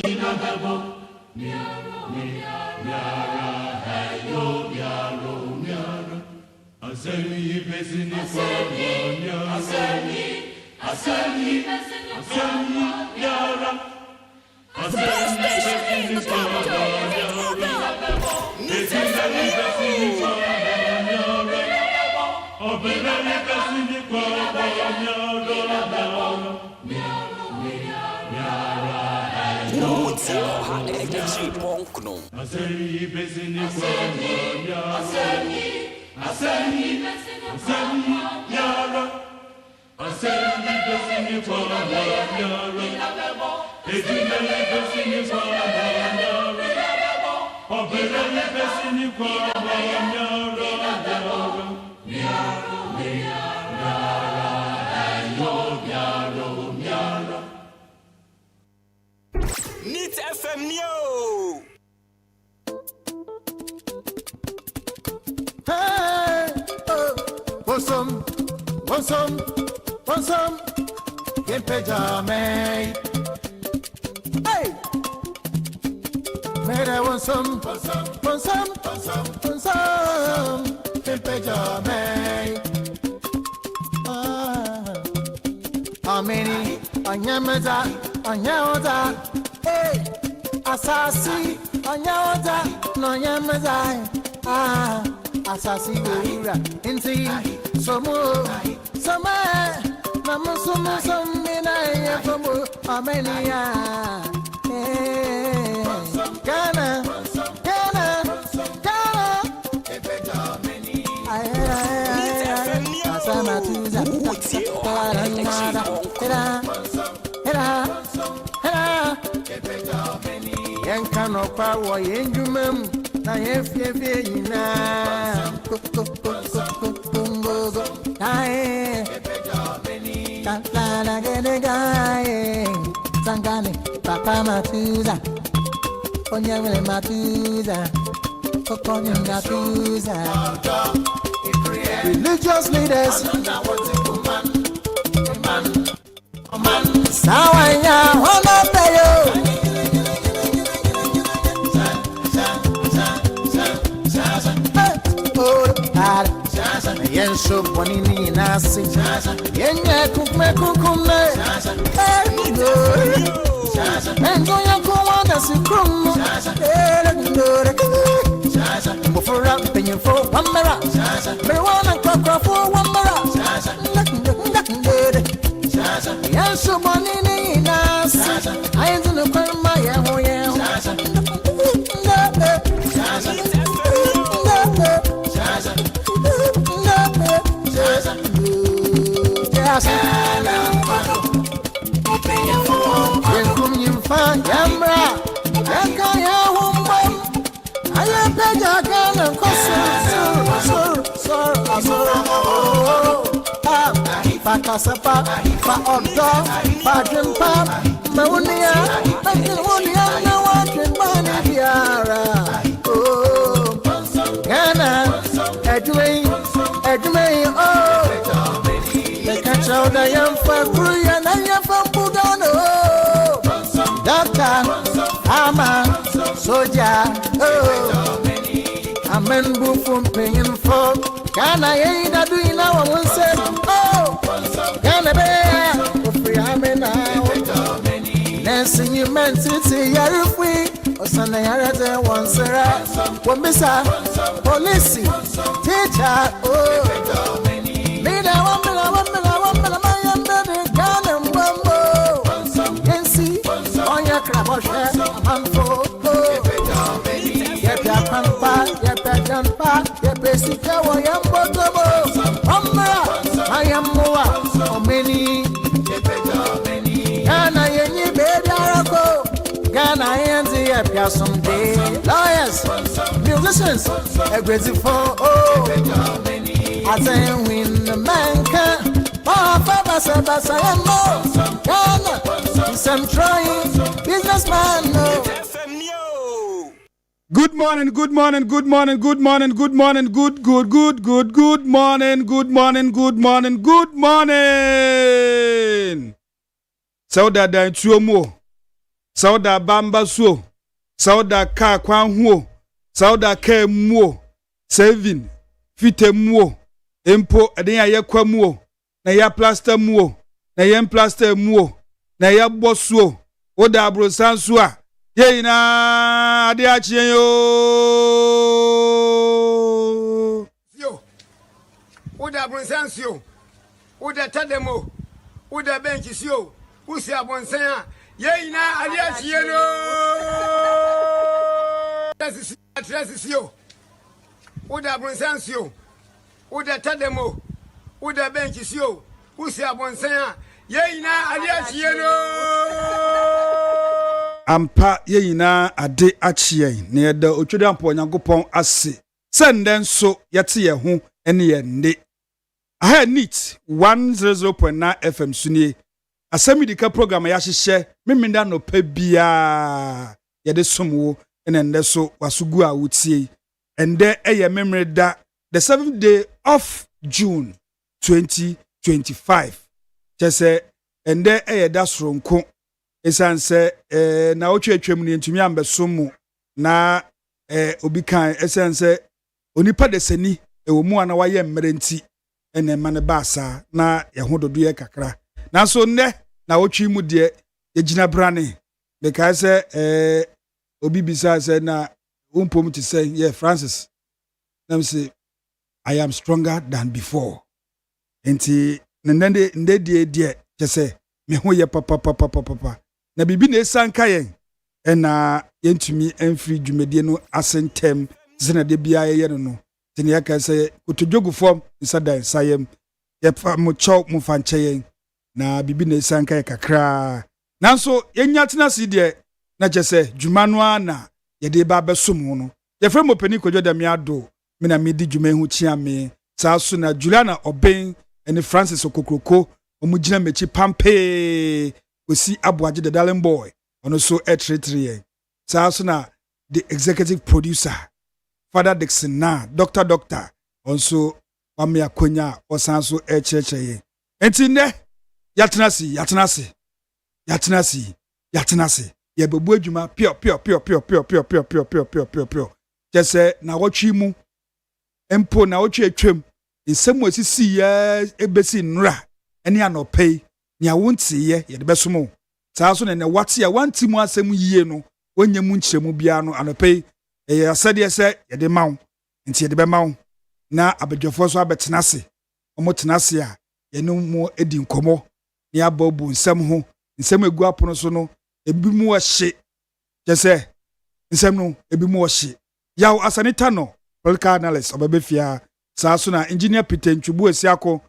Inabebo, miaro, miara, heyo, miaro. Asem Yibesini Kwanya, Asem Yara. Asem Yibesini Kwanya, Neat FM Neo. Hey, want some, get pajama. Hey, man, I want some, get pajama. How many? Anyamaza. Hey, Asasi, Anyamaza, no Yamaza. Asasi Ura, Inti, Somo, Namusumina, Yafamu, Armenia, Ghana, Asama Tuza, Yankano power, Yengumum, Nayefina, Sangani, Papa Matuza, Onyamele Matuza, Kokonya Matuza, religious leaders, Sawanya, Honapayo. Yen so bonini nasi yenye kukme engo ya kuwanda sikrumu mufura penyefo wamera merwana kwakwafo wamera yen so bonini nasi ayenzu nukwema yeho Pakasapa, pa odo, pa jumpa, maunia, maunia, na wakin maniara. Oh, Ghana, Edwin, oh. The catch out the young for free and I am from Pudano. Doctor, Hammer, Soldier, oh. Amen, boo from paying for. Ghana, ain't a doing now, I will say, oh. Ghana, bear, free, amen, now. Dancing, you meant to say, you're free. Or Sunday, I one, sir. One missa, police, teacher, oh. Someday, lawyers, musicians, a great for I say when the man can, Ghana, I'm trying, businessman, no. Good morning, good morning, good morning, good morning, good morning, good morning, good morning. So that I two more. sauda bamba suo sauda ka kwan huo sauda ka muo saving fite muo empo eden ya yakwa muo na ya plaster muo na ya plaster muo na ya bosuo oda abrosan so a ye ina ade achie yo oda abrosan so oda tademo oda bench so usi abonsan a ye ina ade achie no Trasisio oda abrosan so oda tademo oda bench so usi abonsan a ye ina ade achie no ampa ye nyina ade achie na yeda otwede ampo Nyankopon ase senden so yete ye ho ene ye nde aha neat 100.9 FM sunie Asem Yideka program ya hyehyɛ memenda no pa bia yede somwo ene nde so wasugu a wutie ende eye memory da the 7th day of June 2025 chese ende eye da soronko esanse na otwetwem ne ntumi ambesomu na obi kan esanse onipa desani ewo mu ana waye mmerenti ene mane basa na ye hododo ye kakra nanso nne na otwi mu de egina brane because obi bisa se na umpom ti say yeah Francis na me say I am stronger than before enti nende de chese me ho ye papa na bibi na esanka yen ena yentumi enfri dwumedie no asentem zena de bia ye no tene yaka se kotodwogu form insada sayem ye mo chow mo fanche yen na bibi na esanka ye kakra nanso yenya tena si de na chese dwuma no ana ye de ba besom no ye frem opani KWADWO ADDO me na medi dwuma hu chia me saa so na Juliana Oben ene Francis Okokroko omugina mechi pampe osi aboaje the darling boy ono so etretre saa so na the executive producer Father Dixon na doctor onso wame akonya osan so echeche enti ne yatenasi ye bebu adwuma pio jese na wotwi mu empo na wotwi atwam nsemu asisi ya ebesi nra ene anopei ni awonti ye de besomo saa so na wate ya wanti mu asem yie no wonyam nkyeremu bia no anopei ye asade se ye de mawo nti ye de be mawo na abadwafo so abetenase omotenase a ye no mu edi nkomo ni ababu nsem ho nsem egu apono so no ebi mu ohye jese nsem no ebi mu ohye yaw asanita no political analyst obebefia saa so na engineer Peter Ntwubu Esiako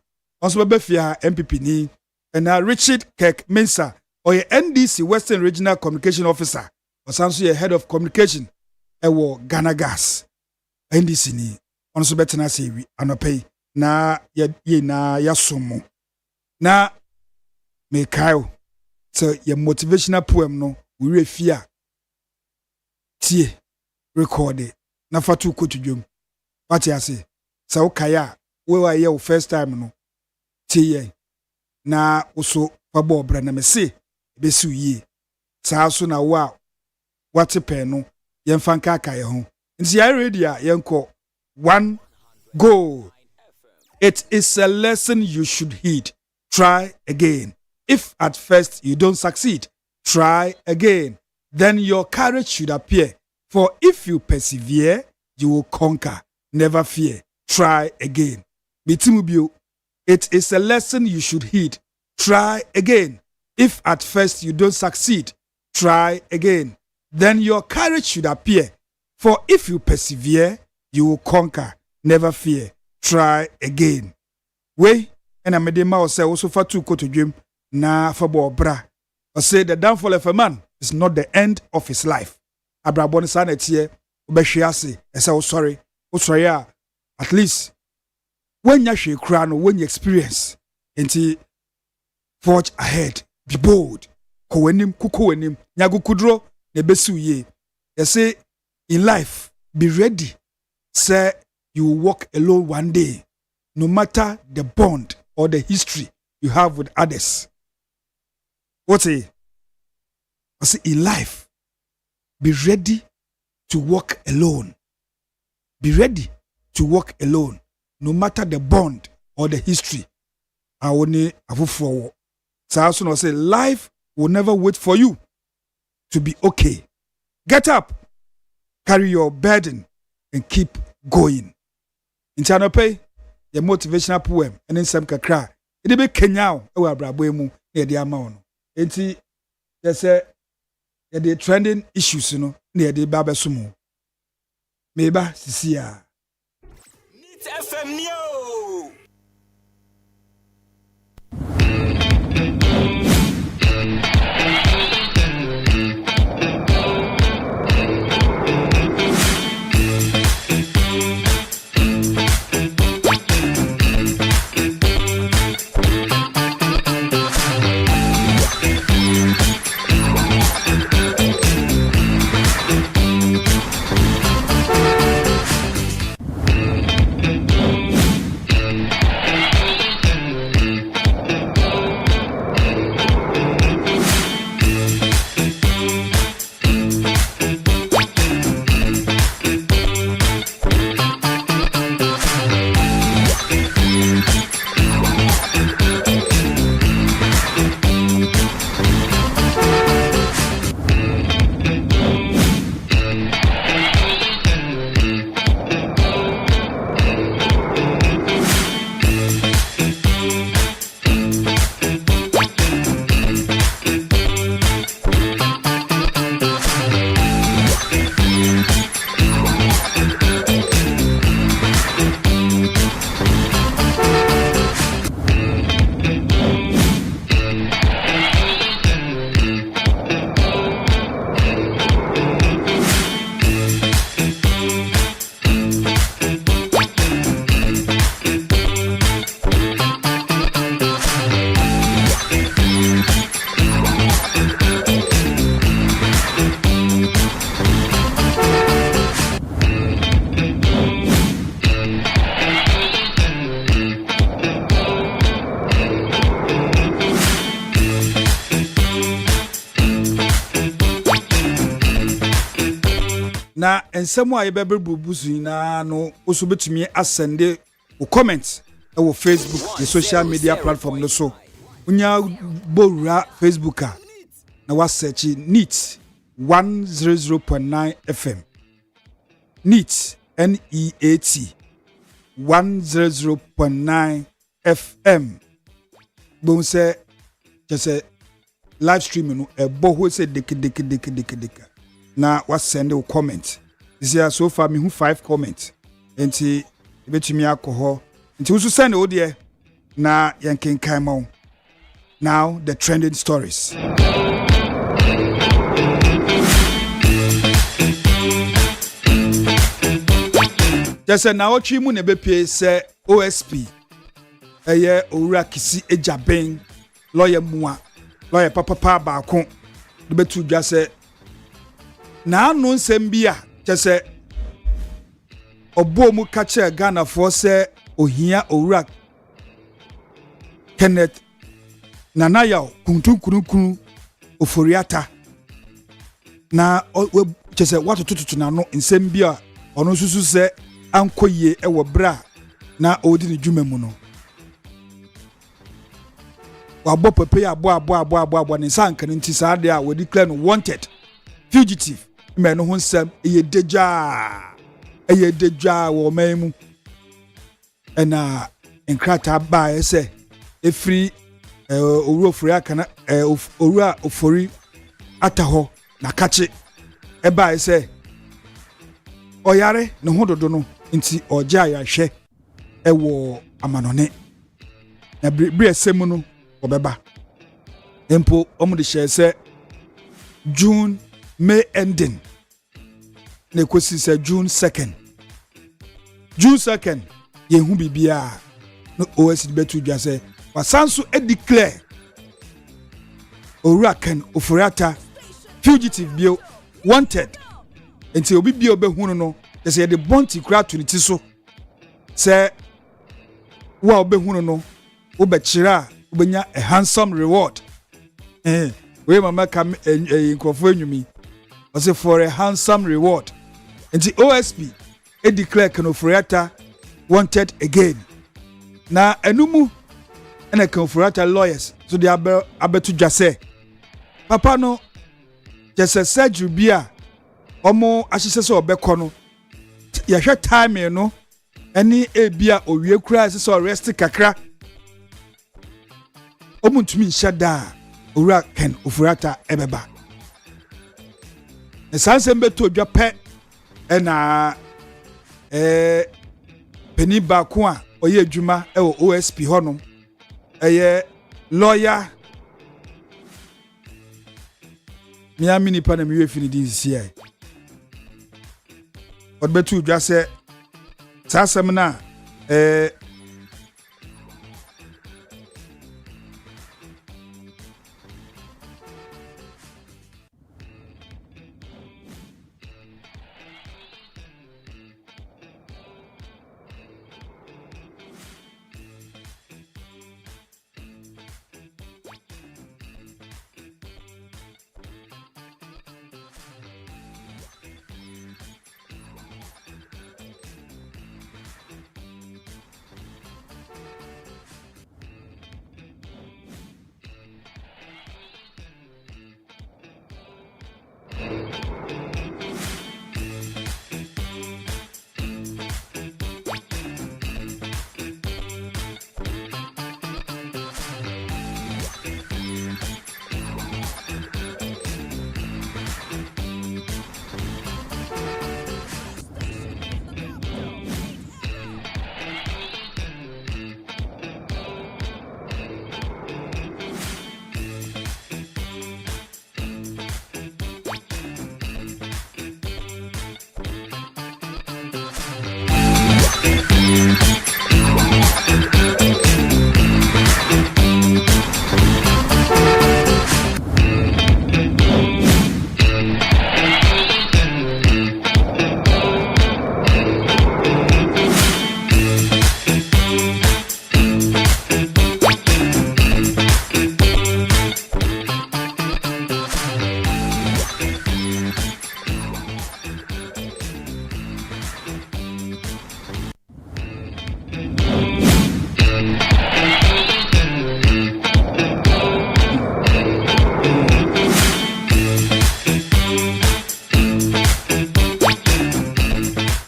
onso obebefia MPP ni na Richard Kirk Mensa oye NDC Western Regional Communication Officer osanso ye head of communication ewo Ghana Gas NDC ni onso betena sewi anopei na ye na yasomo na mekayo so ye motivational poem no we refia tie record na fatu kotudwom pati ase sa ukaya we wa ye first time no tie na uso fabo obra na mese besu yi saa so na wa watepe no yemfa nka aka ye ho nti ya ready a yenko one go. It is a lesson you should heed. Try again. If at first you don't succeed, try again. Then your courage should appear. For if you persevere, you will conquer. Never fear. Try again. Bitimubio. It is a lesson you should heed. Try again. If at first you don't succeed, try again. Then your courage should appear. For if you persevere, you will conquer. Never fear. Try again. We and a medema or say also for two kotodrim na fabo bra. Or say the downfall of a man is not the end of his life. Abrabon sanet here, Ubeshiasi, I say, oh sorry, at least when you crown or when you experience, until forge ahead, be bold. Kowenim, kukowenim, nyagu kudro, nebesu ye. They say in life, be ready. Say you will walk alone one day, no matter the bond or the history you have with others. What's it? I say in life, be ready to walk alone. Be ready to walk alone, no matter the bond or the history. I only have forward. So I also say life will never wait for you to be okay. Get up, carry your burden, and keep going. In China pay the motivational poem and in some kakra. It be Kenya or Abrabuemu near the amount. Enti there's the trending issues, near the Baba Sumo. Meba Sisia. Nit FM Neo. Na ensemo aye bebe bubuzu na no oso betumi asende o comment e wo Facebook the social media platform no so unya bowura Facebook na wa search NEAT 100.9 FM NEAT NEAT 100.9 FM bon se just live streaming no e bo ho se deke na what send a comment. This year so far me who 5 comments. Enti betumi alcohol. Enti who send o there na yankin kaimon. Now the trending stories. Just na ochi mu ne bepie se OSP. Eye owura kisi ejaben lawyer mua. Lawyer papa ba kon. De betu dwa se na anu nsem bia kyese obo mu kache Ghana for se ohia owura Kenneth Nanayaw kuntunkunu oforiata na kyese watototo na no nsem bia ono susu se ankoye ewo bra na odi ne dwuma mu no wabo pepe abo ne sanka nti saade a we declare no wanted fugitive men who nsem eye deja wo memu ena enkrata ba ese efri owura ofori aka na owura ofori ataho na kache eba ese oyare ne hododo no nti oja ya hwe ewo amanone na bre esemu no obeba empo omude hye se June May ending. Nekosi say June 2nd. June 2nd. Yehu bibia. No OS betu dwa say wasanso e declare. Owurakan oforiata fugitive bio wanted. Enti obi bio be hunu no. Say the bounty kra to ti so. Say wa obe hunu no. Obechira obenya a handsome reward. we mama kam nkrofo enwumi o say for a handsome reward nti OSP e declare Kanoforiata wanted again na enumu ena Kanoforiata lawyers so they abetu dwase papa no just surgery bia omo ahyese se obekọ no ya hwe time no eni ebia owie kura se arrest kakra omuntumi nhyada owura Kanoforiata ebeba na sansem beto dwa pe ena peni ba ko a oye adwuma e wo OSP honom eye lawyer Miami ni pa na miwe fini di CI odbetu dwa se sasem na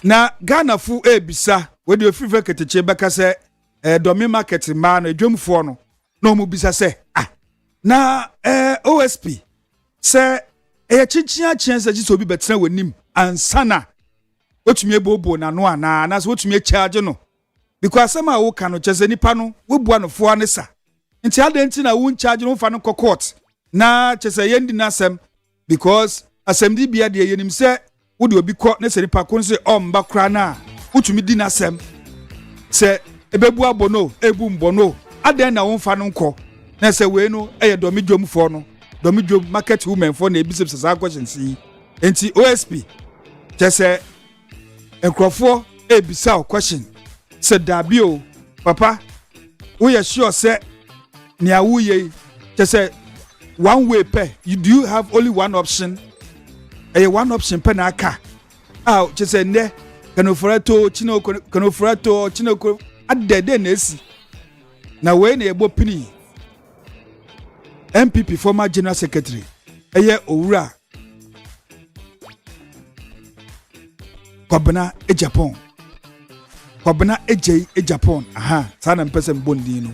na Ghana fu ebisa we de ofrifa keteche beka se domi market ma na dwomfo no na omu bisa se na OSP se chichia chance ji so bi betena wanim ansana otumi ebobo na no ana na so otumi charge no because sama wo ka no chese nipa no we bua no fo anesa nti adenti na wo charge no fa no court na chese yendi na asem because asem di bia de yenim se wo de obi kọ na se nipa ko se omba kra na utumi di na asem se ebebu abono ebu mbono aden na wo fa no nkọ na se we no eye domi dwom fo no domi dwom market women fo na ebisep sa questions yi enti OSP chese enkrofo ebisa question se dabio papa we are sure say ni awuye chese one way pay do you have only one option one option pe na aka chese ne Kanoforiata chinoko adede na esi na we na ebo pini MPP former general secretary owura Kwabena Japan Kwabena Japan sana mpese mbondi no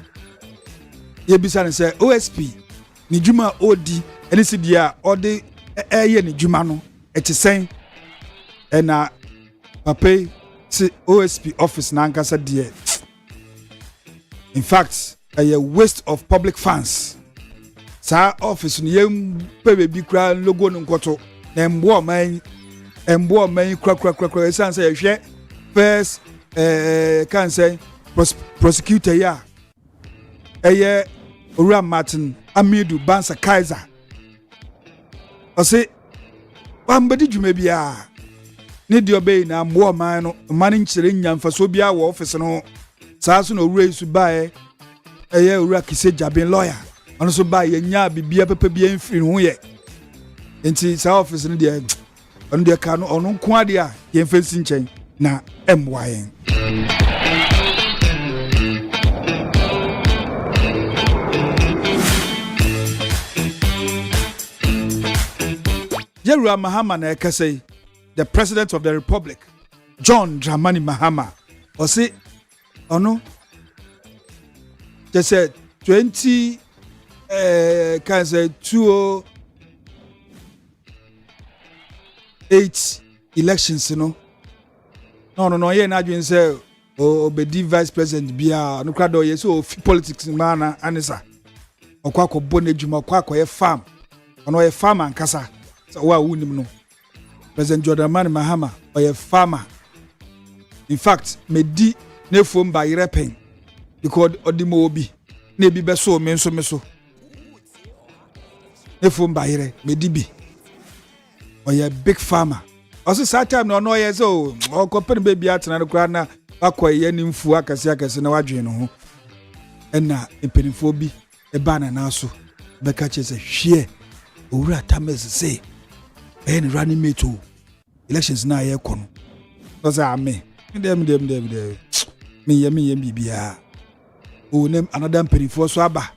ye bisa ne se OSP ni juma odi eni si dia odi ye ni juma no etisen na pape si OSP office na ankasa die in fact a waste of public funds sa office ni yem pebe bi kra logo no nkoto na mbo man kra esan say hwe first can say prosecutor ya Ura Martin Amidu Bansa Kaiser ose wambedi dwuma bia ne de obey na mbo man no man nkyere nyamfaso bia wo office no saa so no ura isu bae Ura Kise Jabin lawyer ɔno so ba yɛnya bibia pepe bia mfiri ho yɛ enti saa office no deɛ ɔno deɛ ka no ɔno nko ade a yɛmfa si nkyɛn na ɛmmoa yɛn Yewura Mahama na ekese the president of the republic John Dramani Mahama ɔse ɔno just 20 can say 208 elections no ye na adwen say obedi vice president bia no kra do ye so politics mana anisa okwa akobɔ n'adwuma okwa akɔyɛ farm ɔno ɔyɛ farmer nkasa wa wunim no President John Dramani Mahama ɔyɛ farmer in fact medi nefom ba yere pen because odimo obi na ebi beso me so nefom ba yere medi bi ɔyɛ big farmer ɔso saa time na ɔno ɔyɛ so ɔkɔpɛ no baby atena no kra na akɔyɛ ne mfu akase na wadwen no ho ɛna mpanimfo bi ɛba na naso bɛka kyerɛ sɛ hwɛ owura tames say ɛyɛ running mate o elections na ayɛ kɔ no ɔsɛ ame dem me yɛ bibia o nem another mpanimfo so aba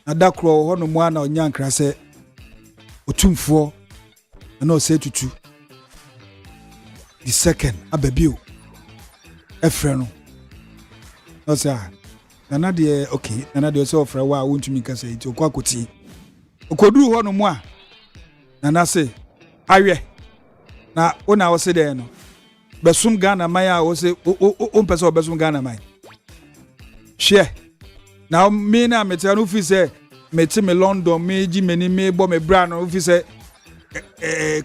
na da kro hɔ no mu ana ɔnya nkra sɛ otumfoɔ na ɔsɛ tutu the second ababio efrɛ no ɔsɛ nana deɛ okay nana deɛ ɔsɛ ɔfrɛ wa wontumi kasa iti okɔ akoti okoduru hɔ no mu a nana sɛ awɛ na ona ɔsɛ dɛ no besum Ghana man a ɔsɛ o mpɛ sɛ ɔbɛsum Ghana man hwɛ na me na mete no fi sɛ mete me London me gi meni me bɔ me bra no fi sɛ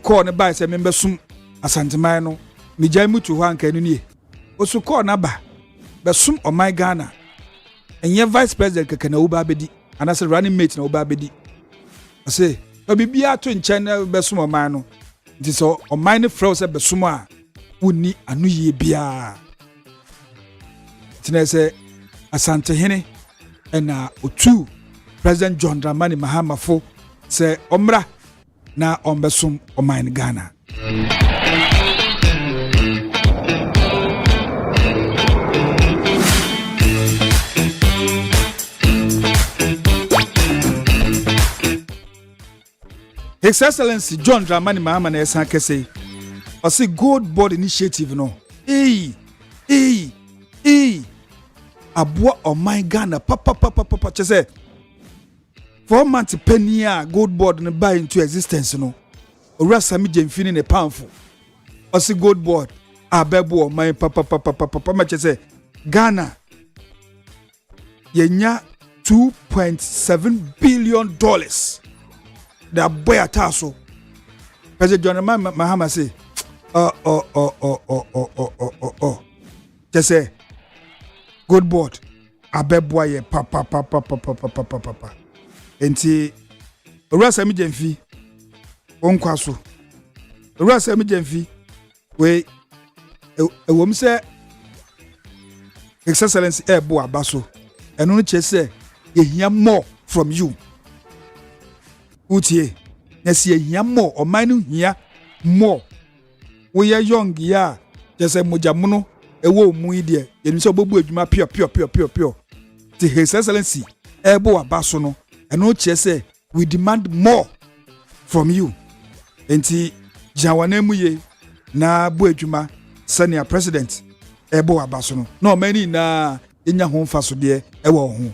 call ne buy sɛ me besum asanteman no me gya mutu hɔ anka no nie osu call na ba besum ɔman Ghana enye vice president keke na wo ba bedi anase running mate na wo ba bedi ɔsɛ obibia to nkyɛn na besum ɔman no nti sɛ ɔman ne frɛ sɛ besum a woni anu yie bia tena sɛ asantehene ɛna otu President John Dramani Mahama fo sɛ ɔmra na ɔmbɛsom ɔman Ghana His Excellency John Dramani Mahama na esan kese ɔse gold board initiative no aboa ɔman Ghana papa kyɛ sɛ 4 months penny a gold board no buy into existence no owura sami Jemfini ne powerful ɔse gold board abɛbo ɔman papa ma kyɛ sɛ Ghana yenya $2.7 billion da boy ataso President John Mahama say just say good board abeboa ye papa enti owura sami Jemfi onkwaso owura sami Jemfi we ewom say His Excellency ebo abaso eno no chese ye hia more from you utie na si hia more o man no hia more we are young ya just say mojamuno ewo mu ide ye nso obobu adwuma pure ti His Excellency ebo abaso no eno chese we demand more from you enti jawana mu ye na bu adwuma senior president ebo abaso no no many na enya ho mfaso de ewo ho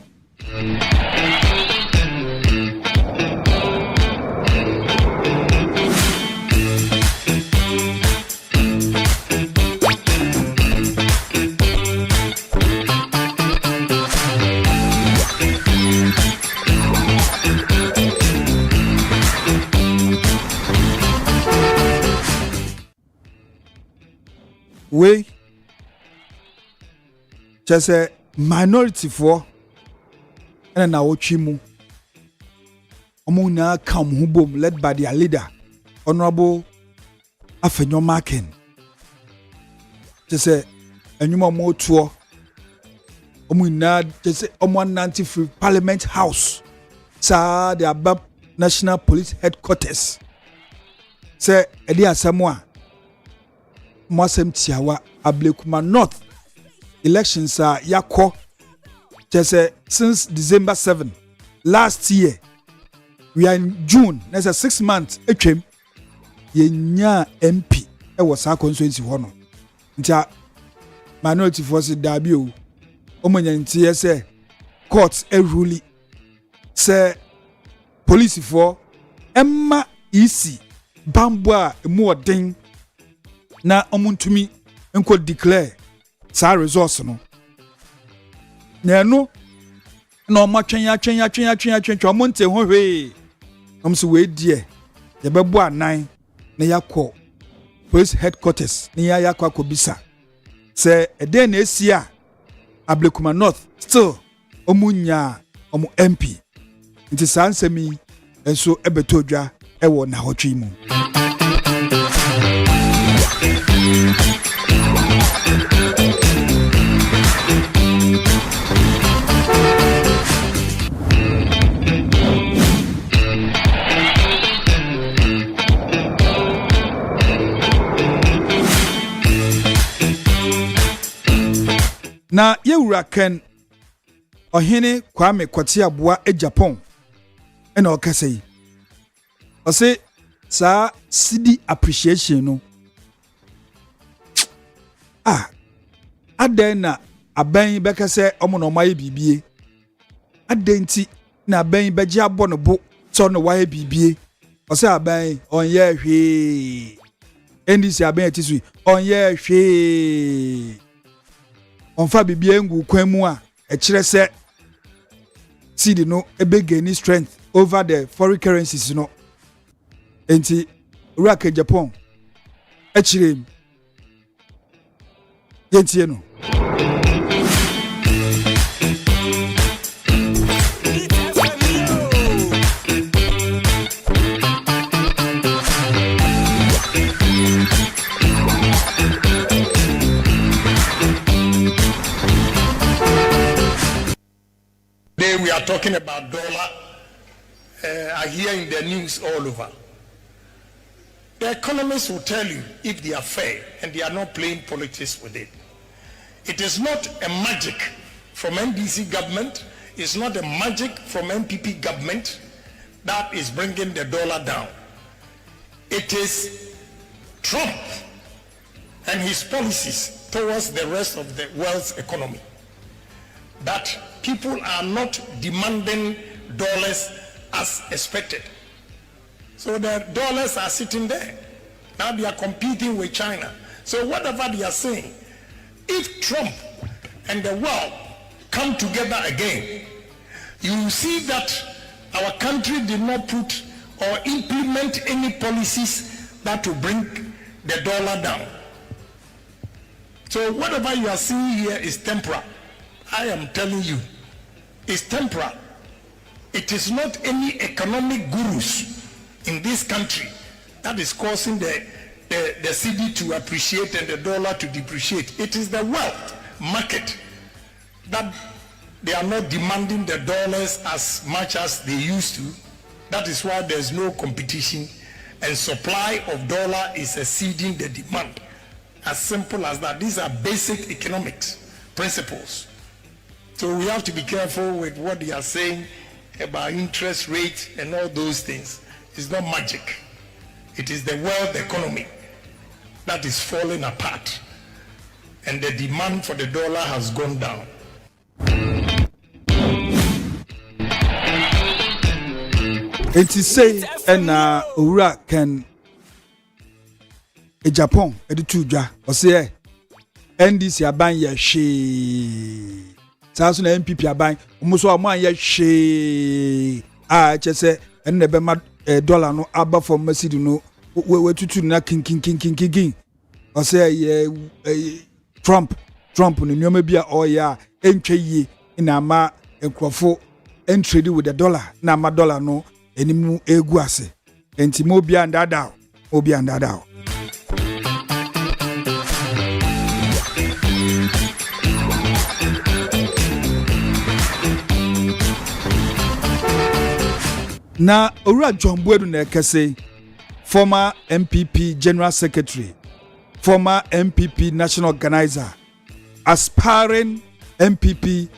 we just a minority for and na ochimu omuna come hubom led by their leader Honorable Afenyo Maken just a enyuma mo tour omu na just omu nanti free Parliament House sa the above National Police Headquarters say edi asɛm a mo asɛm tiawa Ablekuma North elections are yakɔ just since December 7 last year. We are in June. There's a 6 months. Etwem yenya MP e was our constituency hono. Ntia minority force dabi o. Omonya ntia say courts e rule say police for emma EC bambo a emu odin na omuntumi enko declare sa resource no. Na no na ọmọ ọmọ nte ho hwe am so we die ye bebo anan na yakọ police headquarters na yakọ akobisa se ede na esi a Ablekuma North still omunya omu MP nti sansemi enso ebetodwa ewo na hotwi mu. Na yewura ken ohene Kwame Kwatiaboa e Japan ena okasei ose sa city appreciation no aden na aban bekase omo no maye bibie adenti na aban beje abo no bo so no waye bibie ose aban onye hwe ndc aban atisu onye hwe onfa bibie ngu kwan mu a e kire se seed no ebe gain strength over the foreign currencies no enti Iraq Japan e kire yentie no We are talking about dollar. I hear in the news all over. The economists will tell you if they are fair and they are not playing politics with it. It is not a magic from NDC government. It's not a magic from MPP government that is bringing the dollar down. It is Trump and his policies towards the rest of the world's economy that people are not demanding dollars as expected. So the dollars are sitting there. Now they are competing with China. So whatever they are saying, if Trump and the world come together again, you will see that our country did not put or implement any policies that will bring the dollar down. So whatever you are seeing here is temporal. I am telling you, it's temporal. It is not any economic gurus in this country that is causing the cedi to appreciate and the dollar to depreciate. It is the wealth market that they are not demanding the dollars as much as they used to. That is why there's no competition and supply of dollar is exceeding the demand. As simple as that. These are basic economics principles. So we have to be careful with what they are saying about interest rates and all those things. It's not magic. It is the world economy that is falling apart. And the demand for the dollar has gone down. It is say and Ura can a Japan edituja or say NDC aban ya she saso na MPP aban umuso aman ya she chese and the bema dollar no aba for masidi no we tutu na king or say Trump no nyoma bia o ya entwe yi na ama enkrofo entrade with the dollar na ama dollar no enimu egu ase enti mo bia ndada na owura John Buedu na ekese former MPP General Secretary, former MPP National Organizer, aspiring MPP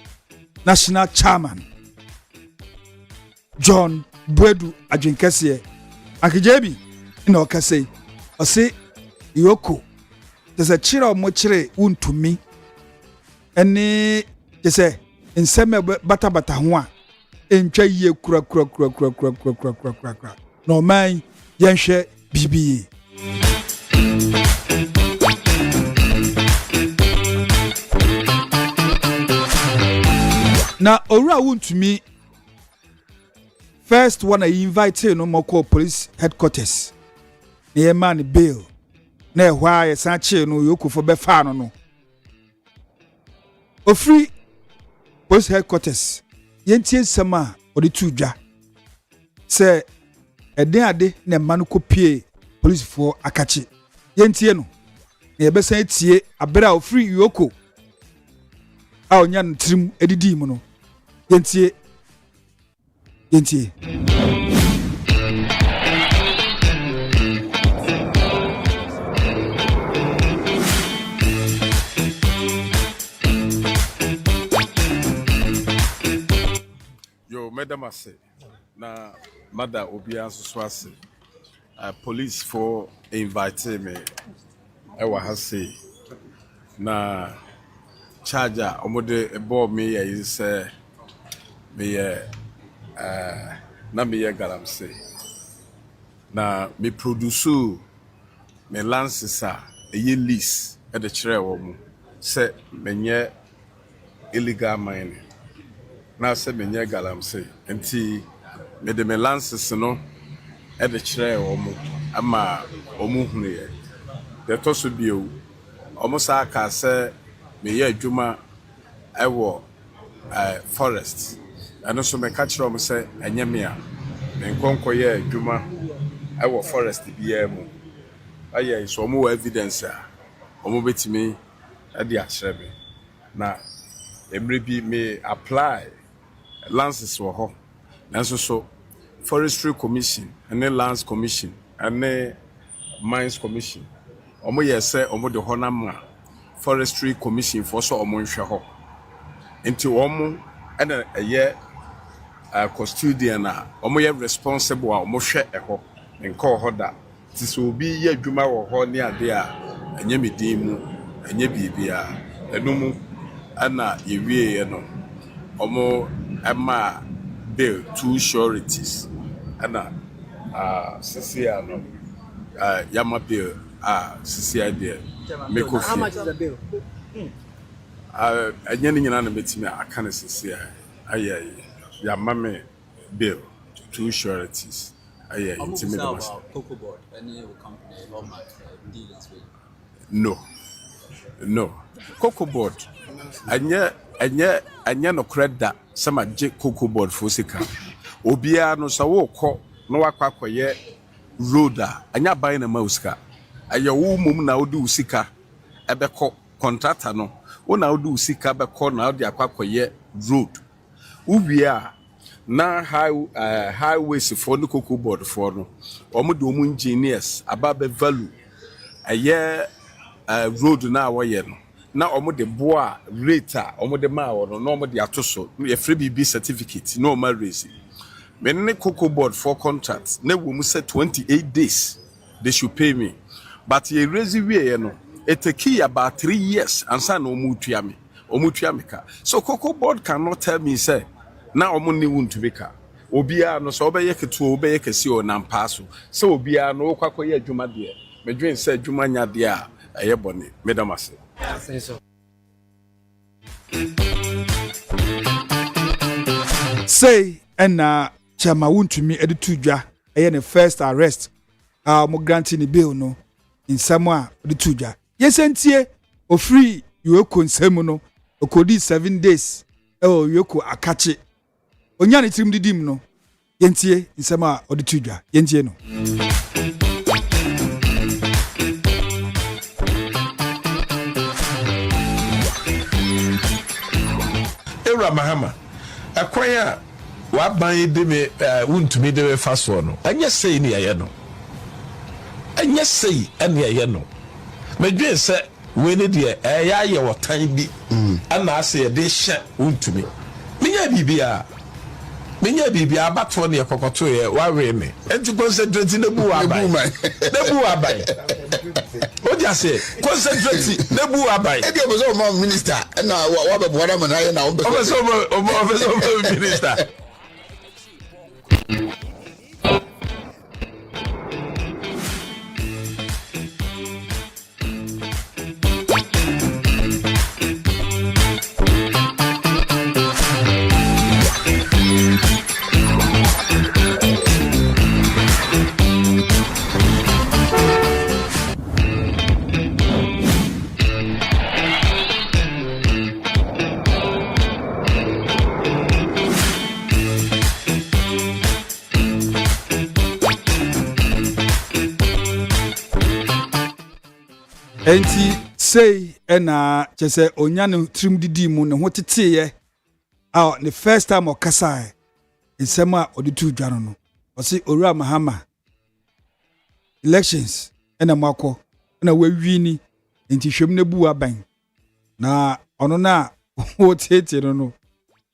National Chairman John Buedu Adwinkese akijebi ina okase ose yoko tese chira omochire untumi eni tese nseme bata ho a entwa yie kura no man yenhwe bibi na owura untumi first one I invite no more police headquarters near man bail na why sanche no yoku for be fa no ofri police headquarters yentie sama odi tudwa se eden ade na man ko pie police for akachi yentie no na ye be san tie abera ofri yoko a onya ntrim edidi mu no yentie Yo, madam ase na mother obia so ase police for invite me ewa ha say na charger omode ebo me ya say me na me ye galamse na me produce me lances a ye lease e de kire wo mu se menye illegal mining na se menye galamse enti me de me lances no e de kire wo mu ama omu hunu ye de to so bio omu sa ka se me ye adwuma e wo forest and so me catch them say enyemia me nkonko ye adwuma I wo forest bia mu aye so mo evidence a omo betimi e de akyere me na emre bi me apply lances wo ho nanso so forestry commission and lands commission and mines commission omo ye say omo de ho na ma forestry commission for so omo nhwe ho enti omo and ye custodian a omo ye responsible a omo hwe eho nko ho da ti so obi ye adwuma wo ho ne ade a enye medin mu enye bibia enum ana ye wie ye no omo ema bill two sureties ana CCA no yama bill CCA there me ko how much is the bill enye ni nyina na betimi aka na CCA aye yama me bill two sureties aye intimi de mas Cocoa Board any company or dealings with no Cocoa Board anya no credit sama je Cocoa Board for sika obia no so wo kọ no wakwakoye road a anya ban na mauska aye wo mum na odi usika ebekọ contractor no wo na odi usika bekọ na odi akwakoye road ubia na highways for the Cocoa Board for no omo de omo engineers ababe value aye road na awoye no na omo de boa rate a omo de ma wo no na omo de atoso ye free BB certificate no ma raise me ne Cocoa Board for contracts na wo mu say 28 days they should pay me but ye raise we no it take about 3 years ansa na omo tua me ka so Cocoa Board cannot tell me say na omo ni wuntu beka obia no so obeye ketu obeye kesi o na mpaso so obia no kwakoye adwuma de medwen say adwuma nya de a eye bone medamase say na chama wuntumi editudwa eye ne first arrest mo grant ni bail no insamo a editudwa yesentie ofri yoko nsemu no okodi 7 days yoko akache onya ne tirim didim no yentie nsamo a editudwa yentie no Era Mahama akwanya What by me won't me the fast one. And yes, say near no. And yes, say any no. My dear sir, when it dear, I or time be, and I say a dish won't to me. Minya Bibia, but for near Cocotoya, why me? And to concentrate in the Buabai. The Buabai. What do you say? Concentrate the Buabai. It was all minister, and now what am I now? Over minister. Enti say ena chese onyane trim didi mu ne ho teteye a the first time okasa nsema oditu dwano no osi owura mahama elections ena makọ na wawini enti hwem na bu aban na ono na wo tete no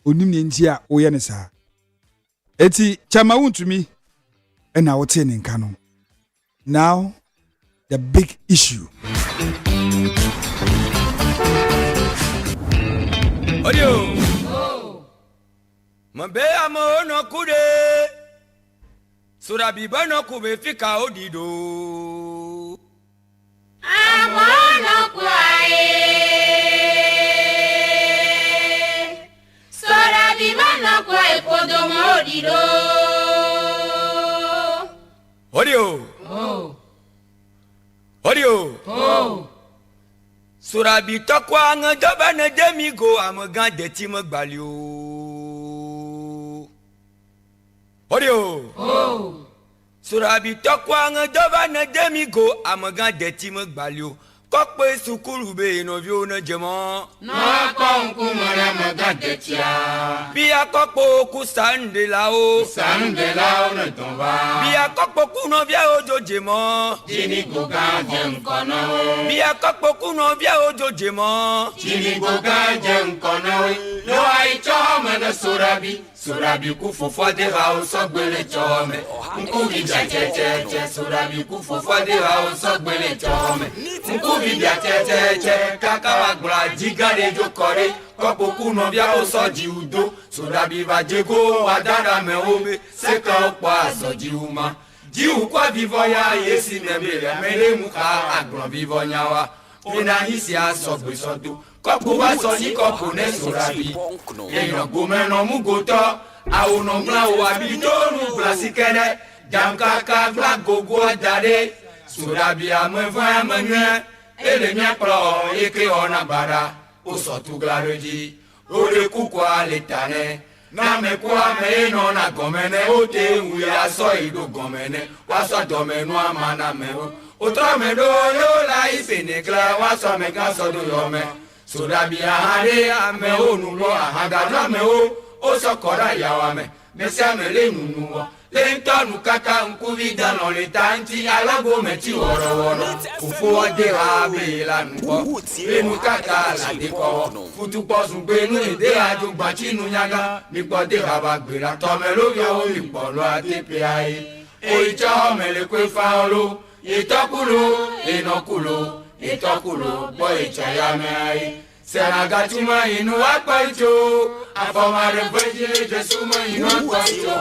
onim ne nti a wo ye ne sa eti chama wuntumi ena wo te ne nka no now the big issue. Audio. Mambe amo no kude. Surabi bano kube fika odido. Amo no kwae. Surabi bano kwae podomo odido. Audio. Audio. Surabi tokwa ngadoba na demigo amagan de tim gbalio. Audio. Surabi tokwa ngadoba na demigo amagan de tim gbalio. Kokpe sukuru be no vio na jema. Na konku mara amagan de tia. Bia kokpo ku sande lao. Sande lao na tomba. Bia kokpo ku no via ojo jema. Jini goga jem kono. Bia kokpo ku no via ojo jema. Jini goga jem kono. No ai choma na surabi. Surabi ku fofo de rao sogbele chome. Nkubi che surabi ku fofo de rao sogbele chome. Nkubi che kaka wagbra jigare jokore. Kopo ku no bia o soji udo. Surabi va jego wadara me ome. Seka okwa soji uma. Jiu kwa vivoya yesi nemele. Mele muka agron vivonyawa. Mina hisi asogbe sodo. Kopo wa soji kopo ne surabi. Yeyo gomeno mugoto. Aono mla o abidonu blasikene. Jamkaka vla gogo adare. Surabi amevwa amenye. Ele nyapro eke ona bara. Osotu glareji. Ore kukwa letane. Na mekwa me no na gomene. Ote uya so ido gomene. Waso domenu amana meo. Otra me do yo la ipenekla. Waso me gaso do yome. Surabi ahade ame onulo ahagada me o. Oso kora yawame. Mesia me le nunuwa. Lentonu kaka nkuvida no le tanti alago meti woro ufu ode habe la nuko enu kaka la deko futu posun gbe nu ede aju gbachi nu yaga nipo de baba gbera to me lo yo o ipo lo atepe ai o ijo me le kwe fa olo itokulo inokulo itokulo bo ichaya me ai Seraga tuma inu akwaito afomare veje jesuma inu akwaito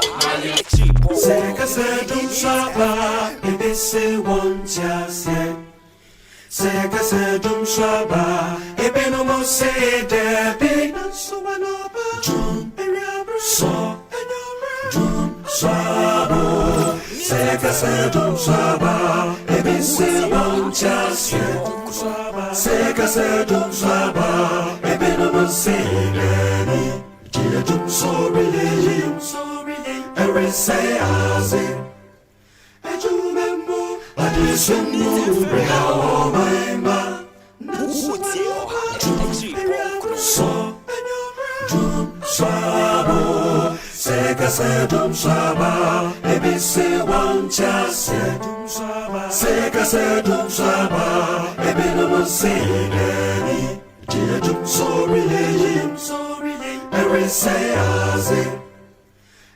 Seka sedum shaba ebese wontiase Seka sedum shaba ebeno mo se debi Jum so Jum shabo Seka sedum shaba ebese wontiase Seka sedum shaba ebeno mo se debi Jum so really Every say I say, and you remember, I did some move, bring out all my man. So, Jum Swabo, Seka Sekasedum Swaba, ABC one chase. Sekasedum Swaba, Ebinum Sedeni, Jedum sorry, every say as it.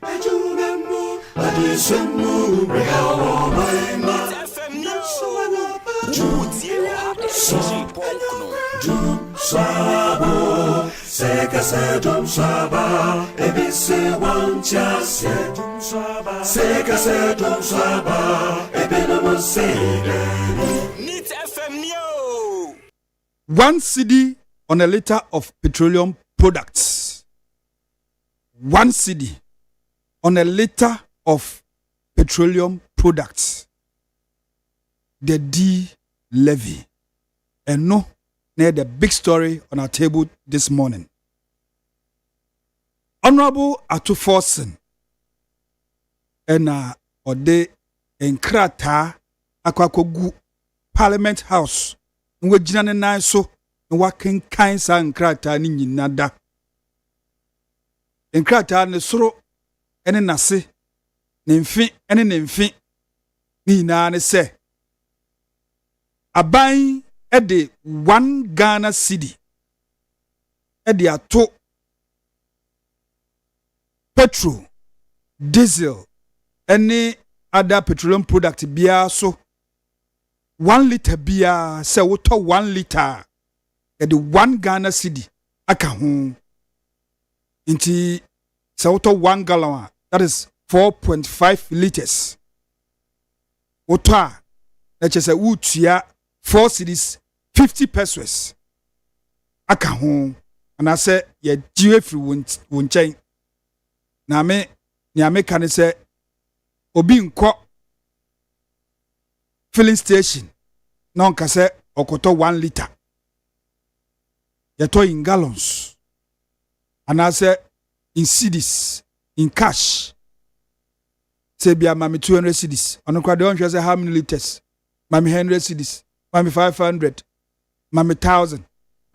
Ajumemu, Adisumu, Real, my Swabo, Sekasedum Swaba, ABC one chase. Sekasedum Swaba, Ebinum Sedeni. Need FM Neo. 1 cedi on a liter of petroleum products. 1 cedi on a liter of petroleum products. The D levy. And no, near the big story on our table this morning. Honorable Atuforsen and Ode Enkrata Akwakogu Parliament House. Nwe jina ne nan so nwa kenkan sa nkrata ni nyinada. Nkrata ne soro ene nase ne mfi ene ne mfi ni na ne se aban ede 1 Ghana cedi ede ato petrol, diesel any other petroleum product bia so 1 liter bia se woto 1 liter ede 1 Ghana cedi aka ho inti se woto 1 gallon that is 4.5 liters woto a na chese wutua 4 cedis 50 pesos aka ho ana se ye jiwe free wonchen na me kan se obi nko filling station non kase okoto 1 liter yeto in gallons and I say in cedis in cash say bia mami 200 cedis ono kwa de on say how many liters mami 100 cedis mami 500 mami 1000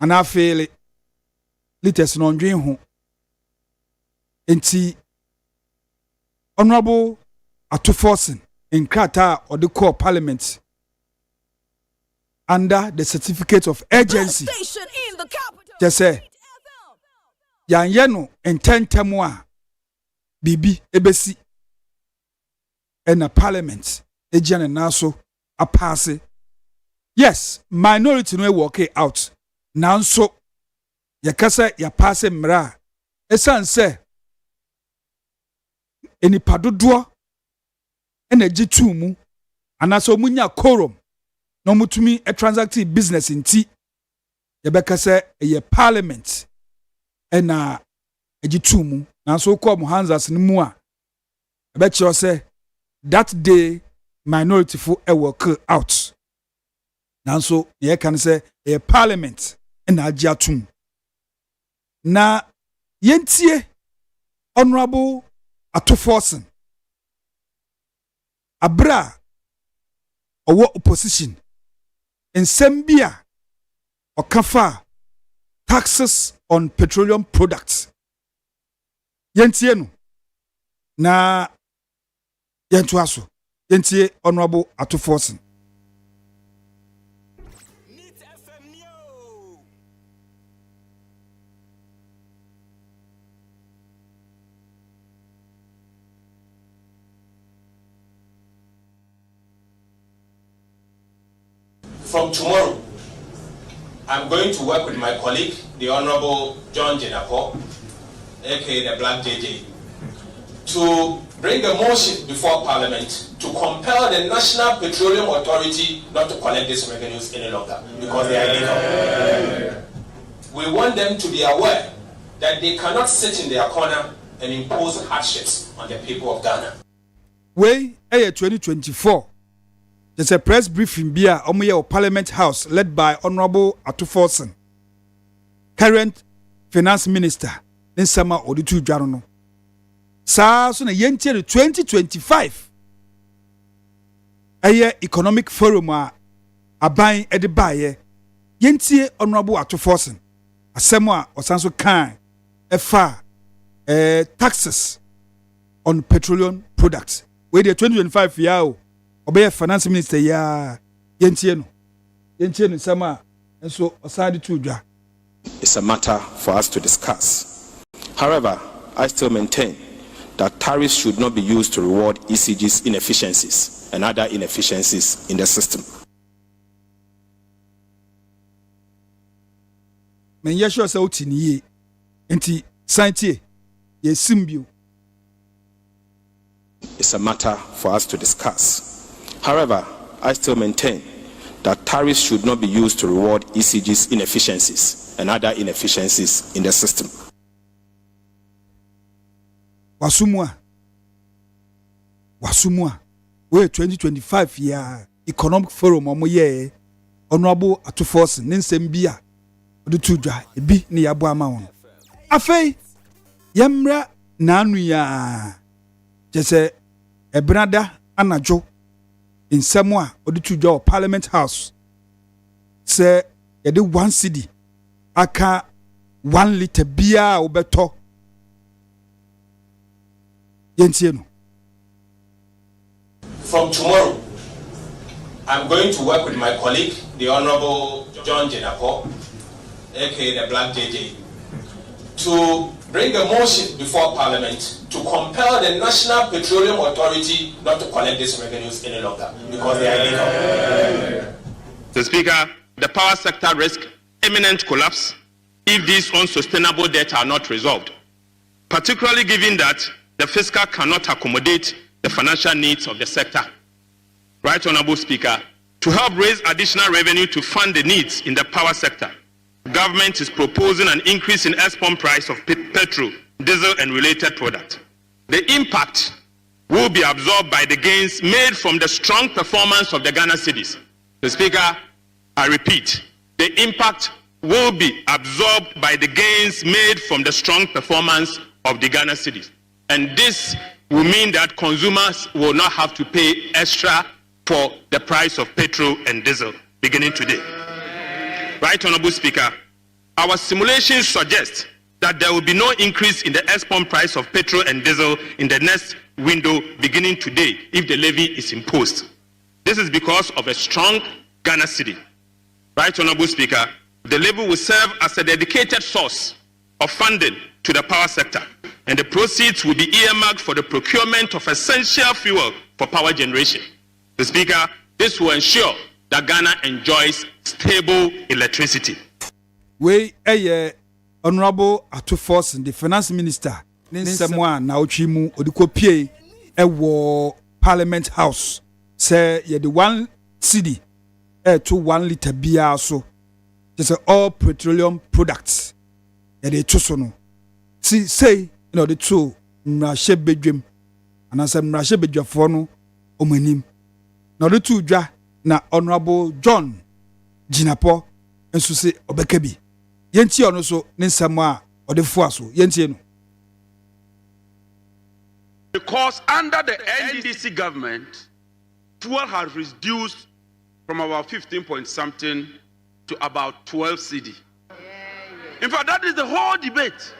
and I feel it liters no ndwen ho enti honorable Atuforsen in Krata or the core parliament under the certificate of urgency. Just say, yan yeno in 10 temwa bibi ebesi in a parliament ejian and naso a passe. Yes, minority no work it out. Now so yakasa ya passe mra. Esan say eni padodoa energy tumu anaso munya quorum no mutumi a transactive business inti yebeka se ye parliament ena agitumu na so ko mo hanzas ni mu a ebekiro se that day minority for a work out na so ye kan se ye parliament ena agiatum na yentie honorable Atuforsen abra owo opposition in Sambia or kafa taxes on petroleum products yentie no na yentu aso yentie honorable Atuforsen. From tomorrow, I'm going to work with my colleague, the Honorable John Jenako, aka the Black JJ, to bring a motion before Parliament to compel the National Petroleum Authority not to collect these revenues any longer because they are illegal. We want them to be aware that they cannot sit in their corner and impose hardships on the people of Ghana. Way 2024. There's a press briefing via Omoye Parliament House led by Honorable Atuforsen, current Finance Minister Nsama Oditu Jarono. Sa so na yentie 2025 aye economic forum a aban ede baye yentie Honorable Atuforsen asem a osanso kan efa taxes on petroleum products. Where the 2025 year, obey finance minister ya yentieno sama, and so aside to ja. It's a matter for us to discuss. However, I still maintain that tariffs should not be used to reward ECG's inefficiencies and other inefficiencies in the system. Men yesho sa utini ye enti santie ye simbio. It's a matter for us to discuss. However, I still maintain that tariffs should not be used to reward ECG's inefficiencies and other inefficiencies in the system. Wasumwa, we 2025 year economic forum omo ye honorable atufos ninsembia odutuja ebi ni yabo ama won afei yemra nanu ya jese ebrada anajo nsemo a odutuja o Parliament House se yede 1 cedi aka 1 liter bia obeto yentieno. From tomorrow, I'm going to work with my colleague, the Honorable John Jenapo, aka the Black JJ, to bring a motion before Parliament to compel the National Petroleum Authority not to collect these revenues any longer because they are illegal. Mr. Speaker, the power sector risks imminent collapse if these unsustainable debts are not resolved, particularly given that the fiscal cannot accommodate the financial needs of the sector. Right Honorable Speaker, to help raise additional revenue to fund the needs in the power sector, the government is proposing an increase in export price of petrol, diesel and related products. The impact will be absorbed by the gains made from the strong performance of the Ghana cedis. Mr. Speaker, I repeat, the impact will be absorbed by the gains made from the strong performance of the Ghana cedis. And this will mean that consumers will not have to pay extra for the price of petrol and diesel beginning today. Right Honorable Speaker, our simulations suggest that there will be no increase in the export price of petrol and diesel in the next window beginning today if the levy is imposed. This is because of a strong Ghana cedi. Right Honorable Speaker, the levy will serve as a dedicated source of funding to the power sector, and the proceeds will be earmarked for the procurement of essential fuel for power generation. The Speaker, this will ensure that Ghana enjoys stable electricity. We Honorable Atufos, the Finance Minister, Ninsamwa na uchimu odikopie ewo Parliament House. Say ye the 1 cedi to 1 liter bia so. Just all petroleum products. Ye de tusono. See say the two mrashe bedwem anasa mrashe bedwafo no omanim na the two dwa na Honorable John Jinapo enso se obeka bi yenti ono so ne nsam a odefo aso yenti no. Because under the NDC government, fuel has reduced from about 15 point something to about 12 cedi. In fact, that is the whole debate.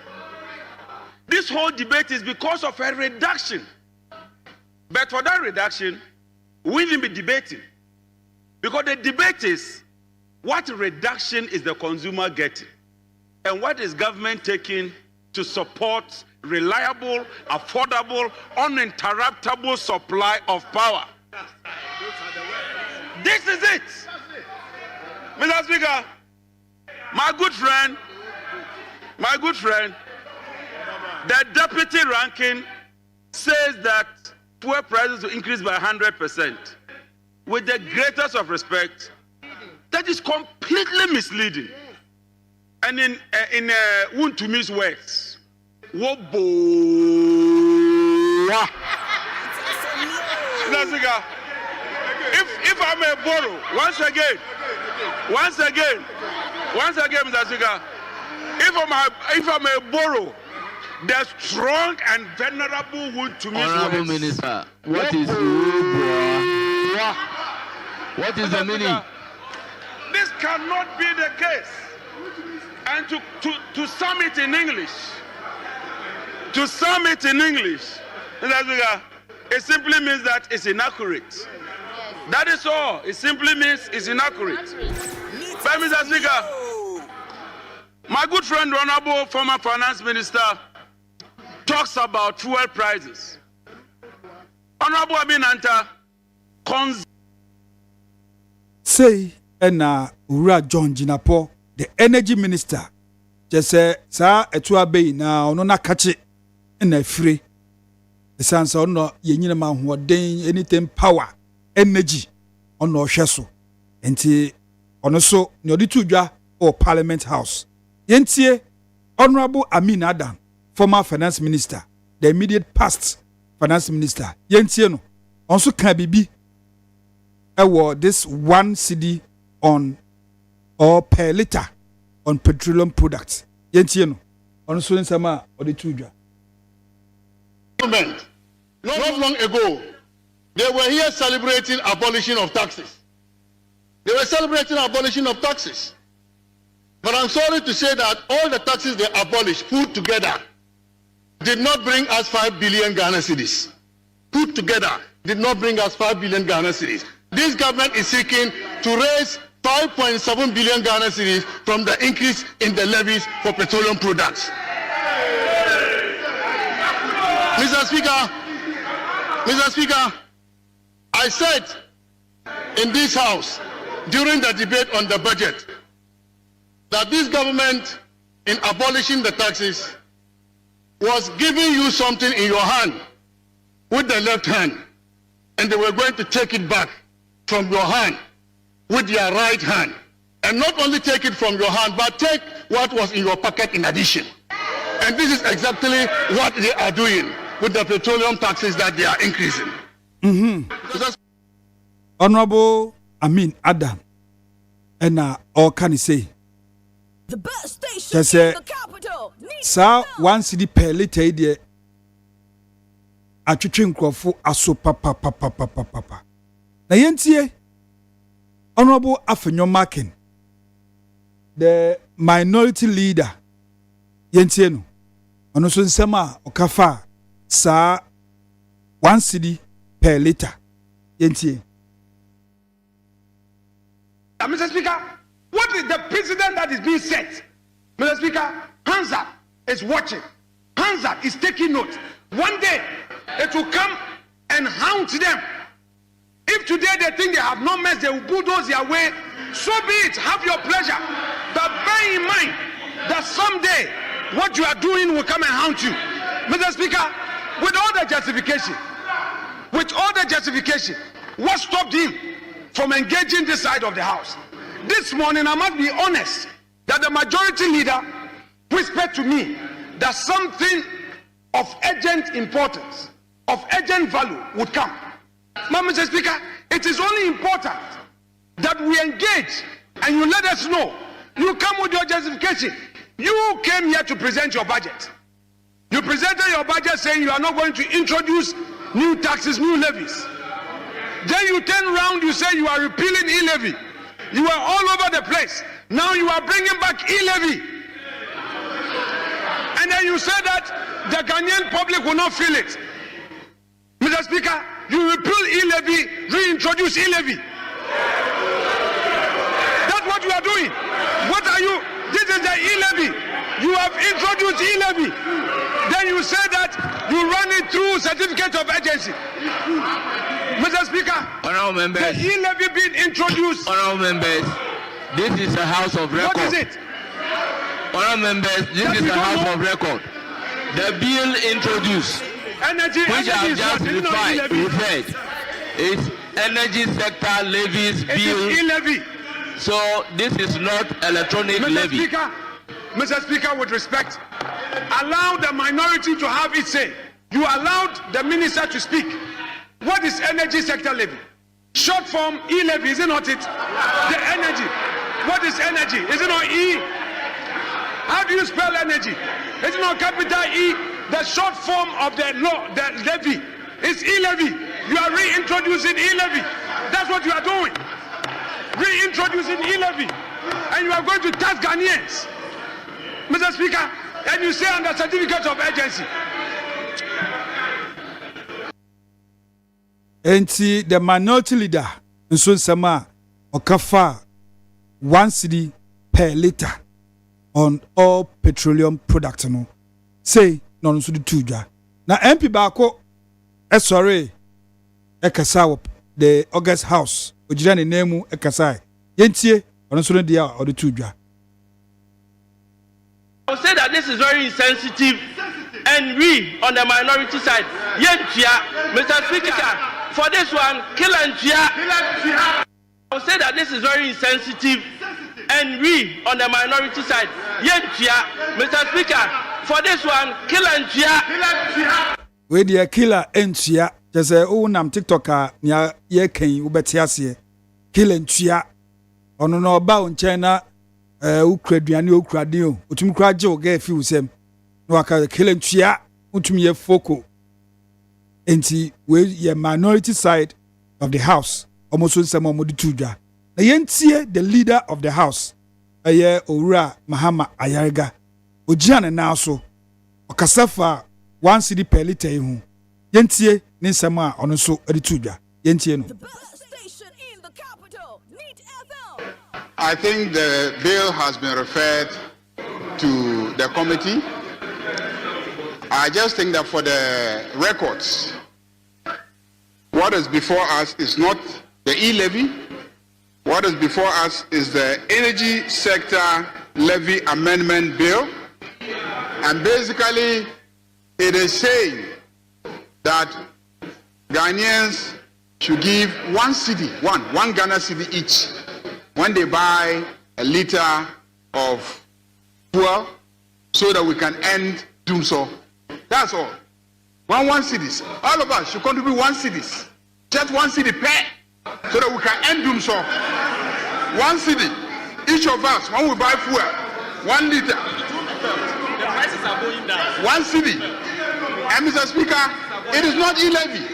This whole debate is because of a reduction. But for that reduction, we won't be debating. Because the debate is what reduction is the consumer getting? And what is government taking to support reliable, affordable, uninterruptible supply of power? This is it. Mr. Speaker, my good friend, the deputy ranking says that fuel prices will increase by 100%. With the greatest of respect, that is completely misleading. And in Wuntumi's words, if I may borrow, once again, Mr. Speaker, if I may borrow the strong and venerable Wuntumi's Honorable words. Minister, what is what is the meaning? This cannot be the case. And to sum it in English, Mr. Speaker, it simply means that it's inaccurate. That is all. It simply means it's inaccurate. But Mr. Speaker, my good friend, Honorable former Finance Minister, talks about fuel prices. Honorable Abinanta, say, and Ura John Jinapo, the energy minister, just say, Sir, a 2 bay now, no, catch it in a free. The sons are not Yenima who ordain anything power, energy, on no shesso. And on also, no, the 2 or Parliament House. Yentie, Honorable Amin Adam, former finance minister, the immediate past finance minister, Yentie no, also can be this 1 cedi on or per liter on petroleum products. Yentie no, also in sama or the 2. Not long ago, they were here celebrating abolition of taxes. They were celebrating abolition of taxes. But I'm sorry to say that all the taxes they abolished, put together, did not bring us 5 billion Ghana cedis. Put together, did not bring us 5 billion Ghana cedis. This government is seeking to raise 5.7 billion Ghana cedis from the increase in the levies for petroleum products. Mr. Speaker, I said in this house during the debate on the budget that this government, in abolishing the taxes, was giving you something in your hand with the left hand, and they were going to take it back from your hand with their right hand. And not only take it from your hand, but take what was in your pocket in addition. And this is exactly what they are doing with the petroleum taxes that they are increasing. Honorable Amin Adam, and all can he say? The best station in the capital. Sir, 1 cedi per liter there. Atwitwe nkrofo aso papa. Na yentie Honorable Afenyo Makin, the minority leader, yentie no. Ono so nsema okafa sa 1 cedi per liter. Yentie. Mr. Speaker, what is the precedent that is being set? Mr. Speaker, hands up is watching. Hands up is taking note. One day, it will come and hound them. If today they think they have no mess, they will bulldoze their way. So be it. Have your pleasure. But bear in mind that someday, what you are doing will come and haunt you. Mr. Speaker, with all the justification, what stopped him from engaging this side of the house? This morning, I must be honest that the majority leader whispered to me that something of urgent importance, of urgent value would come. Mr. Speaker, it is only important that we engage and you let us know. You come with your justification. You came here to present your budget. You presented your budget saying you are not going to introduce new taxes, new levies. Then you turn around, you say you are repealing e-levy. You are all over the place. Now you are bringing back e-levy. And then you say that the Ghanaian public will not feel it. Mr. Speaker, you repeal e-levy, reintroduce e-levy. That's what you are doing. What are you? This is the e-levy. You have introduced e-levy. Then you say that you run it through certificate of urgency. Mr. Speaker, Honorable members, the e-levy being introduced. Honorable members, this is a house of record. What is it? Honorable members, this is a house of record. The bill introduced, which I have just referred, is energy sector levies bill. E-levy. So this is not electronic levy. Mr. Speaker, with respect, allow the minority to have its say. You allowed the minister to speak. What is energy sector levy? Short form e-levy, is it not it? The energy. What is energy? Is it not E? How do you spell energy? Is it not capital E? The short form of the law, the levy, is e-levy. You are reintroducing e-levy. That's what you are doing. Reintroducing e-levy. And you are going to tax Ghanaians. Mr. Speaker, and you say under certificate of urgency. enti the minority leader nso nsema okafa 1 cedi per liter on all petroleum products no say no nso de tudwa na MP baako sorry ekasa the August House ojira ne nemu ekasa yentie ono nso no dia o de tudwa. I would say that this is very insensitive, and we on the minority side, Mr. Speaker, for this one, kill and I would say that this is very insensitive, and we on the minority side, Mr. Speaker, for this one, kill and we dear killer and chia, just a nam TikToker near ye ken ubetiasie, kill and chia, on no bound China. Ukradiani Ukradio, Utumkrajo gave few sem. No, I can kill and chia, Utumye Foko. Enti, we ye minority side of the house, almost some Modituja. The yentie, the leader of the house, a year Ora Mahama Ayarga, Ojana Naso, Okasafa, 1 cedi per liter. Yentie, Ninsama, on so Edituja, Yentie. I think the bill has been referred to the committee. I just think that for the records, what is before us is not the e-levy. What is before us is the Energy Sector Levy Amendment Bill. And basically, it is saying that Ghanaians should give 1 cedi, one Ghana cedi each, when they buy a liter of fuel, so that we can end doom so. That's all. 1 cedis. All of us should contribute 1 cedis. Just 1 cedi per, so that we can end doom so. 1 cedi. Each of us, when we buy fuel, 1 liter. The prices are going down. 1 cedi. And Mr. Speaker, it is not e-levy.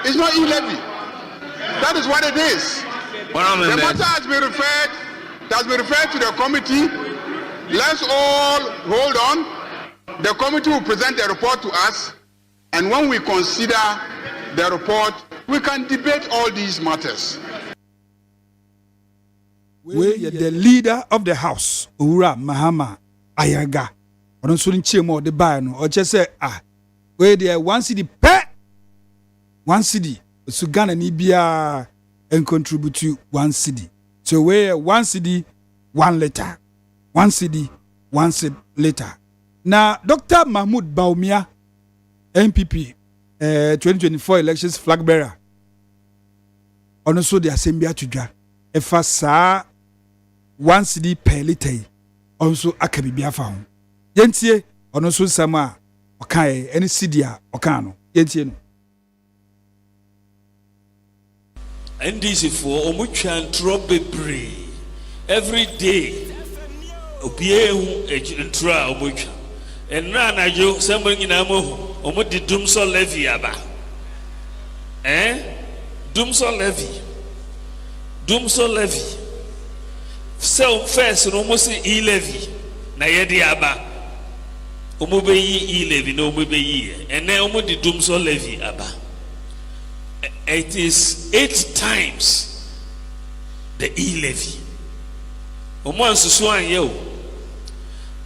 It's not e-levy. That is what it is. The matter has been referred to the committee. Let's all hold on. The committee will present a report to us, and when we consider the report, we can debate all these matters. We the leader of the house, Ura Mahama Ayaga. I don't see more the buy no. Or just say we there 1 cedi per 1 cedi. So Ghana Nibia and contribute to 1 cedi. So we 1 cedi 1 liter. 1 cedi 1 liter. Now Dr. Mahmoud Baumia, MPP, 2024 elections flag bearer. Also the Assembly Tudja. Efa sa 1 cedi per liter. Also akabibia found. Yentie also sama okay any cidia okano. Yentie no. NDC for Omuchan Trobebre every day. Obie entra Omucha. And Rana yo somebody in Amo Omudi Dumso levy aba. Dumso levy. Dumso levy. So first almost e levy. Na yedi aba. Omube e levy no omube ye. And then Omudi Dumso levy aba. It is 8 times the e-levy. Omo ansusu yo.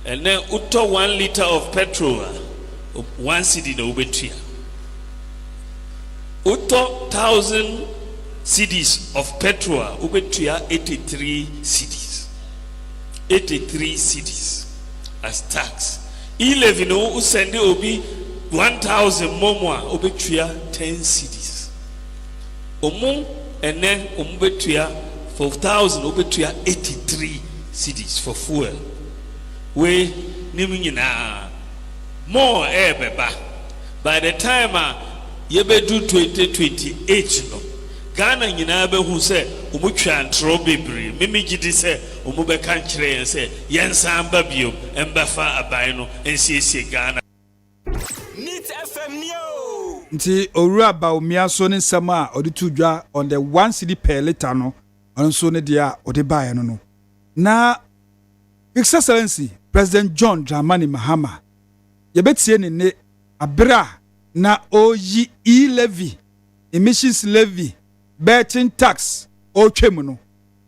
And then uto 1 liter of petrol 1 cedi na ubetua. Uto 1,000 cedis of petrol ubetua 83 cedis. 83 cedis as tax. E-levy no usende obi 1,000 momwa ubetua 10 cedis. Omu and then betua 4,000 betua 83 cedis for fuel. We nimina more beba. By the time you be do 2028 no Ghana nyina be hu se omutwa ntro bebre mimi gidi se omubeka nkyere yen se yensan ba biom embafa aban no ensiesie Ghana. Nti Owura Baumia so ne nsama oditudwa on the 1 cedi per liter no onso ne dia odibae no no na His Excellency President John Dramani Mahama yebetie ne abra na oyi e-levy emissions levy betting tax o twem no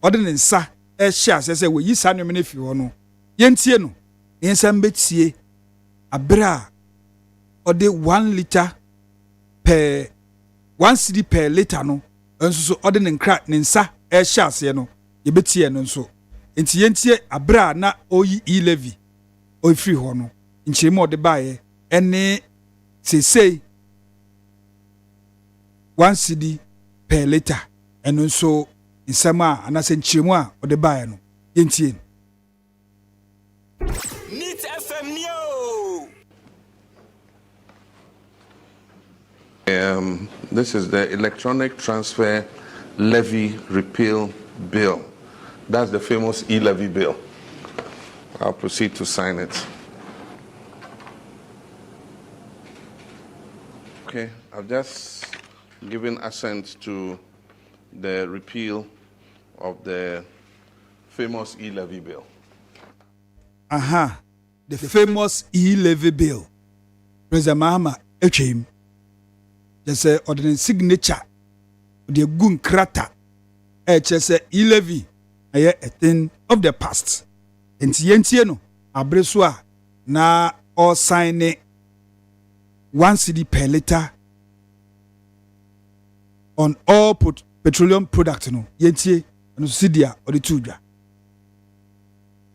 ɔde ne nsa ɛhyɛ ase sɛ wɔyi saa nneɛma no fi hɔ no yɛntie no yɛnsam bɛtie abere a ɔde 1 liter per 1 cedi per liter no nso so ɔde ne nsa ɛhyɛ ase no yɛbɛtie no nso nti yɛntie abere a na oyi e-levy ofiri hɔ no nkyerɛmu ɔde baeɛ ɛne sesei 1 cedi per liter ɛno nso nsɛm a anasɛ nkyerɛmu a ɔde baeɛ no yɛntie no. Neat FM Neo. This is the Electronic Transfer Levy Repeal Bill. That's the famous e-levy bill. I'll proceed to sign it. Okay, I've just given assent to the repeal of the famous e-levy bill. The famous e-levy bill. President Mahama Echim. Just say ordinary signature. The gun krata. Just say e-levy. A thing of the past. Enti no abreswa na all sign 1 cedi per liter on all petroleum products no yentie no cidia or the tuja.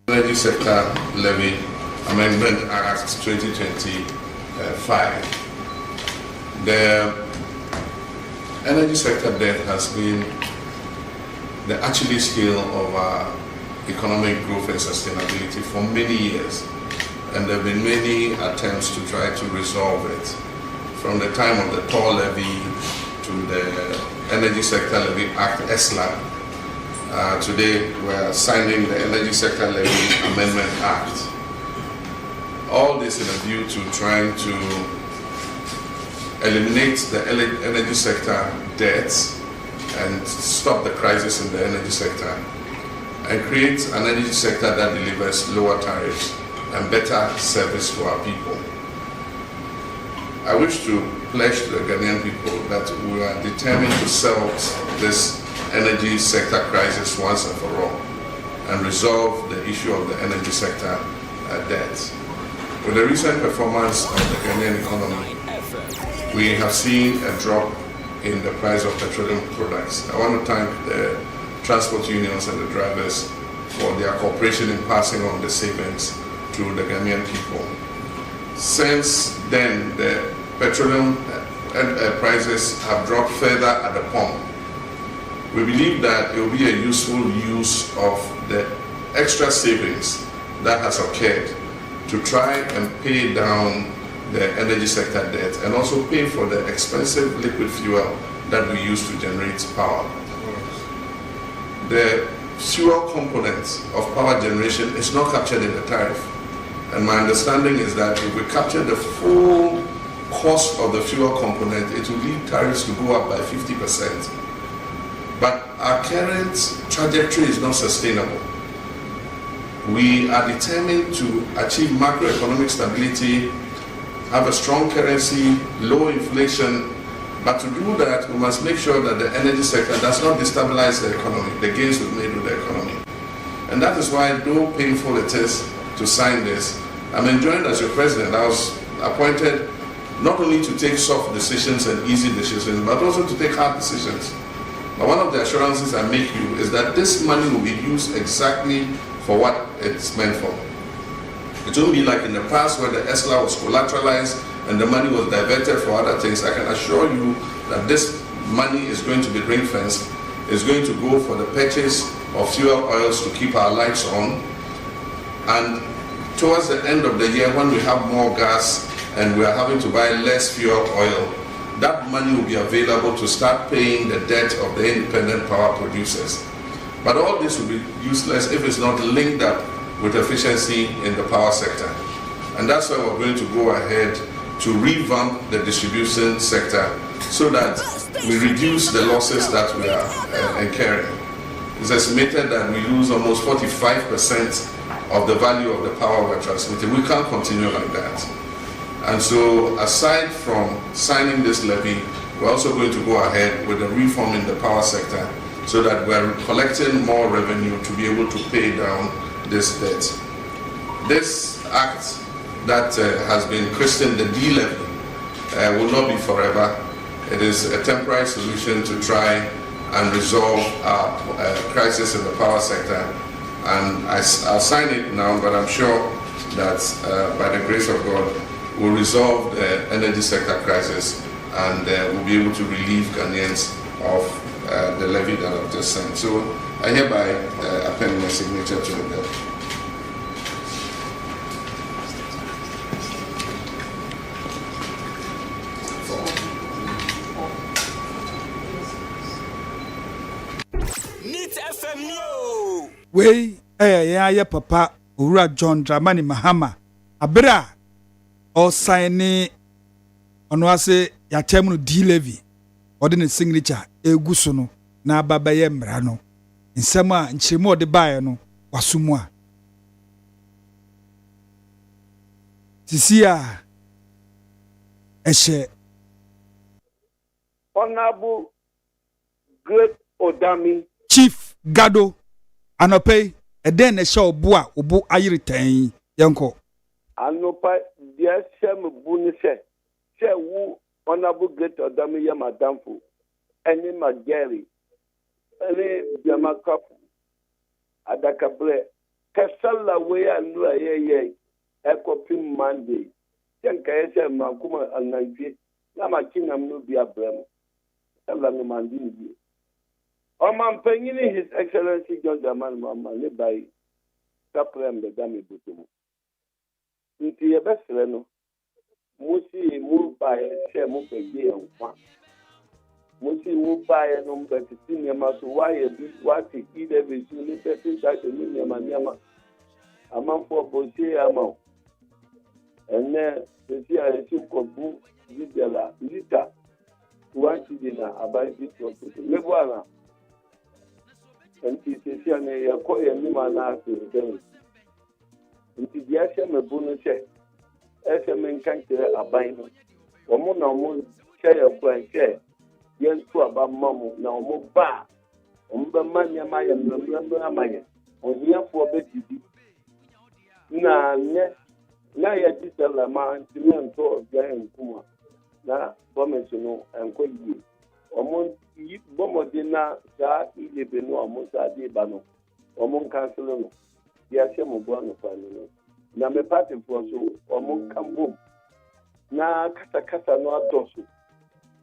Energy Sector Levy Amendment Act 2025. The energy sector debt has been the Achilles heel of our economic growth and sustainability for many years, and there have been many attempts to try to resolve it. From the time of the toll levy to the Energy Sector Levy Act, ESLA, today we're signing the Energy Sector Levy Amendment Act. All this in a view to trying to eliminate the energy sector debts and stop the crisis in the energy sector and create an energy sector that delivers lower tariffs and better service to our people. I wish to pledge to the Ghanaian people that we are determined to solve this energy sector crisis once and for all and resolve the issue of the energy sector debt. With the recent performance of the Ghanaian economy, we have seen a drop in the price of petroleum products. I want to thank the transport unions and the drivers for their cooperation in passing on the savings to the Ghanaian people. Since then, the petroleum prices have dropped further at the pump. We believe that it will be a useful use of the extra savings that has occurred to try and pay down the energy sector debt and also pay for the expensive liquid fuel that we use to generate power. The fuel component of power generation is not captured in the tariff. And my understanding is that if we capture the full cost of the fuel component, it will lead tariffs to go up by 50%. But our current trajectory is not sustainable. We are determined to achieve macroeconomic stability, have a strong currency, low inflation, but to do that, we must make sure that the energy sector does not destabilize the economy, the gains we've made with the economy. And that is why, though painful it is to sign this, I'm enjoined as your president. I was appointed not only to take soft decisions and easy decisions, but also to take hard decisions. But one of the assurances I make you is that this money will be used exactly for what it's meant for. It won't be like in the past where the ESLA was collateralized and the money was diverted for other things. I can assure you that this money is going to be ring-fenced. It's going to go for the purchase of fuel oils to keep our lights on. And towards the end of the year, when we have more gas and we are having to buy less fuel oil, that money will be available to start paying the debt of the independent power producers. But all this will be useless if it's not linked up with efficiency in the power sector. And that's why we're going to go ahead to revamp the distribution sector so that we reduce the losses that we are incurring. It's estimated that we lose almost 45% of the value of the power we're transmitting. We can't continue like that. And so, aside from signing this levy, we're also going to go ahead with the reform in the power sector so that we're collecting more revenue to be able to pay down this debt. This act that has been christened the D-levy will not be forever. It is a temporary solution to try and resolve our crisis in the power sector. And I'll sign it now, but I'm sure that by the grace of God, we'll resolve the energy sector crisis and we'll be able to relieve Ghanaians of the levy that I've just signed. So I hereby append my signature to the bill. Wei ya papa Owura John Dramani Mahama abira o sign ono ase ya term no D-levy odi ne signature eguso no na baba ye mra no nsem a nchiremu odi bae no wasumu a sisi a ehye Honorable Great Odame Chief Gado Anope eden na sha obu a obu ayiritan yenko Anopa dia shem bu ni se wu Honorable Great Odame ya madamfo eni mageri eni biamakapu adakabre kasala we anura ye ekopim Monday yenka yese makuma anantie na makinam no bia brem sala no Monday ni Oman Pengini, His Excellency John Dramani Mahama, by Kaprem the Dami Butumu. Into your best friend, Musi move by a share move a day on one. Musi move by a number to senior master, why a bit what he either is unique inside the Yama. A man for Boshe Amount. And then the CISU Kobu, Videla, Lita, one dinner about this one. Lebuana. Nti sisi ane yako ya nima na asiri nti diashe mebunu che ese menkankire abaino omo na omo che ya kwa che yentu aba mamu na omo ba omba manya maya mbrambra maya ohia fo betidi na ne na ya tisala ma ntimento ga nkuma na bomesuno enkoyi omo bomodina sa ilebe no amusa de bano omon kanselo no ya se mo gwa no fanu na me party for so omon kambo na kasa no atoso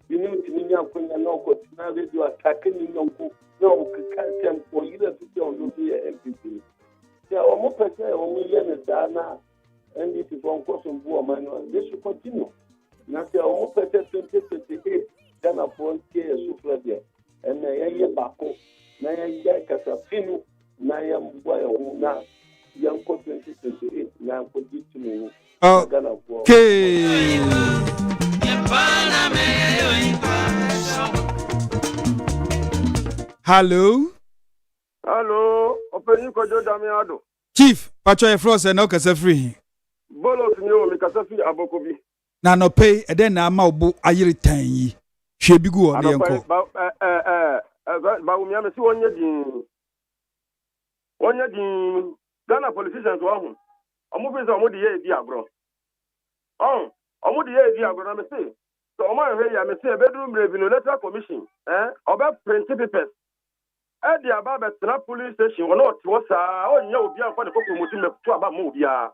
binu tininya kwanya no ko tina radio attack ni nonko no okansem ko yira fiti on do ya MPP ya omon pese omon yene dana NDC for nkoso mbu o mano they should continue na se omon pese 2028 Ghana for souffle there and ye bako na ye kasa finu na ye mbwa ya na yanko 2028 na yanko jitunu Ghana for Hello Openi Kojo Odame Addo Chief Pacho e froze na okasa free Bolo sinyo mi kasa free abokobi na no pay eden na ama obu ayiritan yi hwe bigu o ne yanko ba umia me si wonye din Ghana politicians wa hu omo bi so omo de ye di agro omo de ye di agro na me say so omo hwe ya me say bedroom revenue electoral commission oba print papers di aba be tra police station wona oti wo sa onya obi an fa de kokoro muti me to aba mo obi a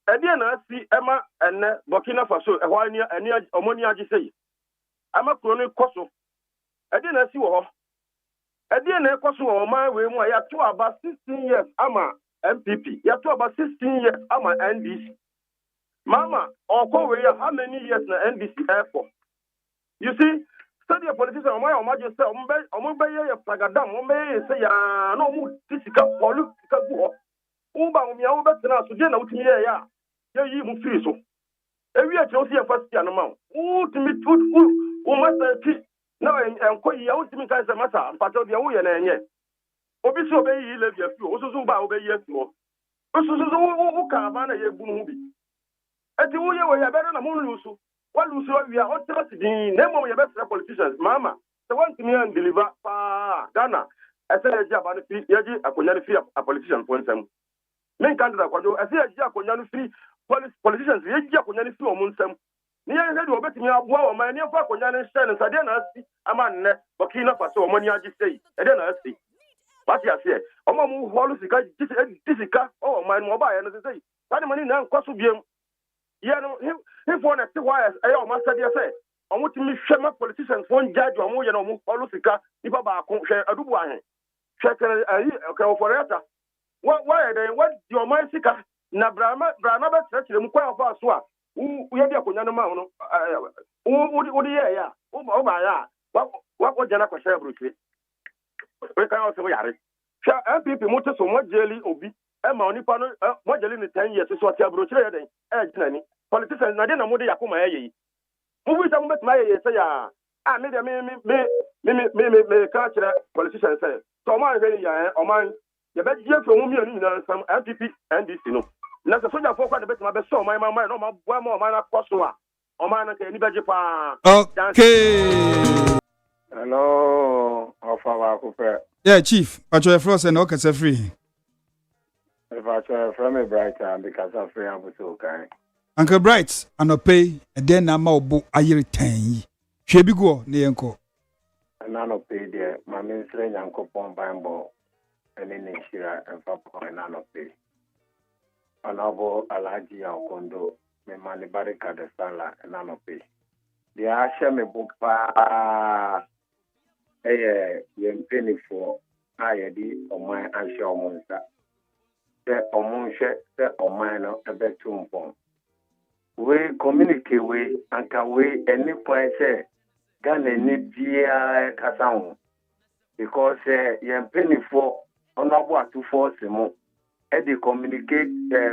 na si ema enne Burkina Faso ehwa ani omoni agi sei ama kroni koso na si wo ho na koso wo man we mu ya to aba 16 years ama MPP ya to aba 16 years ama NDC mama oko we ya how many years na NDC for you see study a politician o ma just say o be ye pragadam o me say ya no mu tisika politika go o ba o mi a o be tena so je na utimi ye ya yi mu free so ewi a chose ya fast ya no ma utimi o masa ti na enkoyi ya utimi kan se masa mpato dia wo ye na enye obi so be yi le bia fi o so ba o be ye fi o so ka ba na ye bu no bi eti wo ye we ya be na mo nlusu What you saw, we are all trusted in name of your best politicians, Mama. The one to me and deliver, Ghana. I said, Yaji, a politician, for instance. Men candidate, I say, politicians, Yaji, a Munsam. Near the obey me up, wow, my near Fakonian and Sadena, a man, Burkina Faso, money I just say, I don't see. What you say? Omo who Jessica, oh, my mobile, and they say, that money now cost of you. Yeah, no, if one at the wires, I almost said, say, I want to meet Shema politicians, one judge or more, you know, Olusica, if I share a Dubuan. Check for why are they? What your mind seeker? Na Brahma church, the Mukwa of Aswa. We have a Kunyanama. Would yeah, oh, my, what was Jana Kosher Bruce? We can also wear it. Shall MPP Motor so much jelly obi, and money panel, more jelly in 10 years, so what you're broaching, politicians, Nadina Modi Yakuma. Who is about my say, I made me catch politicians say, so my very or mine, the best year from me and some MPP and this, you know. Not a soldier for quite a bit, my best, so my mind, no more, man, Kosua, or man, anybody. Okay. Hello, Alpha. Yeah, Chief. Patrol Frost and Okasa free. If I try from a bright time because I'm free, I'm so kind. Uncle Bright, and no pay, and then I'm more book a year 10. She be go near uncle. And I no pay there. My minister and uncle Pom Bambo, and then Shira and Papa and I no pay. Honorable Alaji and Kondo, me money barricade the sala and I no pay. The Asha me book pa. Yem penny for I did on my Asha monster. The Omonche, the Omano, a bedroom phone. We communicate with and can we any point say, Ghana need dear Casan. Because yem penny for honorable to force him. The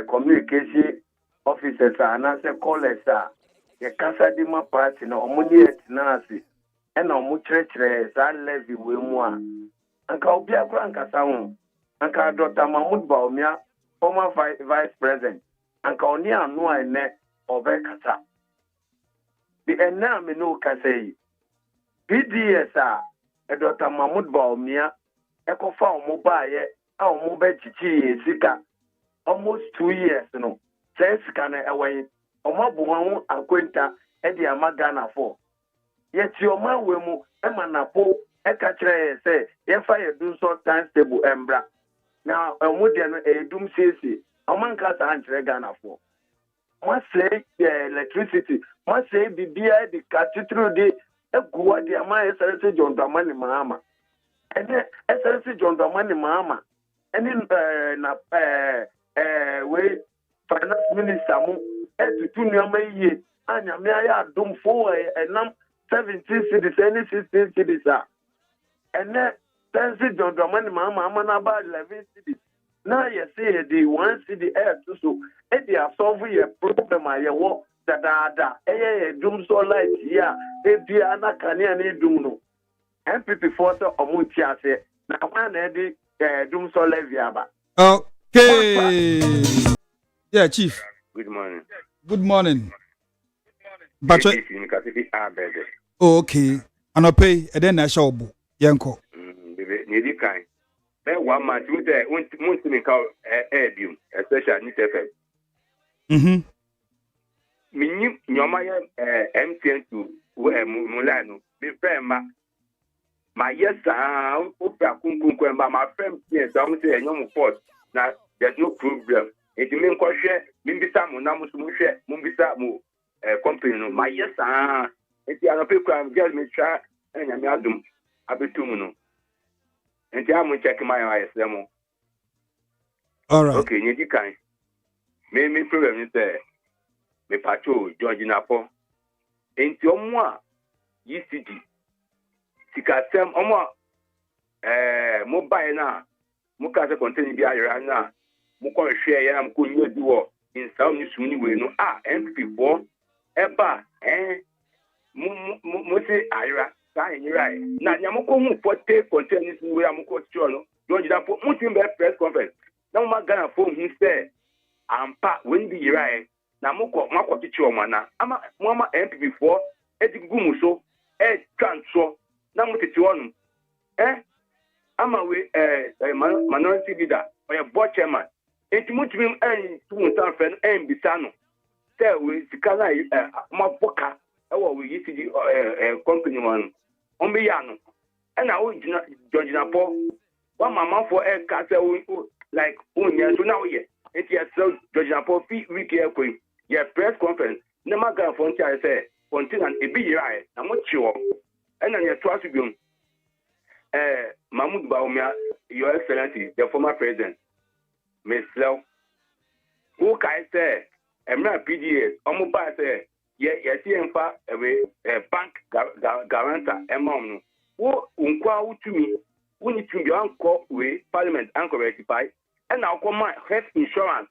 communication officers are not a callers. The Casa de Ma party no money at Nancy. And no much levy with moi. And can be a grand Casan. And can Dr. Mahmoud Baumia, former vice president. And can near no I net or Becata. The enemy no can say. BDS, a Dr. Mahmoud Baumia, Echo Farm Mobile, our mobile chichi, Sika. Almost 2 years, no. Says can away. Omabuan and Quinta, Eddie Amagana for. Yet your man will move, Emanapo, Ekatre say, if I do so time stable embra. Now, a wooden a doom CC, a man cast Gana for. Must say the electricity, must say the dear, the cathedral day, a good idea, my SLC John Damani Mama. And then SLC John Damani Mama. And then, way, finance minister, to 2 years, and I may have done 4 and 17 cities, any 16 cities are. And then 10 cities on the money, Mamma, about 11 cities. Now you see the 1 city air to so, and they are solving a problem. I walk that doom so light here, if the Anna Canadian doom no. MPP photo of Mutia say, now one eddy doom so leviaba. Okay. Yeah, Chief. Good morning. Good morning. But okay. And I pay and then I shall bo. Yanko. Nearly kind. Then 1 month with the Muntin call Airview, especially NITFM. Meaning, your Maya MTN to Mulano, be friend, my yes, Opa Kunkum, my friend, yes, I'm saying no more. Now, there's no problem. It means question, Mimbisa, Munamusmushe, Mumbisa, company, my yes, if you are a people, I'm just me try and I'm Yadum, Abitumuno. And I'm checking my eyes. All right. Okay, you can. Me problem is there. Me patrol, George Napo. And your moi, ECG. Sikasem, Omo, mobile now. Mukasa continue be around. Muko share am ko nyu do in some news muni we no MP for eba mu se ayra sa nyira na nyamko hu pote content we am ko tio no don jida po mutim be press conference na mo magana for hu say ampa when be yira na mako pichi omana ama mama MP4 edigugu muso twanso na mutiti wonu ama we minority leader or board chairman enti mutimi tumunta fen bisano say we sikala maboka we yiti company man ombe yano na we George Napo one mama for ka say like onya so na we enti George Napo week here your press conference na maga for ntia say continent e bi yira na mo chiwo na ye to asubim Mahmoud Baumia, Your Excellency, the former president, Miss Low, who can say, PDS, Omuba say, yes, a bank guarantor, a mom, who unquote to me, who need to be unquote with Parliament uncle rectify, and now come my health insurance,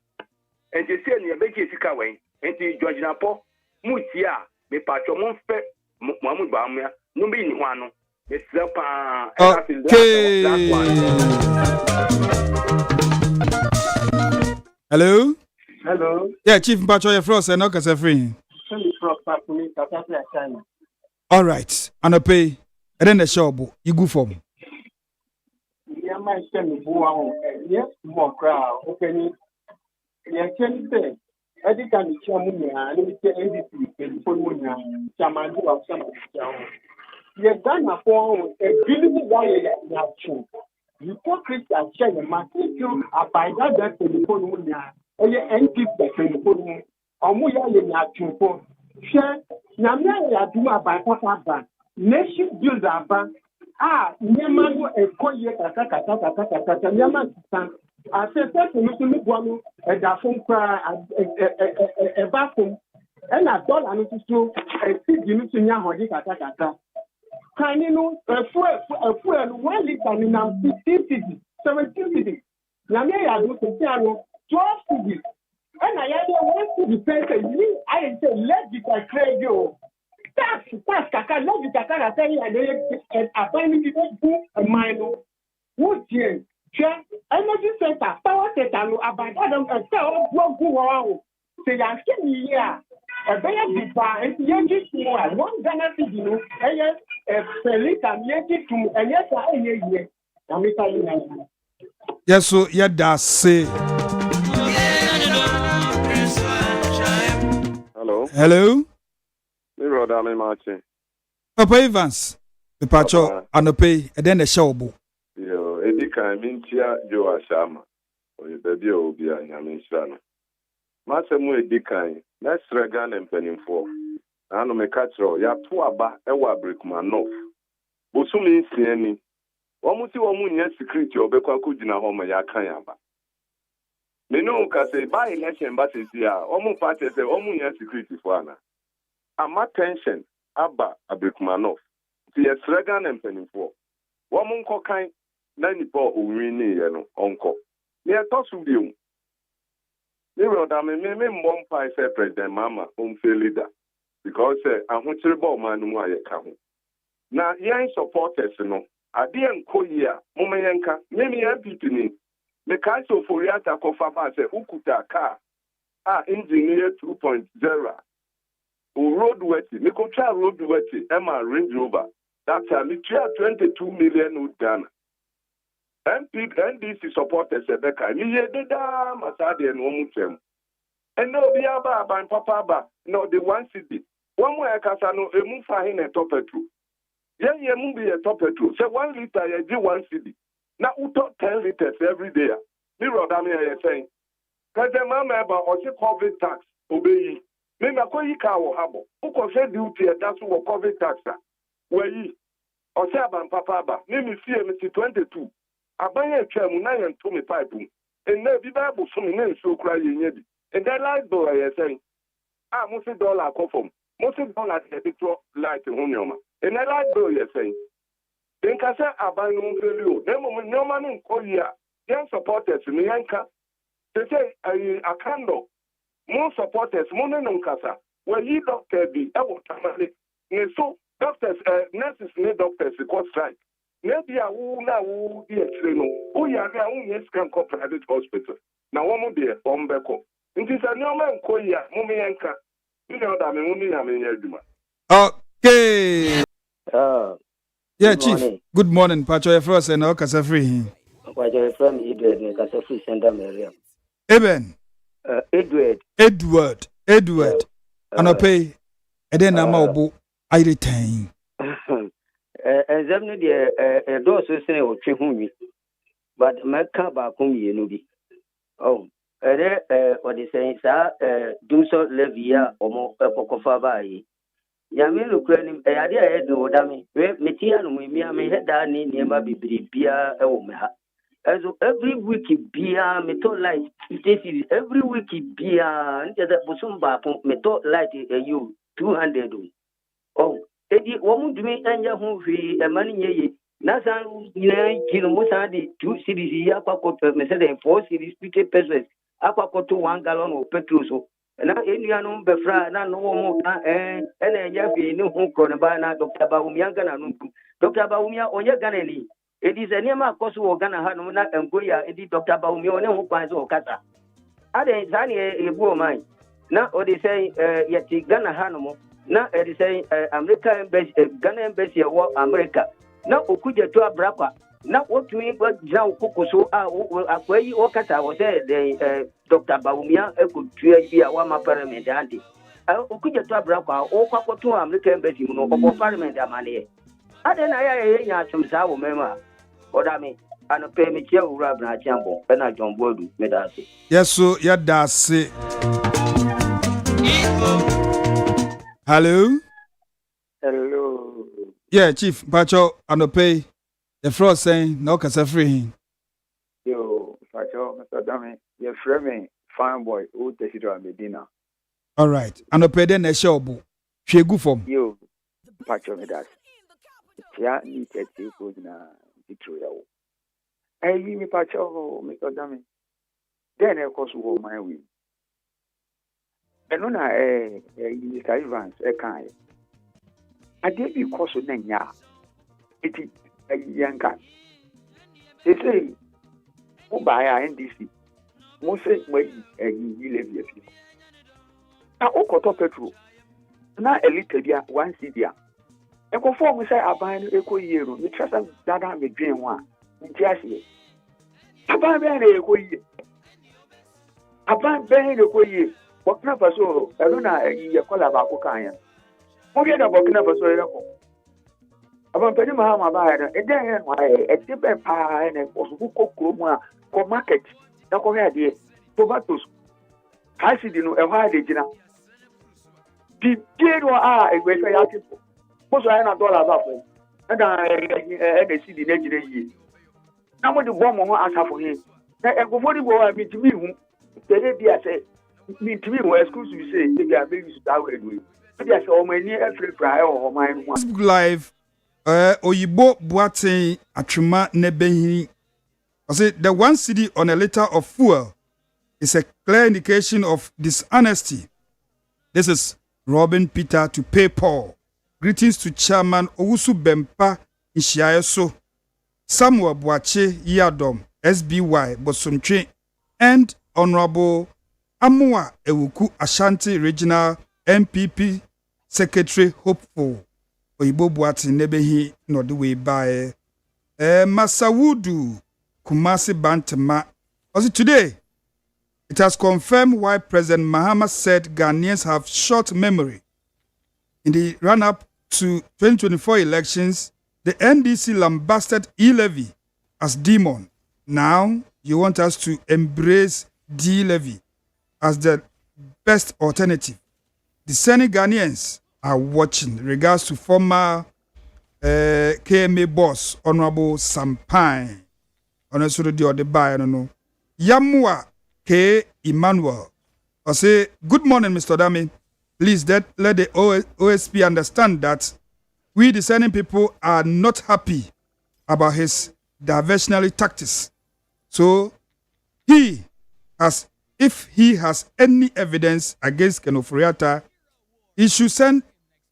and they say near Becky Sikaway, and the George Napo, Mutia, the patron, Mahmoud Baumia, no being one. Okay. Hello. Hello. Yeah, Chief Mpacho, your frost and knock us a free. All right. And I pay. And then the shop, you go for me. Yeah, my son, yes, more crowd. Okay. Yeah, can say. I think I'm the chairman. I need to NDC. And for one, Chairman of some of the You're done for a billion dollars. Hypocrisy and shame. My teacher, by that telephone, and your NP telephone, or more than that. Share, Namia, do by Papa. Nation builds a bank. Yaman, a coyer, a Yaman. I said, one, a daphne cry, a vacuum, and a dollar, and it's true, a pig, you need to know. Can you know a fuel 1 liter in now 15 cities, 17 cities? Namia do to 12 cities. And I had 1 city person. I say, let it crazy you. Tax, Kaka, let it Kaka, I tell you, and I find it do a minor. Wood here, energy center, power center, about Adam, and so what go on. Say, I'm still here. A better deeper, and Yankee small, 1 Ghana city, and yes, a Felix and Yankee to, and yes, I hear you. I'm telling you. Yes, so yeah, that's say. Hello. Hello. Me brother, me marching. Papa Evans, the Pacho, and the pay, and then the show. Yo, Edika, Mintia, Joe Ashama. Or you baby, will be a Yamin Masamu Edika, let's regan and penning for. I know me catch roll, ya poor ba, ewa brick man off. Bosumi Sieni. Omuti Omunia security or Bekwa Kujina Homa Yakayaba. Me no say by election buses here, Omu party say Omunia security for Anna. Ama tension, Abba, a brick man off. The regan and penning for. Womunko kind, 94 Urini, uncle. Near Tosu. Nero da me one pie say President Mama leader because I want to ball man who I come. Now young supporters no I didn't call ya Mumayanka, maybe MPP me so for Yata Kofaba say Ukuta car engineer 2.0 road wetty, me could try road wetty, Emma Range Rover. That's a little 22 million Ghana. NDC supporters Rebecca, me did Masadi and Womutem. And no be aba and papa, no the 1 city. One way I can say a move for him a top two. Then you move a top two. So 1 liter, you do 1 city. Now we talk 10 liters every day. Me Rodamia is saying, President Mama or COVID tax, obey. Me Makoyi Kawo Habo, who can say duty, that's what COVID tax. Where ye or say about papa, name me see 22. Abanye twam na yen to me pipe and na bi bible so me na so kra ye nya bi and that light bill I say mo se dollar ko fom mo se dollar de picture light ho nyoma and that light bill you say then ka say aban no mfeli o na mo nyoma no nkoyi a yen supporters me yanka say akando mo supporters mo no nkasa we yi doctor bi e wo tamale ne so doctors nurses ne doctors ko strike. Maybe I will now be a trainer. Oh, yeah, I will yes can private hospital. Now, one more day, Ombeko. Nti sɛ nneɛma nkɔ yi a mome yɛnka ine ɔda me ho ne nyame nyɛ adwuma. Okay. Yeah, Good Chief. morning. Good morning. Pacho your first and okasa free. Pacho from Edward me kasa free center area. Eben. Edward. Edward. Anope eden na ma obo ayire tan. Enzem no de do so sene o twe ho wi. But meka ba kom yenu bi. Oh, what they say sa do so levy ya omo epokofa ba yi. Yami lukura ni ade a edu odame. We metia no mi me heda ni niema bibiri bia e wo me ha. So every week bia me to light every week bia nje da busum ba po me to light you 200. Oh, edi wo mu dumi anya ho hwi e mani nyeye. Na san nyina kilo mo san di 2 cedis ya kwakoto me say the 4 cedis 50 pesos akwakoto 1 gallon of petrol so. Na enuanom befra na no mo ka na enya fi ni hu kro ne ba na Dr. Bawumia Gana no. Dr. Bawumia onye Gana ni edi se niam akoso wo Gana ha no na engoya edi Dr. Bawumia one hu kwan so kasa ade zani ebu man na o de say yeti Gana ha no na edi say America embassy Ghana embassy wo America na okuje to abrakwa na otumi ba jira okokoso a akwayi o kasa wo say Dr. Bawumia ekotua bi a wa ma parliament ande okuje to abrakwa o kwakoto America embassy mu no obo parliament amane ade na ya nya atumsa wo mema odame ano pe me chia wura bra chambo na John Bodu me da se Yeso ya da se. Hello. Yeah, Chief Pacho anope the frost saying no kasa free. Yo, Pacho, Mr. Dami, you're framing fine boy who takes it to Medina. All right. Anope den eshobu. Hwegu fom. Yo, Pacho me das. Tia ni tete ko na ditro yawo. Ayi mi Pacho, Mr. Dami. Den e koso wo man wi. Eno na Mr. Evans kan. Ade bi koso na nya. Iti yanka. Ese mo ba ya NDC. Mo se mo yi levi afi. Na okoto petrol. Na elite dia 1 cedi. Eko form say aban no eko yero. Me trasa dada me dwen ho a. Nti ase. Aban be na eko yi. Aban be na eko yi. Burkina Faso elo na ye kola ba ko kan ya. Mo ge da Burkina Faso ye ko. Aban pedi ma ma ba ya da. E den he no e de be pa na osuku kokro mu a ko market. Na ko ya de tomatoes. Kasi di no e ha de gina. Di no a e gbe ya ti. Mo so na dollar ba fo. E da de cedi na gina yi. Na mo de bomb ho asafo he. Na e go fodi bo a bi ti mi hu. Tele bi ase me to me was school to say they are very that way do. Maybe I saw my near every prayer or my Facebook Live Oyibo Boatin Atwuma Nebehin. I say the 1 cedi on a liter of fuel is a clear indication of dishonesty. This is Robin Peter to pay Paul. Greetings to Chairman Owusu Bempa Ishiayeso, Samuel Boache Yadom, SBY Bosomtwe, and Honorable Amua Ewuku Ashanti Regional MPP Secretary Hopeful Oyibo Boatin Nebehi no the way by Masawudu Kumasi Bantama. Also today, it has confirmed why President Mahama said Ghanaians have short memory. In the run-up to 2024 elections, the NDC lambasted e-levy as demon. Now, you want us to embrace D-levy as the best alternative. The Senate Ghanaians are watching. Regards to former KMA boss, Honorable Sampine. Honestly, the buy, I don't know. Yamua K. Emmanuel. I say, good morning, Mr. Dami. Please let the OSP understand that we, the Senate people, are not happy about his diversionary tactics. So, if he has any evidence against Ken Ofori-Atta, he should send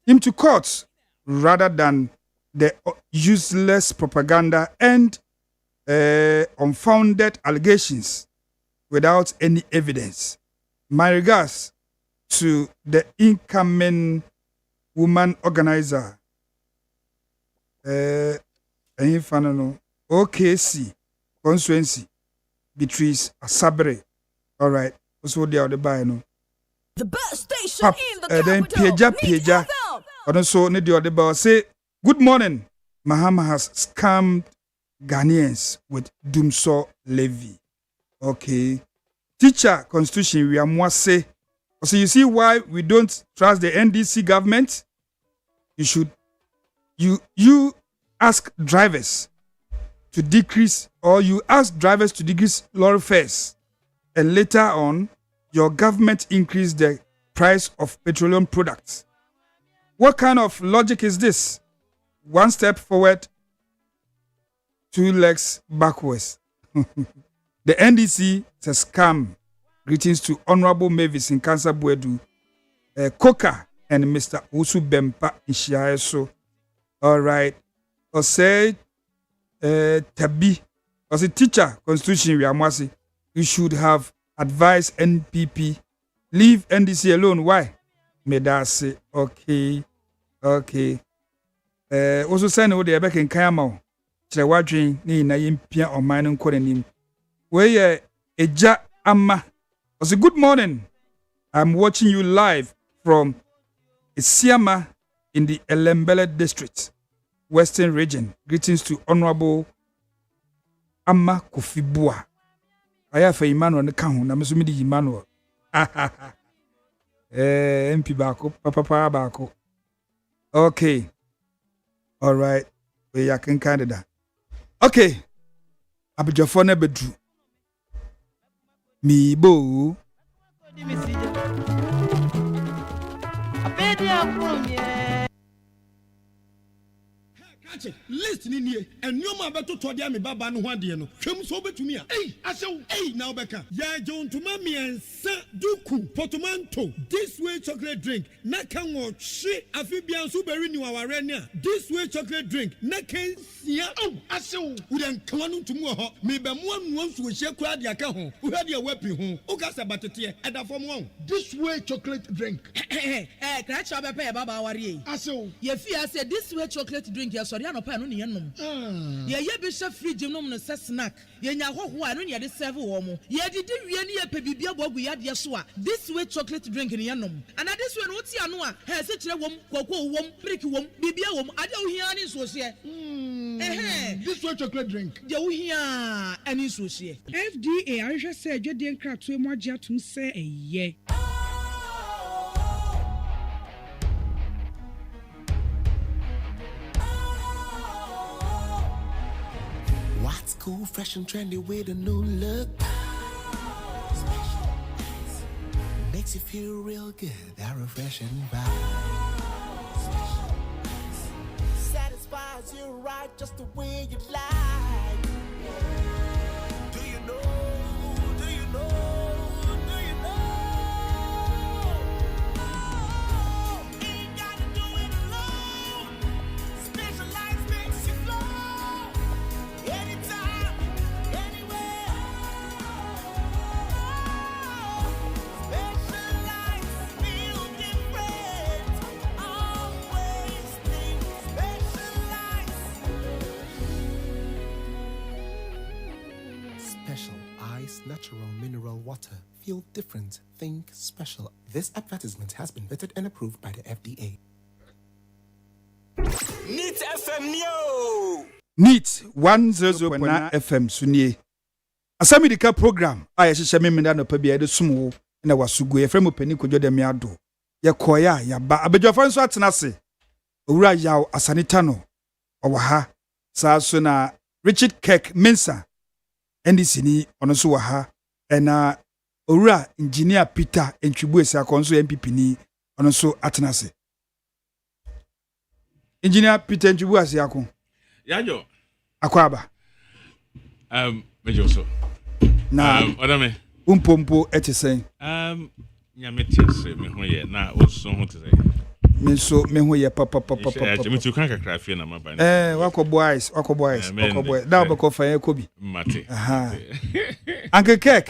him to court rather than the useless propaganda and unfounded allegations without any evidence. My regards to the incoming woman organizer. OKC constituency Beatrice Asabre. All right. Also they are the buy no. The best station in the capital. Then Pieja. And also need the other say good morning. Mahama has scammed Ghanaians with Dumso levy. Okay. Teacher constitution we are more say. So you see why we don't trust the NDC government? You should you ask drivers to decrease, or you ask drivers to decrease lorry fares, and later on your government increase the price of petroleum products. What kind of logic is this? One step forward, two legs backwards. The NDC is a scam. Greetings to Honorable Mavis in Kansa Buedu, Coca, and Mr. Usu Bempa Ishiaeso. All right. Or say, Tabi, or say, teacher, Constitution, Riamwasi, you should have advised NPP, leave NDC alone. Why? Meda say, okay. Also, send over the back in Kayamo. Chawajin, ni na yimpia or mining korenim. Where Eja Amma. I say, good morning. I'm watching you live from Isiama in the Elembele district, Western region. Greetings to Honorable Amma Kofibua. I have a Emmanuel the count. I'm assuming the Emmanuel. MP Bako, Papa Bako. Okay. All right. We are in Canada. Okay. Abijafone Bedru. Mi bo. List ni nie enyo ma beto to dia me baba no ho ade no hwem so betumi a asew na obeka ya jontuma miensa duku potomanto this way chocolate drink na kan wo hwe afibia so beri ni waware ne a this way chocolate drink na kan sia asew udan kanu ntumu ho me be mo anu nso hye kura de aka ho wo hade wapi ho o ka sa batete eda fom ho this way chocolate drink kra cha be pe baba ware asew ye fi ase this way chocolate drink ya no pa no ne yenom ye be hye fridge nom no se snack ye nya hoho a no ne de serve wo mo ye didi wie ne ye pe bibia bogu ya de so a this way chocolate drink ne yenom and this way no ti anu a he se kire wom kokko wom brick wom bibia wom ade wo hia ne so hye this way chocolate drink de wo hia ani so hye FDA ahwehwe se adwede nkratoe mo agye atum se eye What's cool, fresh and trendy with a new look? Makes you feel real good, that refreshing vibe. Satisfies you right just the way you like. Do you know? Do you know? Do you know? Ain't gotta do it alone. Specialized makes you flow. Anytime, anywhere. Specialized feel different. Always think specialized. Special Ice Natural Mineral Water. Feel different. Think special. This advertisement has been vetted and approved by the FDA. Neat FM Neo. Neat 100.9 FM Sunie. Asem Yideka program. I shall me no pabia de sumo na wasugo ye frem opani kodwo de me ado. Ye koya ya ba abedwafan so atena se. Owura yaw asanita no. Owa ha. Sa so na Richard Kirk Mensa. NDC ni ono so wa ha. Ena Owura engineer Peter Entwibuesi akonso MPP ni ono so atena se. Engineer Peter Entwibuesi akon. Yajo. Akwaba. Mejo so. Na. Odame. Umpompo etisen. Nyame tiase me ho ye na oso ho tese. Me so me ho ye papa. Ya me tu kan kakra fie na maba. Wako boys. Da be ko fa ye kobi. Mate. Aha. Uncle Kek.